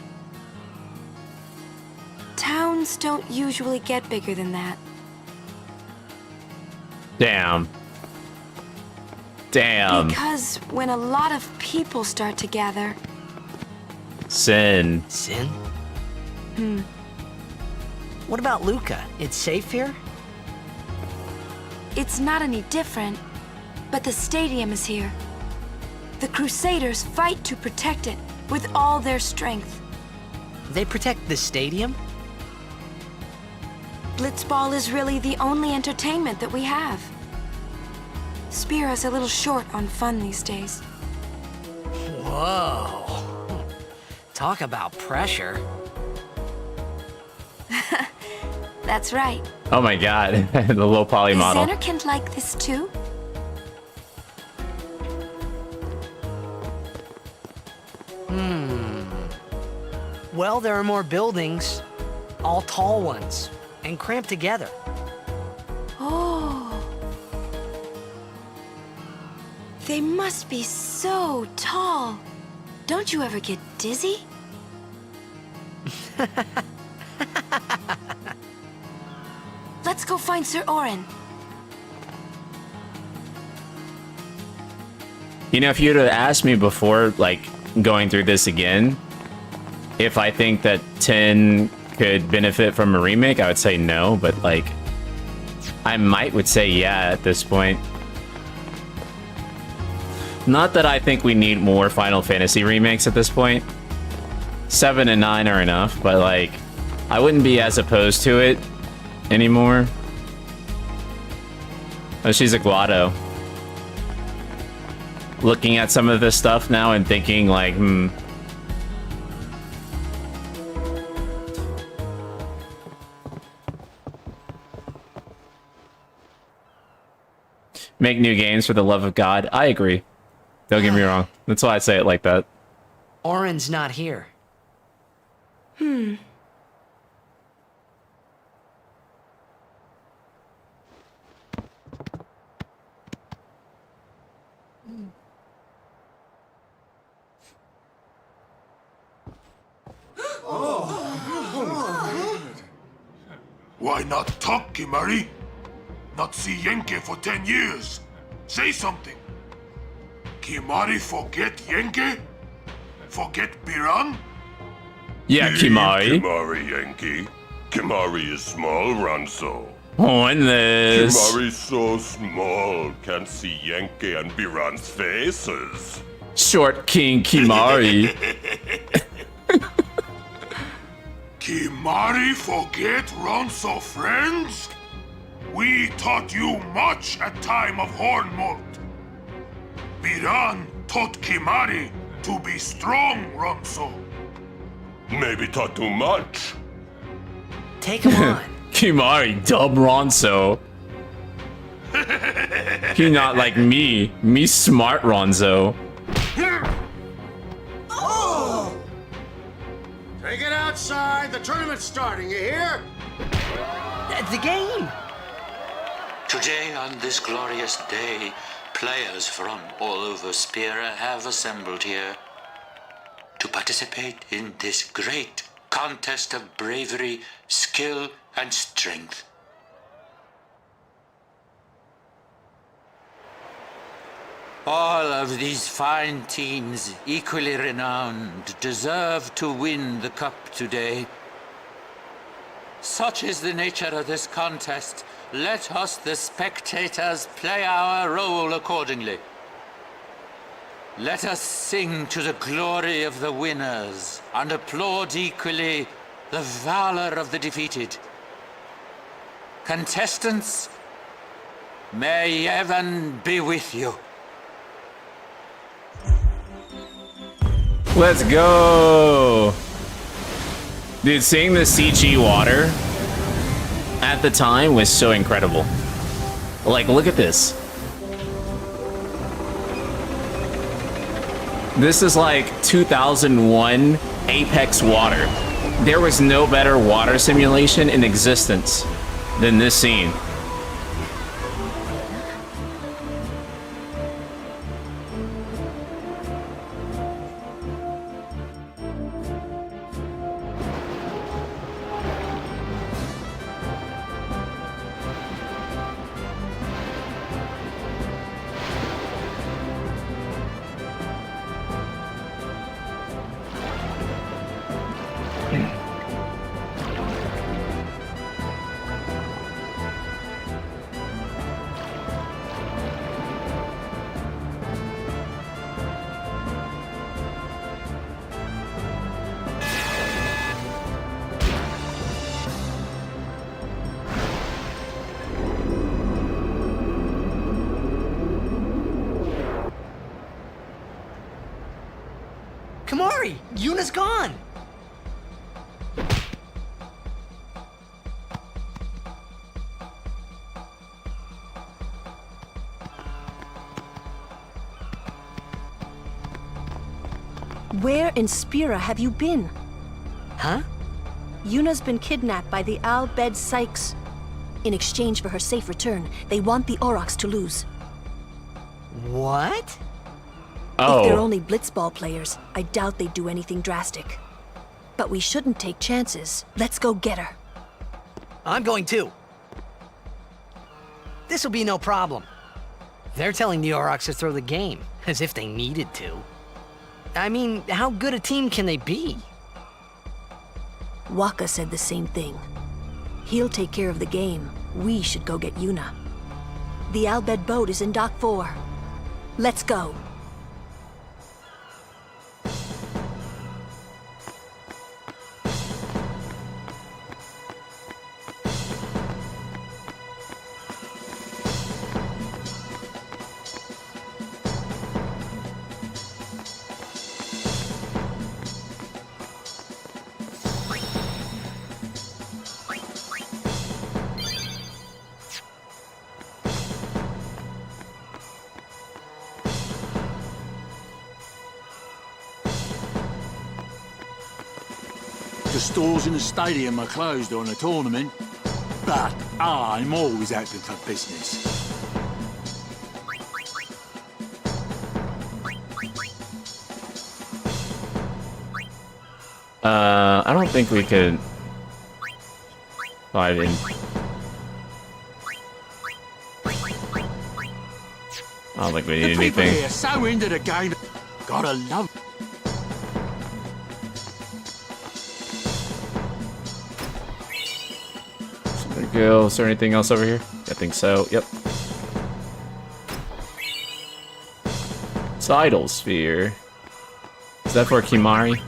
Towns don't usually get bigger than that. Damn. Damn. Because when a lot of people start to gather... Sin. Sin? What about Luca? It's safe here? It's not any different, but the stadium is here. The Crusaders fight to protect it with all their strength. They protect the stadium? Blitzball is really the only entertainment that we have. Spira's a little short on fun these days. Whoa. Talk about pressure. That's right. Oh my god, the low poly Is model. Xanarkand like this too? Well, there are more buildings. All tall ones. And cramped together. Oh. They must be so tall. Don't you ever get dizzy? Let's go find Sir Orin. You know, if you'd have asked me before, like, going through this again, if I think that 10 could benefit from a remake, I would say no, but, like, I would say yeah at this point. Not that I think we need more Final Fantasy remakes at this point. 7 and 9 are enough, but, like, I wouldn't be as opposed to it anymore. Oh, she's a Guado. Looking at some of this stuff now and thinking, like, Make new games for the love of God. I agree. Don't get me wrong. That's why I say it like that. Orin's not here. Why not talk, Kimari? Not see Yenke for 10 years. Say something. Kimari forget Yenke? Forget Biran? Yeah, Kimari. Kimari, Yenke. Kimari is small, Ranso. Oh, and this. Kimari's so small, can't see Yenke and Biran's faces. Short King Kimari. Kimari forget Ronso friends? We taught you much at time of Hornmold. Biran taught Kimari to be strong, Ronso. Maybe taught too much. Take him on. Kimari, dub Ronso. He not like me. Me smart Ronzo. Oh! Take it outside. The tournament's starting, you hear? The game! Today, on this glorious day, players from all over Spira have assembled here to participate in this great contest of bravery, skill, and strength. All of these fine teams, equally renowned, deserve to win the cup today. Such is the nature of this contest. Let us, the spectators, play our role accordingly. Let us sing to the glory of the winners and applaud equally the valor of the defeated. Contestants, may heaven be with you. Let's go! Dude, seeing the CG water at the time was so incredible. Like, look at this. This is like 2001 Apex water. There was no better water simulation in existence than this scene. Kamari, Yuna's gone. Where in Spira have you been? Huh? Yuna's been kidnapped by the Al Bhed Sykes. In exchange for her safe return, they want the Aurochs to lose. What? Oh. If they're only Blitzball players, I doubt they'd do anything drastic. But we shouldn't take chances. Let's go get her. I'm going too. This'll be no problem. They're telling the Aurochs to throw the game, as if they needed to. I mean, how good a team can they be? Waka said the same thing. He'll take care of the game. We should go get Yuna. The Al Bhed boat is in Dock 4. Let's go. The stores in the stadium are closed on a tournament, but I'm always open for business. I don't think we could fight in. I don't think we need The people anything. here are so into the game. Gotta love. There we go. Is there anything else over here? I think so. Yep. Sidle sphere. Is that for Kimari?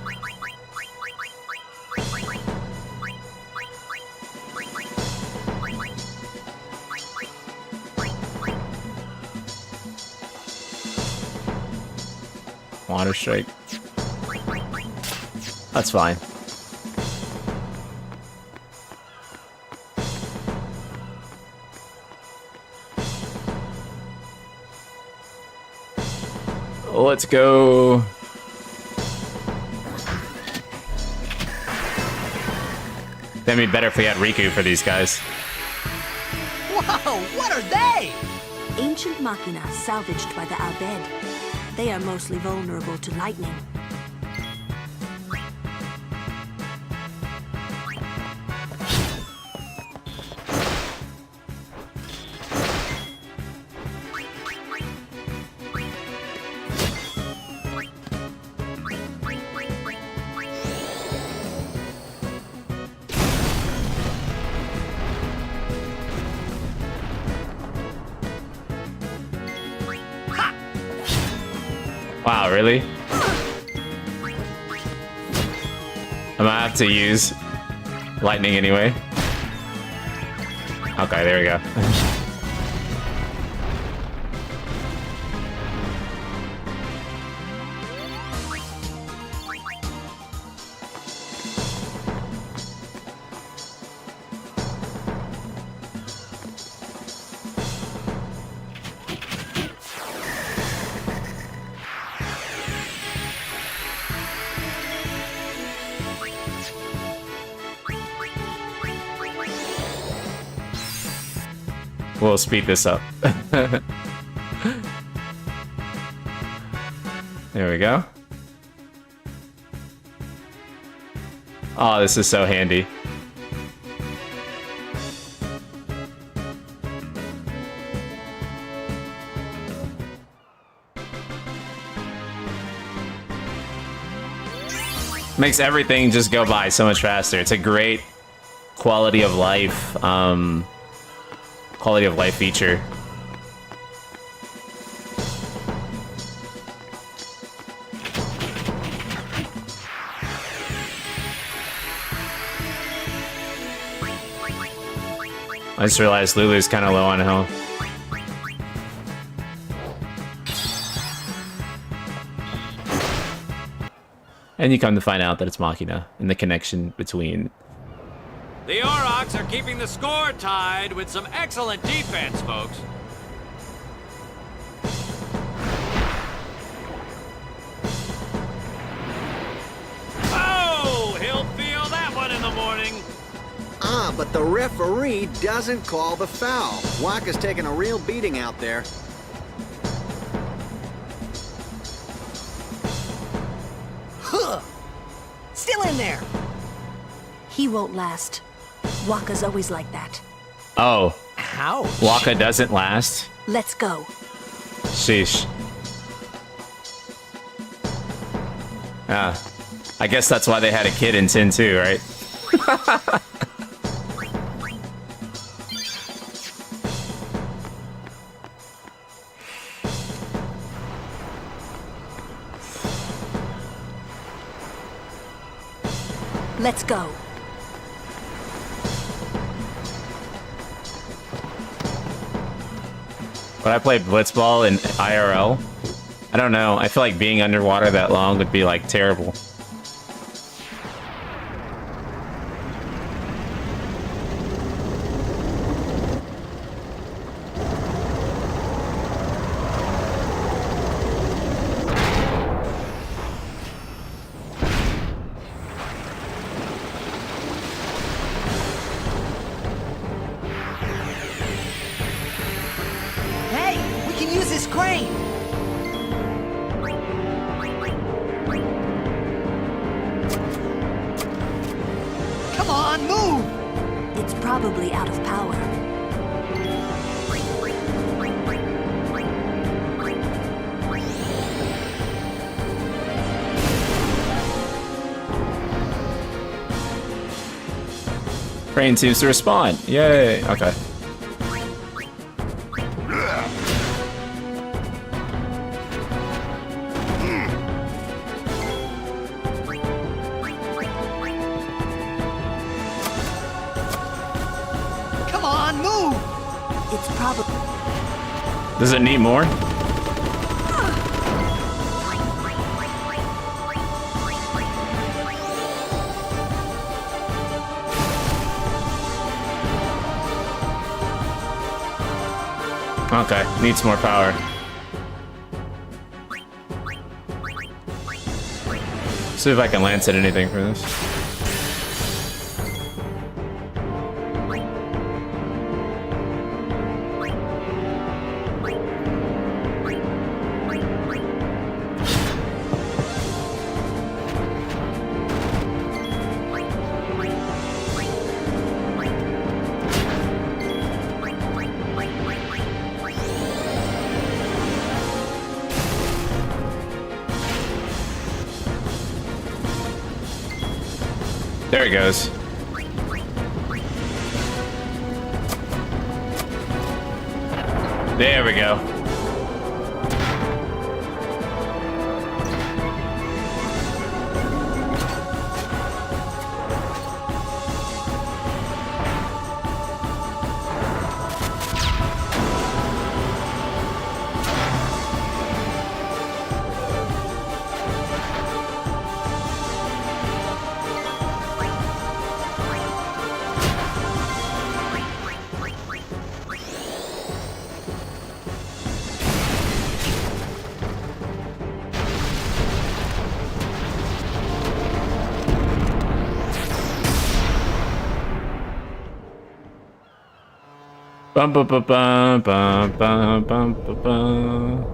Water strike. That's fine. Let's go. That'd be better if we had Riku for these guys. Whoa, what are they? Ancient machina salvaged by the Al Bhed. They are mostly vulnerable to lightning. Wow, really? I'm gonna have to use Lightning anyway. Okay, there we go. We'll speed this up. There we go. Oh, this is so handy. Makes everything just go by so much faster. It's a great quality of life feature. I just realized Lulu's kind of low on health. And you come to find out that it's Machina and the connection between... The Aurochs are keeping the score tied with some excellent defense, folks. Oh, he'll feel that one in the morning. Ah, but the referee doesn't call the foul. Waka's taking a real beating out there. Huh! Still in there! He won't last. Waka's always like that. Oh. Ouch. Waka doesn't last? Let's go. Sheesh. Ah. I guess that's why they had a kid in Tin 2, right? Let's go. When I played Blitzball in IRL, I don't know, I feel like being underwater that long would be like terrible. Probably out of power. Crane seems to respond. Yay. Okay. Does it need more? Okay, needs more power. See if I can lance at anything for this. There he goes. There we go. Bum bum bum bum bum bum bum bum bum.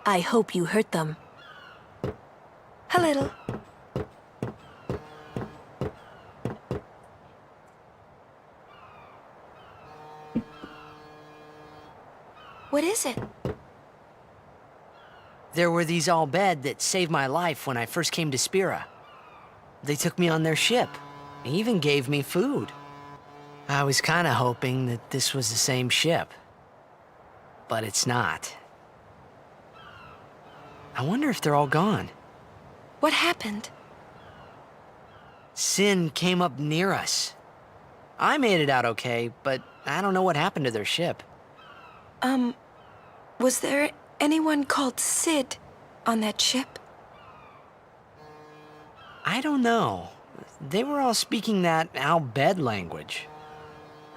I hope you hurt them. A little. What is it? There were these Al Bhed that saved my life when I first came to Spira. They took me on their ship. They even gave me food. I was kind of hoping that this was the same ship. But it's not. I wonder if they're all gone. What happened? Sin came up near us. I made it out okay, but I don't know what happened to their ship. Was there anyone called Sid on that ship? I don't know. They were all speaking that Al Bhed language.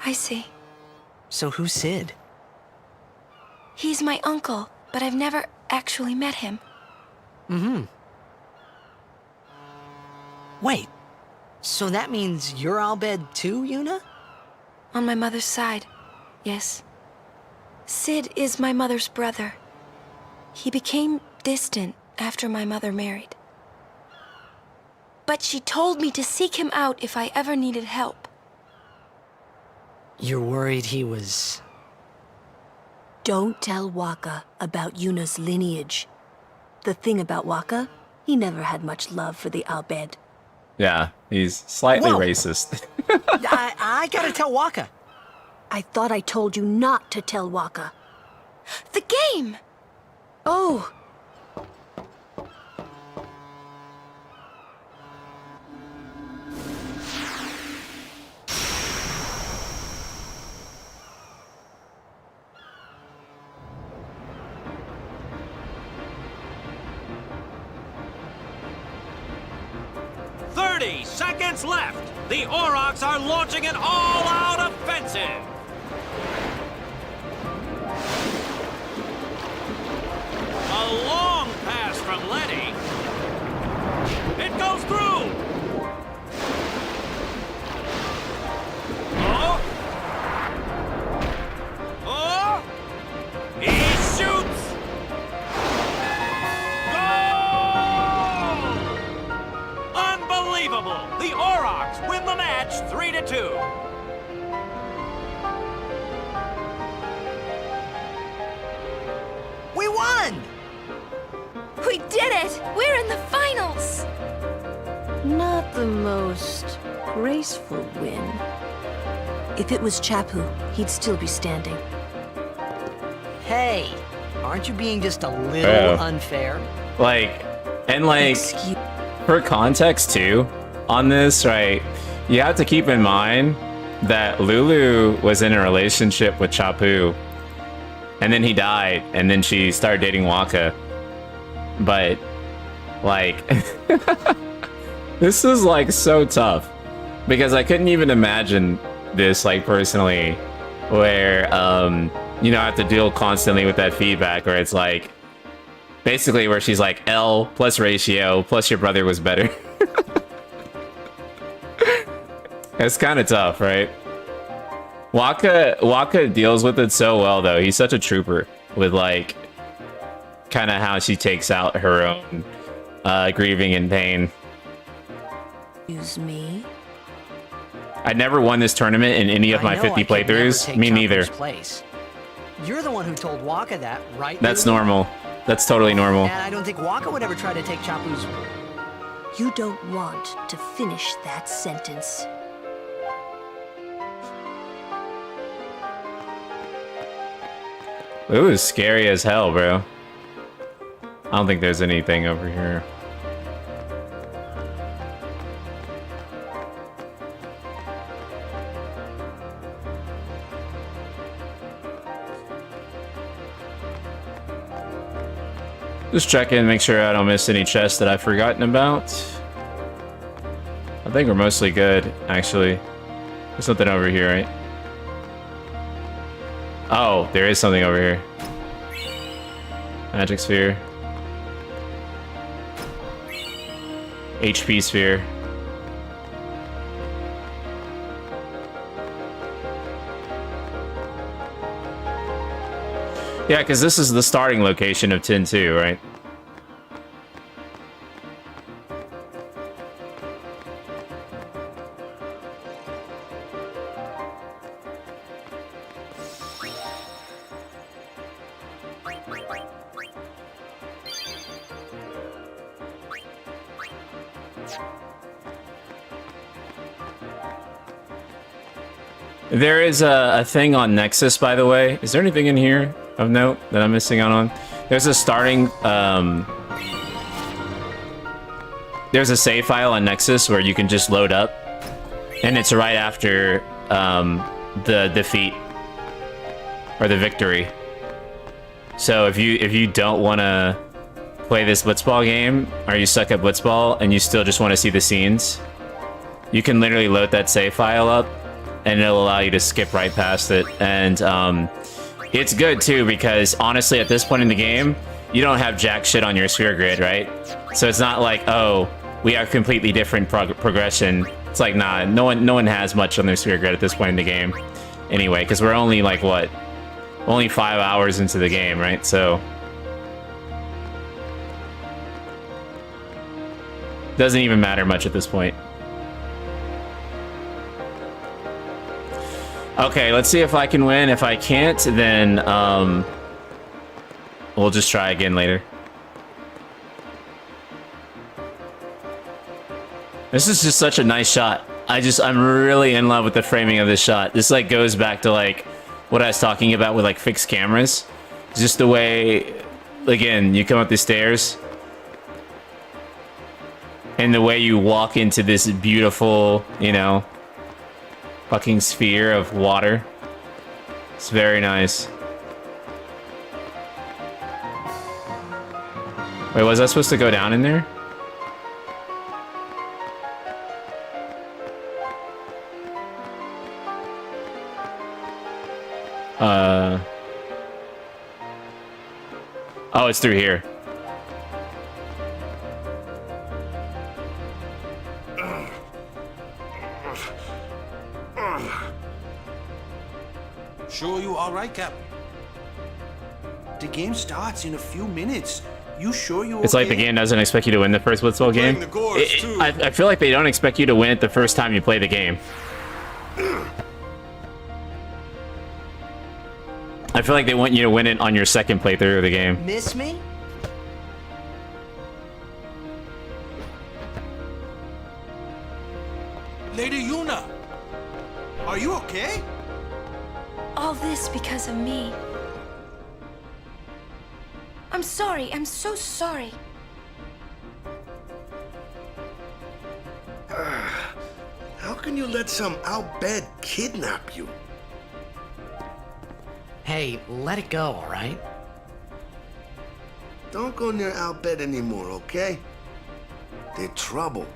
I see. So who's Sid? He's my uncle, but I've never actually met him. Mm-hmm. Wait, so that means you're Al Bhed too, Yuna? On my mother's side, yes. Sid is my mother's brother. He became distant after my mother married. But she told me to seek him out if I ever needed help. You're worried he was... Don't tell Waka about Yuna's lineage. The thing about Waka, he never had much love for the Al Bhed. Yeah, he's slightly Whoa. racist. I gotta tell Waka. I thought I told you not to tell Waka. The game! Oh! Seconds left. The Aurochs are launching an all-out offensive. A long pass from Letty. It goes through. Oh. Oh. He shoots. Unbelievable! The Aurochs win the match 3-2. We won! We did it! We're in the finals! Not the most graceful win. If it was Chapu, he'd still be standing. Hey, aren't you being just a little unfair? Like, and like, for context too, on this, right, you have to keep in mind that Lulu was in a relationship with Chapu, and then he died, and then she started dating Waka. But, like, this is like so tough, because I couldn't even imagine this, like, personally, where, you know, I have to deal constantly with that feedback, where it's like, basically where she's like, L plus ratio plus your brother was better. It's kind of tough, right? Waka deals with it so well, though. He's such a trooper with, like, kind of how she takes out her own grieving and pain. Excuse me? I never won this tournament in any of my 50 playthroughs. Me neither. Place. You're the one who told Waka that, right? That's normal. That's totally normal. And I don't think Waka would ever try to take Chapu's... You don't want to finish that sentence. It was scary as hell, bro. I don't think there's anything over here. Just check in, make sure I don't miss any chests that I've forgotten about. I think we're mostly good, actually. There's something over here, right? Oh, there is something over here. Magic sphere. HP sphere. Yeah, because this is the starting location of Tin 2, right? There is a thing on Nexus, by the way. Is there anything in here of note that I'm missing out on? There's a starting, there's a save file on Nexus where you can just load up, and it's right after the defeat or the victory. So if you don't want to play this Blitzball game, or you suck at Blitzball and you still just want to see the scenes, you can literally load that save file up, and it'll allow you to skip right past it. And it's good too, because honestly, at this point in the game, you don't have jack shit on your sphere grid, right? So it's not like, oh, we have completely different progression. It's like, nah, no one has much on their sphere grid at this point in the game. Anyway, because we're only like, what? Only 5 hours into the game, right? So doesn't even matter much at this point. Okay, let's see if I can win. If I can't, then we'll just try again later. This is just such a nice shot. I'm really in love with the framing of this shot. This like goes back to like what I was talking about with like fixed cameras. Just the way, again, you come up the stairs and the way you walk into this beautiful, you know, fucking sphere of water. It's very nice. Wait, was I supposed to go down in there? Oh, it's through here. Sure you all right, Captain? The game starts in a few minutes. You sure you It's like the game doesn't expect you to win the first Blitzball game. I feel like they don't expect you to win it the first time you play the game. I feel like they want you to win it on your second playthrough of the game. Miss me? Lady Yuna, are you okay? All this because of me. I'm sorry. I'm so sorry. How can you let some outbed kidnap you? Hey, let it go, all right? Don't go near outbed anymore, okay? They're trouble.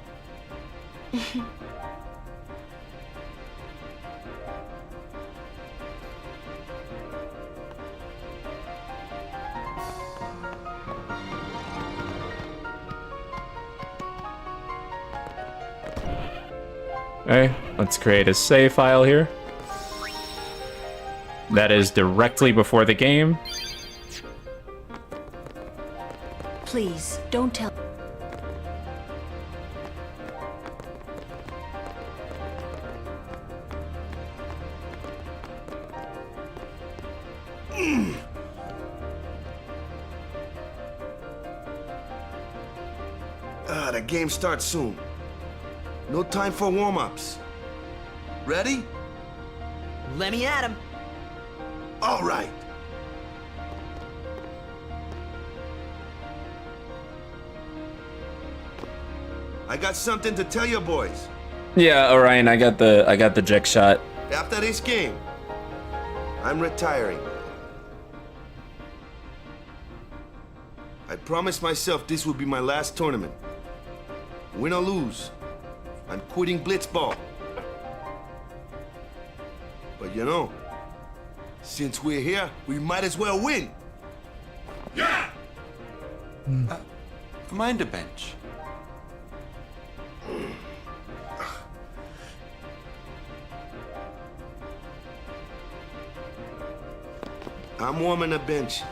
Okay, let's create a save file here. That is directly before the game. Please, don't tell. The game starts soon. No time for warm-ups. Ready? Let me at him. All right. I got something to tell you boys. Yeah, Orion, I got the Jack shot. After this game, I'm retiring. I promised myself this would be my last tournament. Win or lose, I'm quitting Blitzball. But you know, since we're here, we might as well win. Yeah! Mind a bench. I'm warming the bench.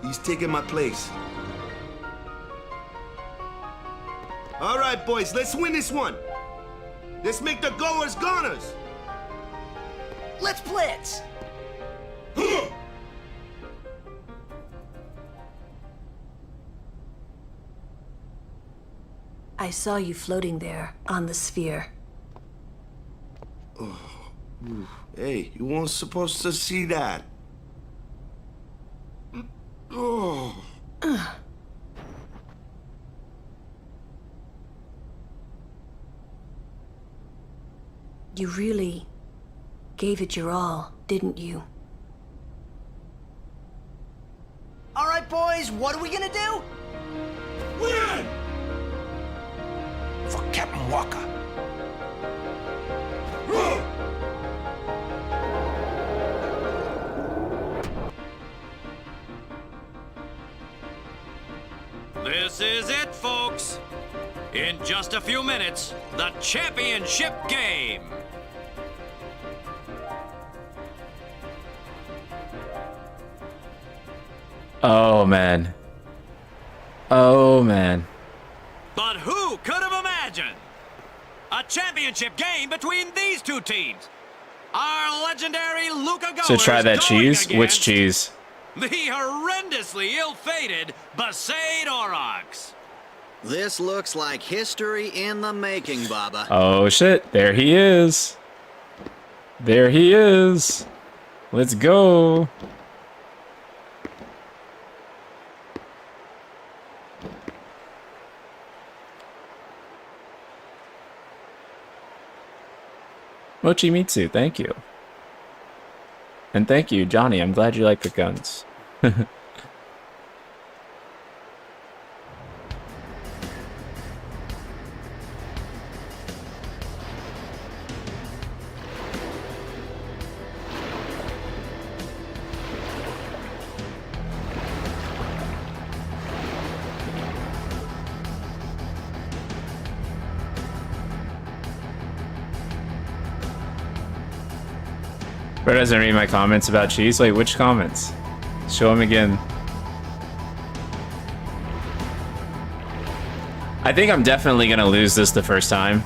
He's taking my place. All right, boys, let's win this one. Let's make the goers goners. Let's blitz. I saw you floating there on the sphere. Oh, hey, you weren't supposed to see that. Oh. You really gave it your all, didn't you? All right, boys, what are we gonna do? Win! For Captain Walker. This is it, folks. In just a few minutes, the championship game. Oh, man. Oh, man. But who could have imagined a championship game between these two teams? Our legendary Luca Goers So try that cheese? going Which against cheese? the horrendously ill-fated Besaid Aurochs. This looks like history in the making, Baba. Oh, shit. There he is. There he is. Let's go. Mochimitsu, thank you. And thank you, Johnny. I'm glad you like the guns. Bro doesn't read my comments about cheese. Wait, which comments? Show him again. I think I'm definitely gonna lose this the first time.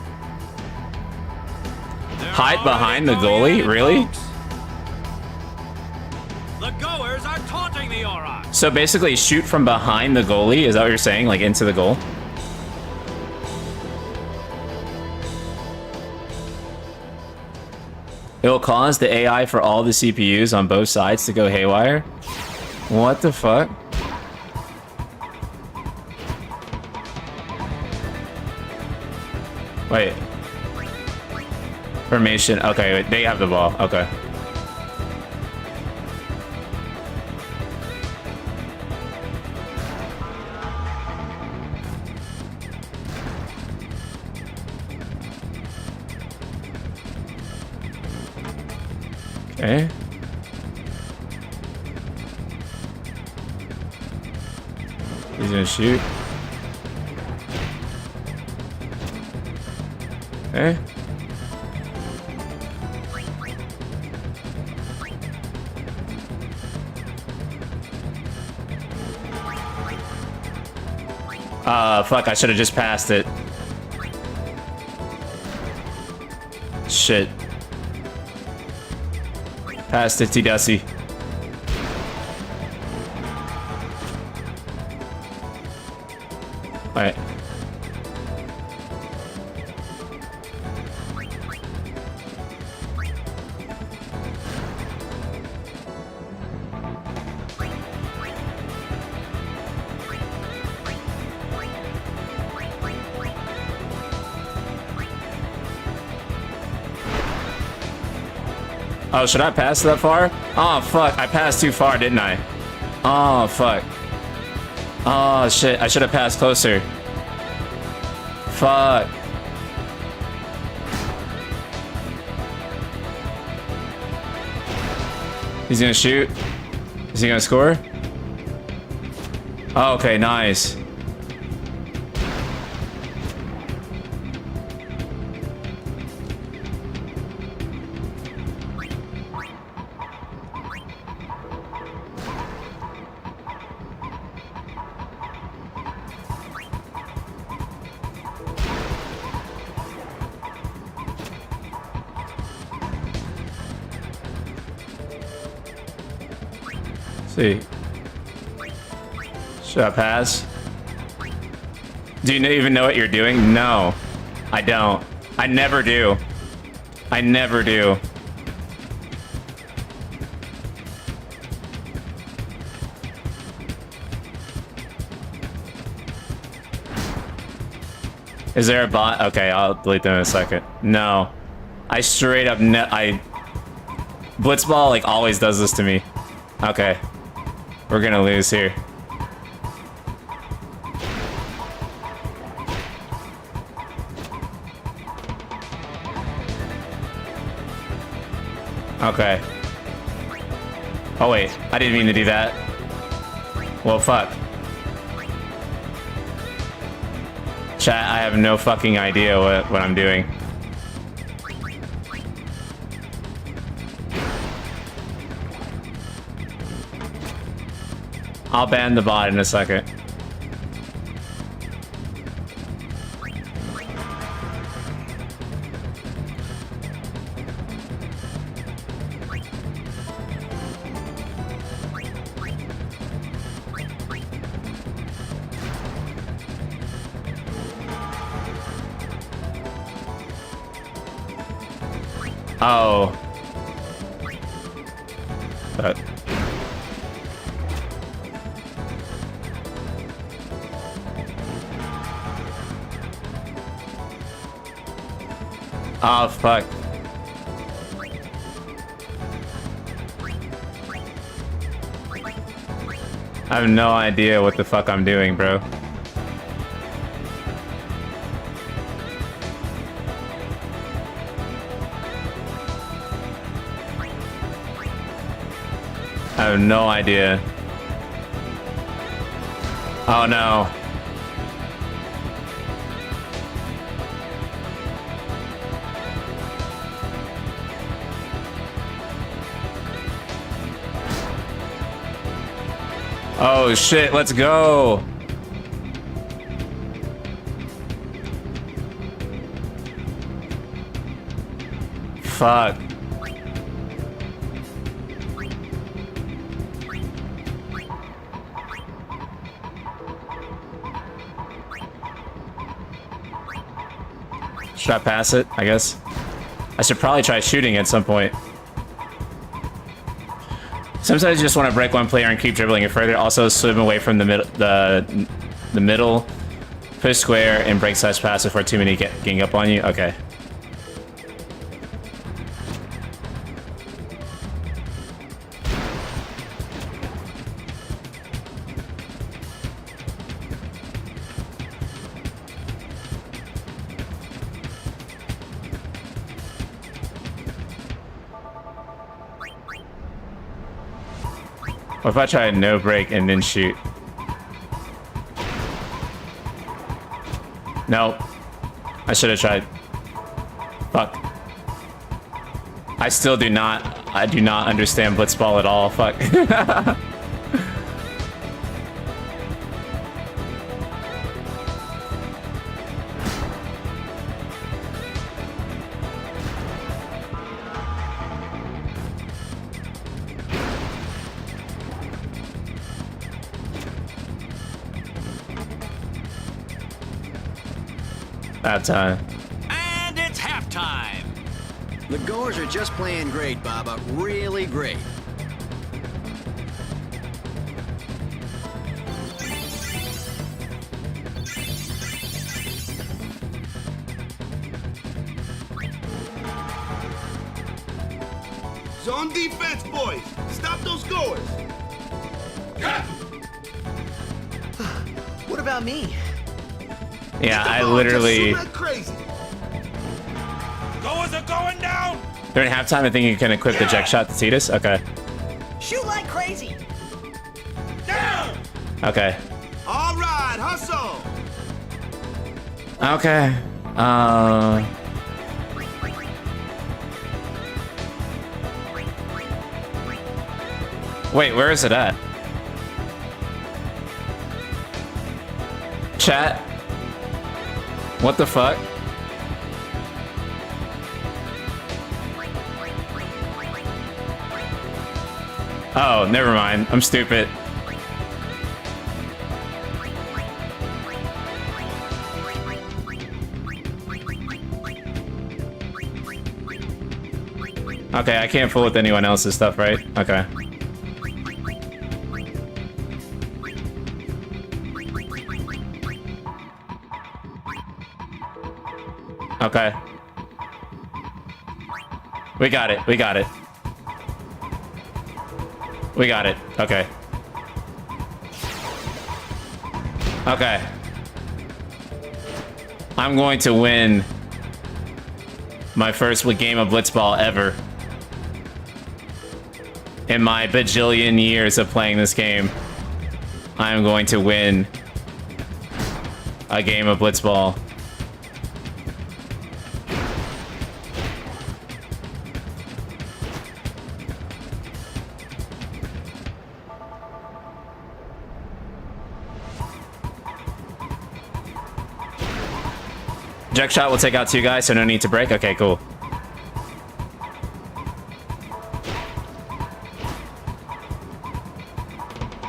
Hide behind the goalie? Really? The Goers are taunting the Aurochs. So basically shoot from behind the goalie? Is that what you're saying? Like into the goal? It'll cause the AI for all the CPUs on both sides to go haywire? What the fuck? Wait. Formation. Okay, wait, they have the ball. Okay. Okay. He's gonna shoot. Okay. Fuck, I should have just passed it. Shit. Passed it, T-Dusty. Alright. Oh, should I pass that far? Oh, fuck. I passed too far, didn't I? Oh, fuck. Oh, shit. I should have passed closer. Fuck. He's gonna shoot. Is he gonna score? Oh, okay, nice. See. Should I pass? Do you even know what you're doing? No, I don't. I never do. I never do. Is there a bot? Okay, I'll delete them in a second. No. I straight up Blitzball like always does this to me. Okay. We're gonna lose here. Okay. Oh wait, I didn't mean to do that. Well, fuck. Chat, I have no fucking idea what I'm doing. I'll ban the bot in a second. Oh. But oh, fuck. I have no idea what the fuck I'm doing, bro. I have no idea. Oh no. Oh shit, let's go. Fuck. Should I pass it? I guess. I should probably try shooting at some point. Sometimes you just want to break one player and keep dribbling it further. Also, swim away from the middle, push square, and break slash pass before too many getting up on you. Okay. What if I try no break and then shoot? No. I should have tried. Fuck. I still do not understand Blitzball at all. Fuck. Halftime. And it's halftime. The goers are just playing great, Baba. Really great. Zone defense, boys. Stop those goers. What about me? Yeah, I literally. Crazy. Goers are going down. During halftime, I think you can equip the eject shot to Titus. Okay. Shoot like crazy. Down! Okay. All right, hustle! Okay. Wait, where is it at? Chat? What the fuck? Oh, never mind. I'm stupid. Okay, I can't fool with anyone else's stuff, right? Okay. Okay. We got it. We got it. We got it. Okay. Okay. I'm going to win my first game of Blitzball ever. In my bajillion years of playing this game, I'm going to win a game of Blitzball. Jack shot will take out 2 guys, so no need to break. Okay, cool.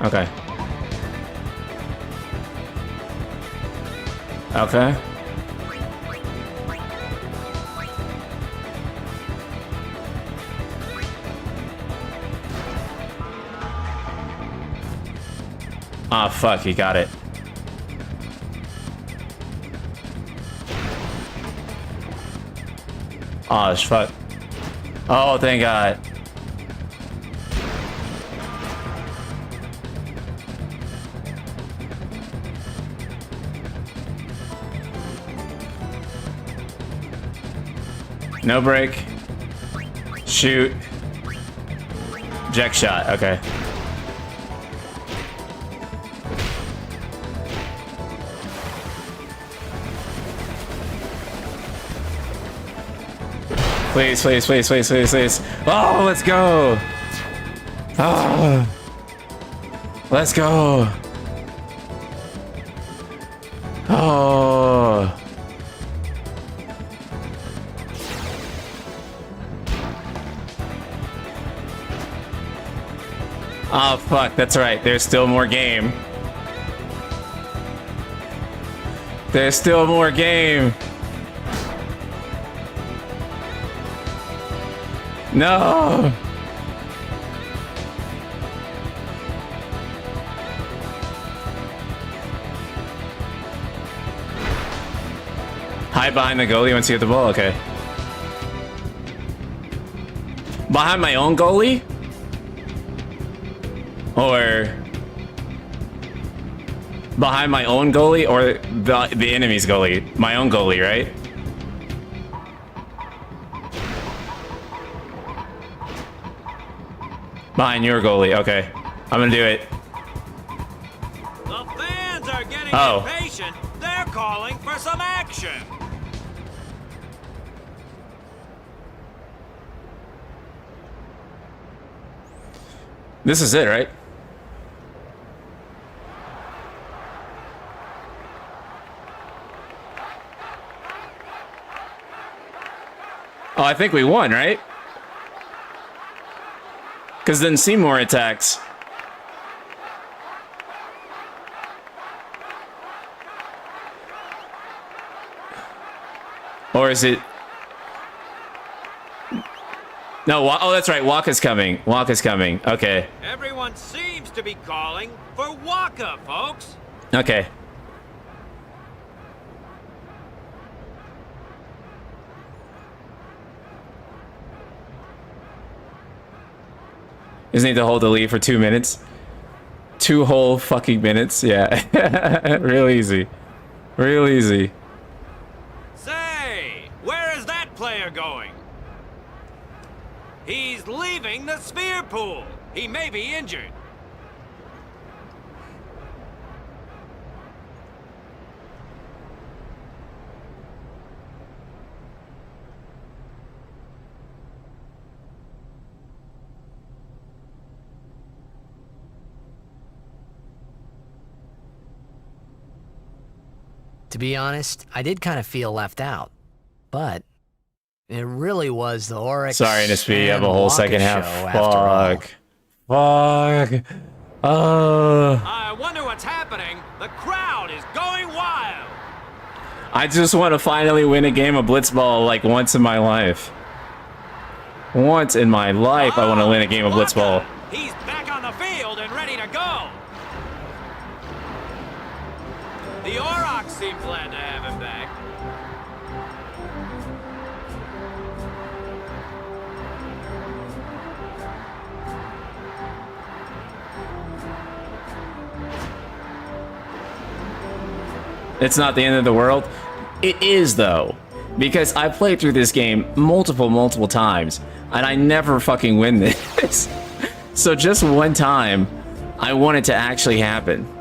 Okay. Okay. Ah, fuck, he got it. Oh, fuck. Oh, thank God. No break. Shoot. Jack shot. Okay. Please, please, please, please, please, please. Oh, let's go. Oh. Let's go. Oh. Oh, fuck. That's right. There's still more game. There's still more game. No! Hide behind the goalie once you get the ball? Okay. Behind my own goalie? Or... behind my own goalie or the enemy's goalie? My own goalie, right? Behind your goalie, okay. I'm gonna do it. The fans are getting impatient. They're calling for some action. This is it, right? Oh, I think we won, right? Because then Seymour attacks. Or is it... No, oh, that's right. Waka's coming. Waka's coming. Okay. Everyone seems to be calling for Waka, folks. Okay. Just need to hold the lead for 2 minutes. 2 whole fucking minutes. Yeah. Real easy. Real easy. Say, where is that player going? He's leaving the sphere pool. He may be injured. To be honest, I did kind of feel left out. But it really was the Oryx. Sorry, NSP, you have a and whole Waka second half. show after all. Fuck. I wonder what's happening. The crowd is going wild. I just want to finally win a game of Blitzball like once in my life. Once in my life, I want to win a game of Blitzball. He's back on the field and ready to go. The Aurochs seem glad to have him back. It's not the end of the world. It is, though. Because I played through this game multiple times, and I never fucking win this. So just one time, I want it to actually happen.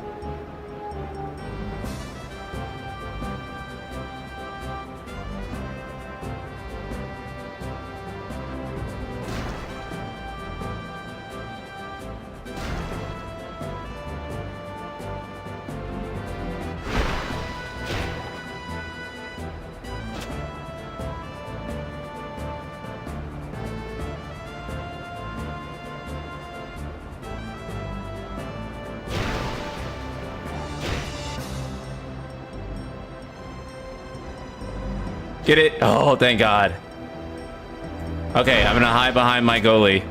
Get it? Oh, thank God. Okay, I'm gonna hide behind my goalie.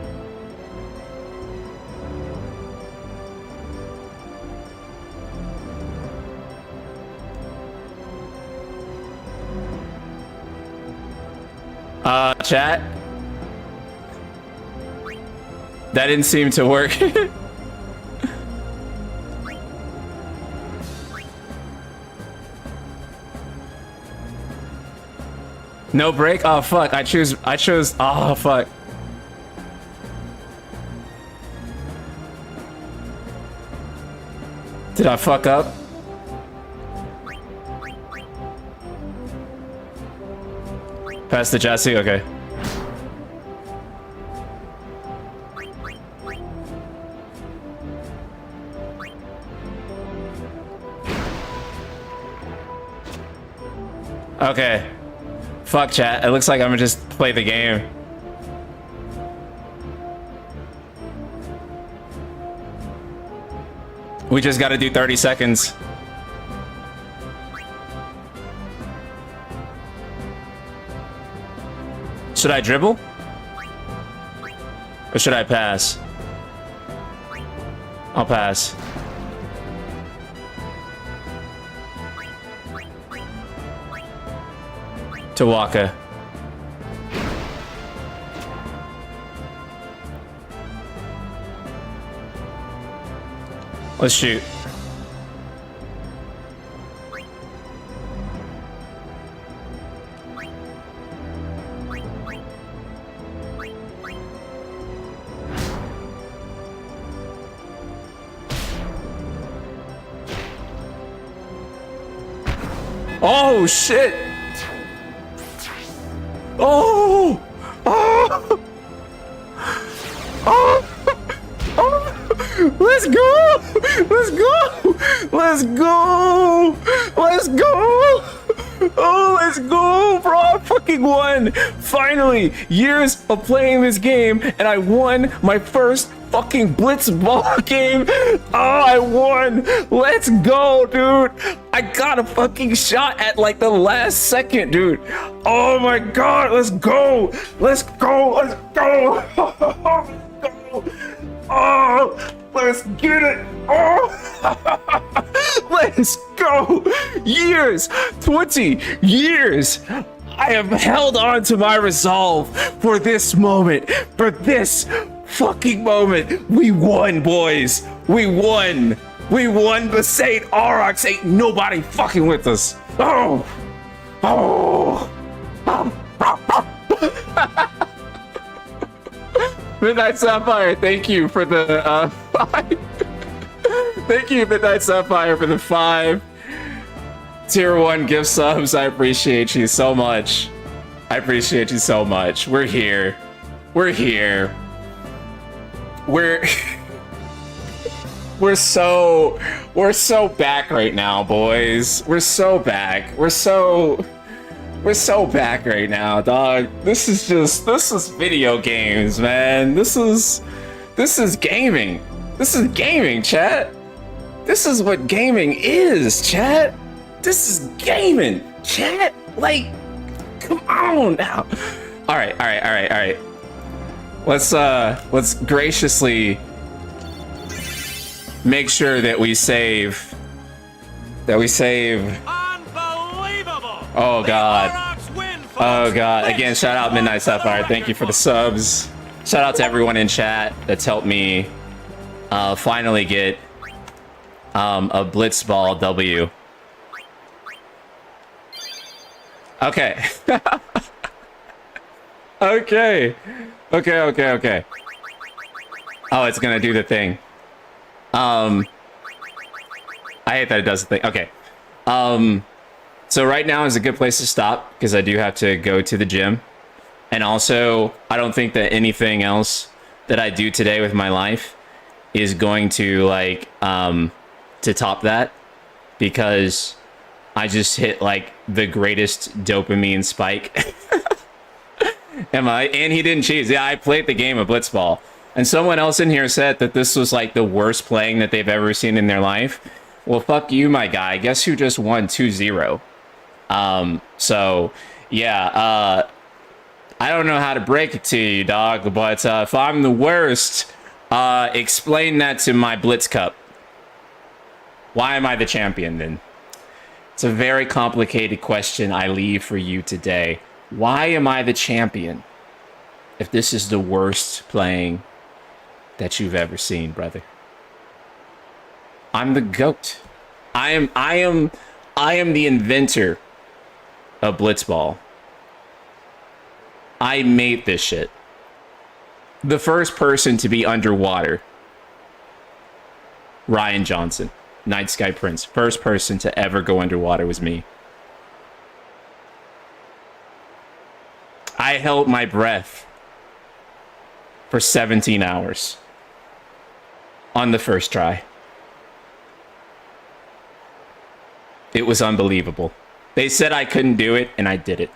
Chat? That didn't seem to work. No break? Oh fuck, I chose, oh fuck. Did I fuck up? Pass the chassis, okay. Okay. Fuck chat, it looks like I'm gonna just play the game. We just gotta do 30 seconds. Should I dribble? Or should I pass? I'll pass. To Waka. Let's shoot. Oh shit! Oh! Oh! Oh! Oh! Let's go! Let's go! Let's go! Let's go! Oh, let's go, bro! I fucking won! Finally! Years of playing this game, and I won my first fucking Blitzball game! Oh, I won! Let's go, dude! I got a fucking shot at like the last second, dude! Oh my god, let's go! Let's go! Let's go! Let's go! Oh! Let's get it! Oh! Let's go! Years! 20 years! I have held on to my resolve for this moment, for this fucking moment. We won, boys. We won. We won the St. Aurochs. Ain't nobody fucking with us. Oh. Oh. Midnight Sapphire, thank you for the 5. Thank you, Midnight Sapphire, for the 5 Tier 1 gift subs. I appreciate you so much. I appreciate you so much. We're here. We're here. We're so back right now, boys. We're so back. We're so back right now, dog. This is video games, man. This is gaming. This is gaming, chat. This is what gaming is, chat. This is gaming, chat. Like, come on now. All right. Let's graciously make sure that we save. Unbelievable! Oh god. Oh god. Again, shout out Midnight Sapphire. Thank you for the subs. Shout out to everyone in chat that's helped me finally get a Blitzball W. Okay. Okay. Oh, it's gonna do the thing. I hate that it does the thing. Okay. So right now is a good place to stop because I do have to go to the gym. And also, I don't think that anything else that I do today with my life is going to like to top that, because I just hit like the greatest dopamine spike. And he didn't cheese. Yeah, I played the game of Blitzball. And someone else in here said that this was like the worst playing that they've ever seen in their life. Well, fuck you, my guy. Guess who just won 2-0? So, yeah, I don't know how to break it to you, dog, but if I'm the worst, explain that to my Blitz Cup. Why am I the champion, then? It's a very complicated question I leave for you today. Why am I the champion if this is the worst playing that you've ever seen, brother? I'm the GOAT. I am the inventor of Blitzball. I made this shit. The first person to be underwater. Ryan Johnson, Night Sky Prince. First person to ever go underwater was me. I held my breath for 17 hours on the first try. It was unbelievable. They said I couldn't do it, and I did it.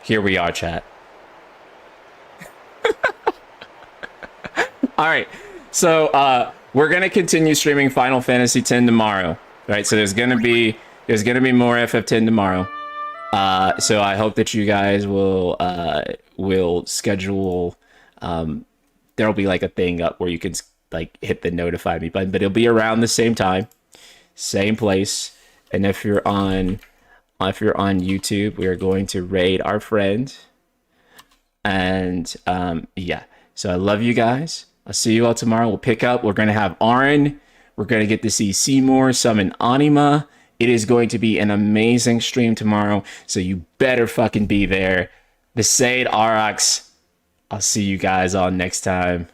Here we are, chat. All right, so we're gonna continue streaming Final Fantasy X tomorrow, right? So there's gonna be more FF10 tomorrow. So I hope that you guys will schedule. There'll be like a thing up where you can like hit the notify me button, but it'll be around the same time, same place. And if you're on YouTube, we are going to raid our friend. And yeah, so I love you guys. I'll see you all tomorrow. We'll pick up. We're gonna have Aaron. We're gonna get to see Seymour summon Anima. It is going to be an amazing stream tomorrow, so you better fucking be there. The Sade Aurochs. I'll see you guys all next time.